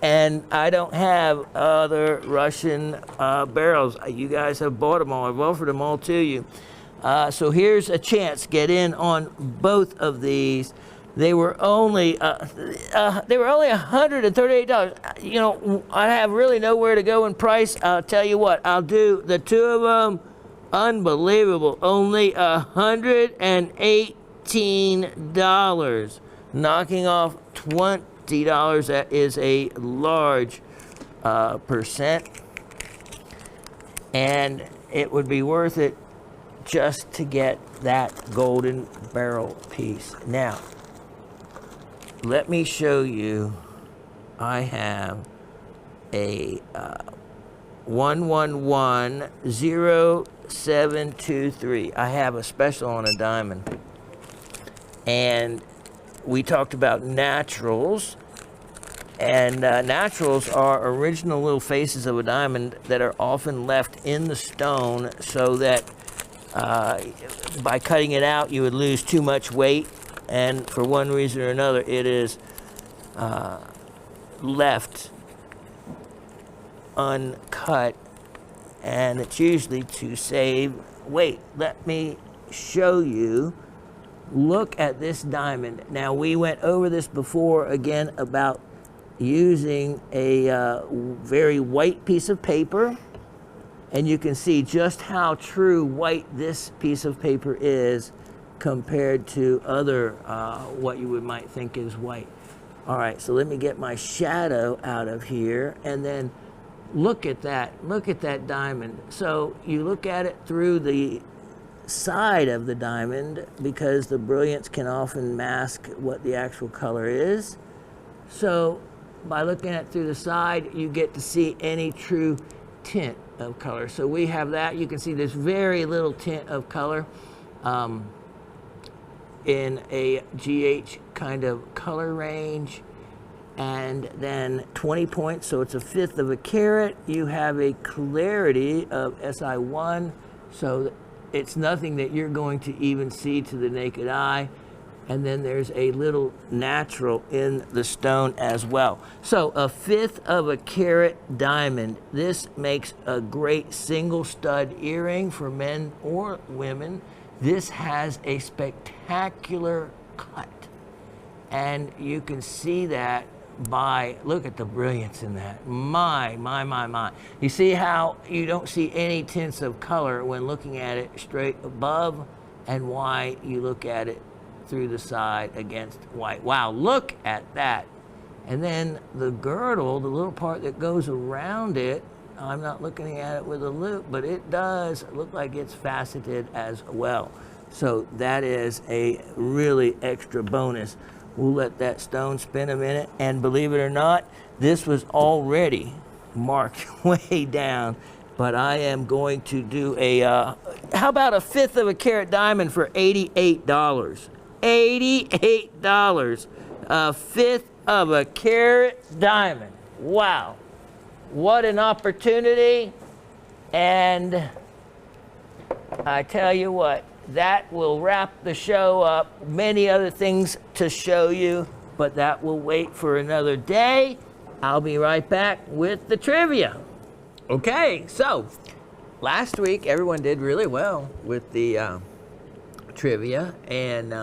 And I don't have other Russian barrels. You guys have bought them all. I've offered them all to you. So here's a chance. Get in on both of these. They were only $138. You know, I have really nowhere to go in price. I'll tell you what, I'll do the two of them. Unbelievable, only $118, knocking off $20. That is a large percent, and it would be worth it just to get that golden beryl piece. Now, let me show you. I have a 1110-723. I have a special on a diamond, and we talked about naturals, and naturals are original little faces of a diamond that are often left in the stone so that by cutting it out you would lose too much weight, and for one reason or another it is left uncut, and it's usually to save weight. Let me show you. Look at this diamond. Now, we went over this before again about using a very white piece of paper, and you can see just how true white this piece of paper is compared to other what you might think is white. All right, so let me get my shadow out of here, and then look at that. Look at that diamond. So you look at it through the side of the diamond because the brilliance can often mask what the actual color is. So by looking at it through the side, you get to see any true tint of color. So we have that. You can see there's very little tint of color in a GH kind of color range. And then 20 points, so it's 1/5 of a carat. You have a clarity of SI1, so it's nothing that you're going to even see to the naked eye. And then there's a little natural in the stone as well. So 1/5 of a carat diamond. This makes a great single stud earring for men or women. This has a spectacular cut, and you can see that by, look at the brilliance in that. My. You see how you don't see any tints of color when looking at it straight above, and why you look at it through the side against white. Wow, look at that. And then the girdle, the little part that goes around it, I'm not looking at it with a loop, but it does look like it's faceted as well. So that is a really extra bonus. We'll let that stone spin a minute, and believe it or not, this was already marked way down, but I am going to do a, how about 1/5 of a carat diamond for $88? $88, 1/5 of a carat diamond. Wow, what an opportunity. And I tell you what, that will wrap the show up. Many other things to show you, but that will wait for another day. I'll be right back with the trivia. Okay, so last week everyone did really well with the trivia, and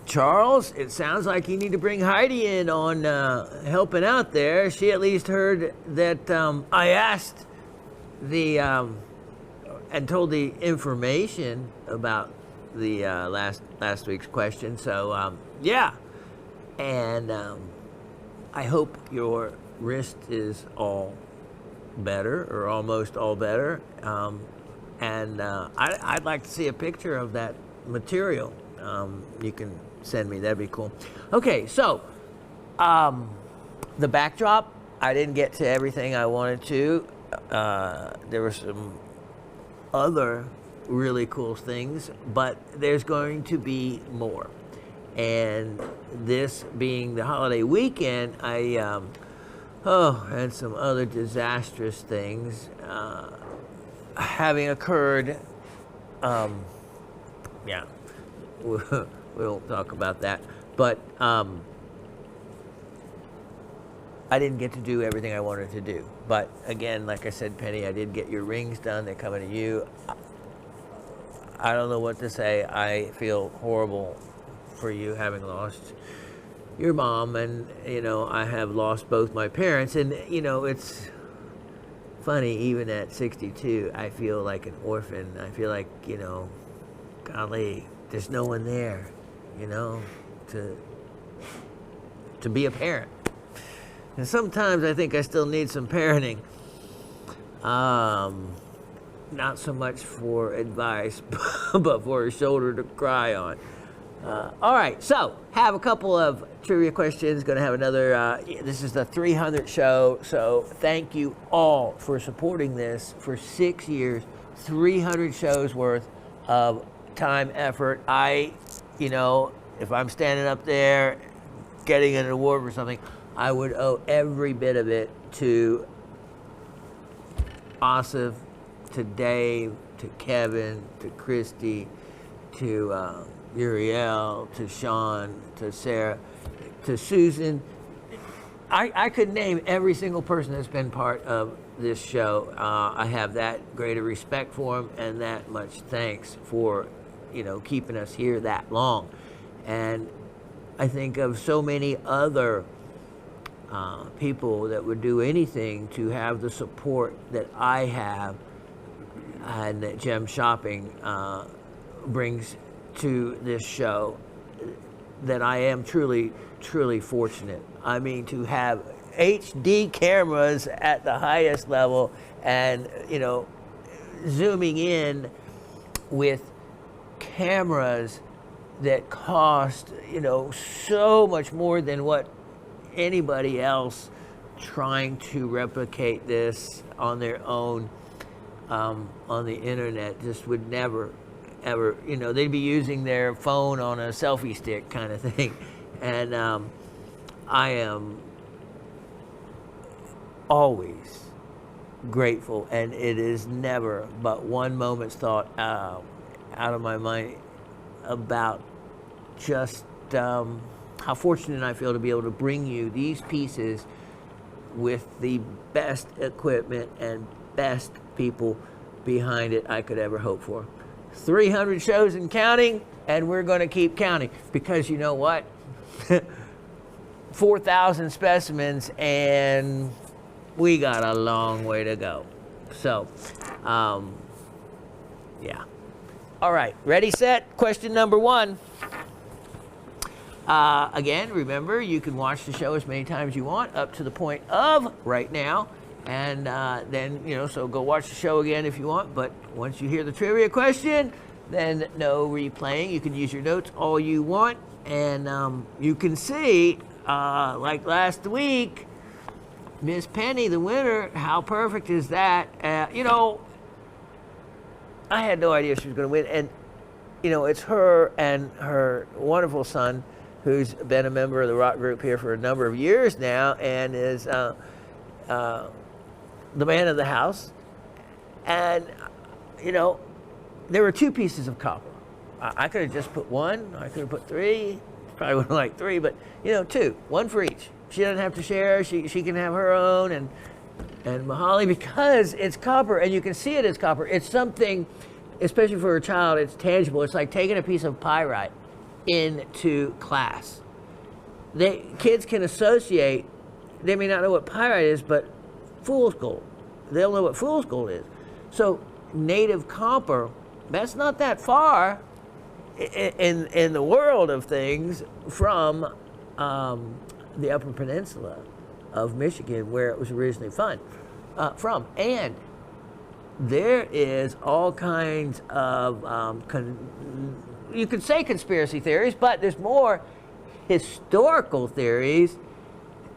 Charles, it sounds like you need to bring Heidi in on helping out there. She at least heard that I asked the and told the information about the last week's question. So yeah, and I hope your wrist is all better, or almost all better. And I'd like to see a picture of that material. You can send me, that'd be cool. Okay, so the backdrop, I didn't get to everything I wanted to. There were some other really cool things, but there's going to be more. And this being the holiday weekend, I had some other disastrous things having occurred. Yeah, we'll talk about that. But I didn't get to do everything I wanted to do. But again, like I said, Penny, I did get your rings done. They're coming to you. I don't know what to say. I feel horrible for you, having lost your mom, and you know, I have lost both my parents, and you know, it's funny, even at 62, I feel like an orphan. I feel like, you know, golly, there's no one there, you know, to be a parent. And sometimes I think I still need some parenting. Not so much for advice, but for a shoulder to cry on. All right, so have a couple of trivia questions. Going to have another, this is the 300th show, so thank you all for supporting this for 6 years, 300 shows worth of time, effort. You know, if I'm standing up there getting an award for something, I would owe every bit of it to Asif, to Dave, to Kevin, to Christy, to Uriel, to Shawn, to Sarah, to Susan. I could name every single person that's been part of this show. I have that great a respect for them, and that much thanks for, you know, keeping us here that long. And I think of so many other people that would do anything to have the support that I have and that Gem Shopping brings to this show, that I am truly, truly fortunate. I mean, to have HD cameras at the highest level and, you know, zooming in with cameras that cost, you know, so much more than what anybody else trying to replicate this on their own on the internet just would never, ever, you know, they'd be using their phone on a selfie stick kind of thing. And I am always grateful, and it is never but one moment's thought out of my mind about just how fortunate I feel to be able to bring you these pieces with the best equipment and best people behind it I could ever hope for. 300 shows and counting, and we're going to keep counting, because you know what? 4,000 specimens, and we got a long way to go. So, yeah. All right, ready, set? Question number one. Again, remember, you can watch the show as many times as you want, up to the point of right now. And then, you know, so go watch the show again if you want. But once you hear the trivia question, then no replaying. You can use your notes all you want. And you can see, like last week, Miss Penny, the winner, how perfect is that? You know, I had no idea she was going to win. And, you know, it's her and her wonderful son, who's been a member of the rock group here for a number of years now, and is the man of the house. And, you know, there were 2 pieces of copper. I could have just put 1, I could have put 3, probably would have liked 3, but, you know, 2, 1 for each. She doesn't have to share, she can have her own, and Mahali, because it's copper, and you can see it as copper, it's something, especially for a child, it's tangible. It's like taking a piece of pyrite into class. Kids can associate, they may not know what pyrite is, but fool's gold. They'll know what fool's gold is. So native copper, that's not that far in the world of things from the Upper Peninsula of Michigan, where it was originally from. And there is all kinds of, you could say conspiracy theories, but there's more historical theories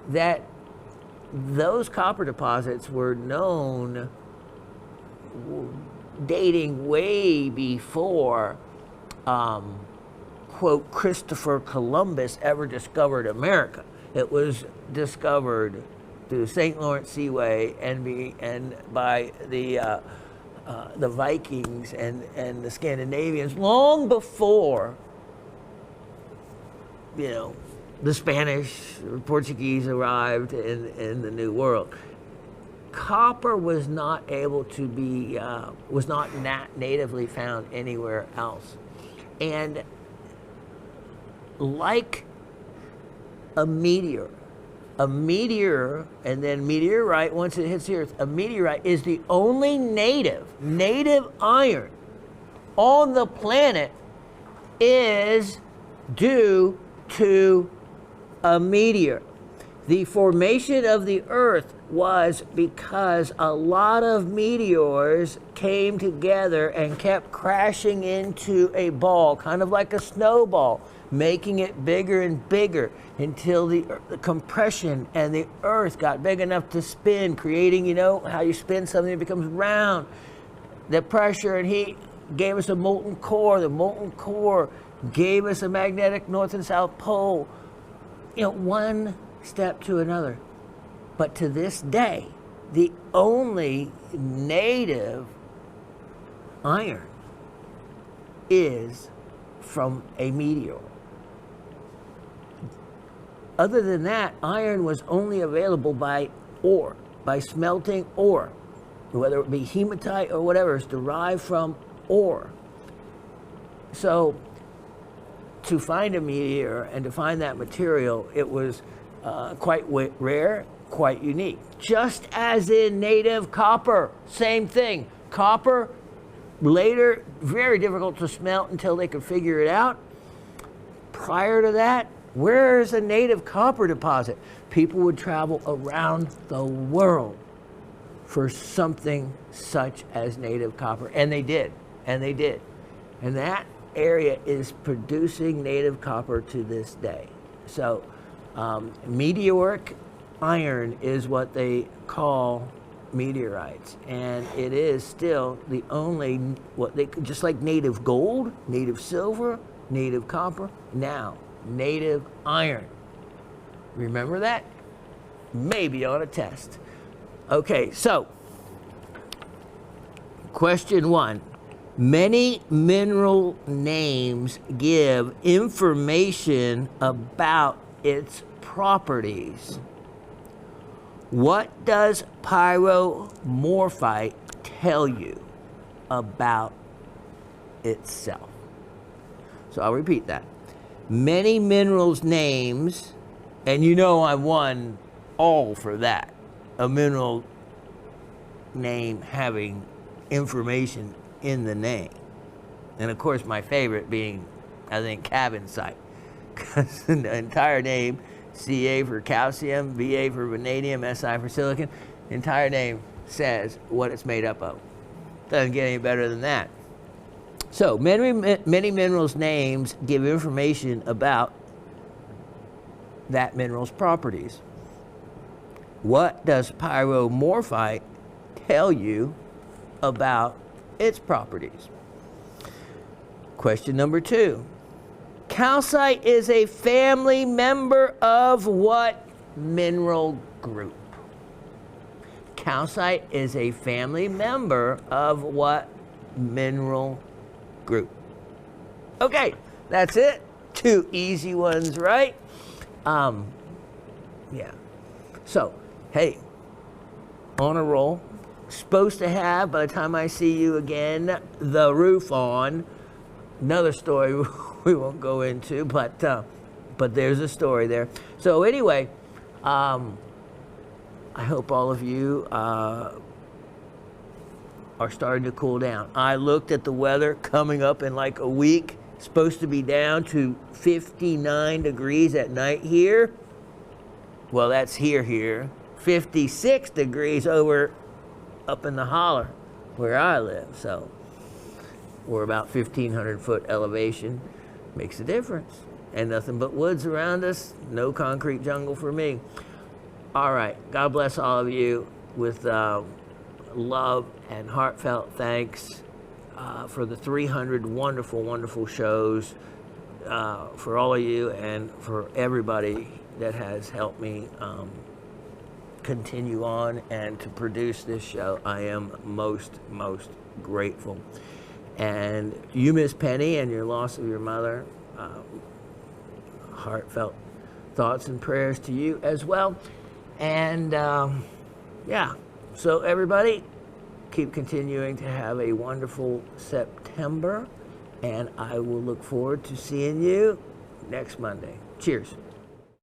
that those copper deposits were known dating way before, quote, Christopher Columbus ever discovered America. It was discovered through the St. Lawrence Seaway and by the Vikings and the Scandinavians long before, you know, the Spanish or Portuguese arrived in the New World. Copper was not able to be, was not natively found anywhere else. And like a meteor. A meteor, and then meteorite, once it hits the Earth, a meteorite is the only native iron on the planet is due to a meteor. The formation of the Earth was because a lot of meteors came together and kept crashing into a ball, kind of like a snowball, making it bigger and bigger until the compression and the Earth got big enough to spin, creating, you know, how you spin something, it becomes round. The pressure and heat gave us a molten core. The molten core gave us a magnetic north and south pole. You know, one step to another. But to this day, the only native iron is from a meteor. Other than that, iron was only available by ore, by smelting ore, whether it be hematite or whatever, it's derived from ore. So to find a meteor and to find that material, it was quite rare, quite unique. Just as in native copper, same thing. Copper, later, very difficult to smelt until they could figure it out. Prior to that, where is a native copper deposit? People would travel around the world for something such as native copper. And they did, and they did. And that area is producing native copper to this day. So meteoric iron is what they call meteorites, and it is still the only, just like native gold, native silver, native copper, now native iron. Remember that? Maybe on a test. Okay, so question 1. Many mineral names give information about its properties. What does Pyromorphite tell you about itself? So I'll repeat that. Many minerals names, and you know I won all for that. A mineral name having information in the name. And of course my favorite being, I think, Carbonite. Because the entire name, Ca for calcium, Va for vanadium, Si for silicon, the entire name says what it's made up of. Doesn't get any better than that. So many minerals names give information about that mineral's properties. What does Pyromorphite tell you about its properties? Question number 2. Calcite is a family member of what mineral group? Calcite is a family member of what mineral group? Okay, that's it. 2 easy ones, right? Yeah. So, hey, on a roll. Supposed to have, by the time I see you again, the roof on. Another story we won't go into, but there's a story there. So anyway, I hope all of you are starting to cool down. I looked at the weather coming up in like a week. Supposed to be down to 59 degrees at night here. Well, that's here. 56 degrees over up in the holler where I live. So we're about 1,500 foot elevation. Makes a difference. And nothing but woods around us. No concrete jungle for me. All right. God bless all of you with love and heartfelt thanks for the 300 wonderful, wonderful shows, for all of you and for everybody that has helped me continue on and to produce this show. I am most grateful. And you, Miss Penny, and your loss of your mother, heartfelt thoughts and prayers to you as well. And yeah, so everybody, keep continuing to have a wonderful September, and I will look forward to seeing you next Monday. Cheers.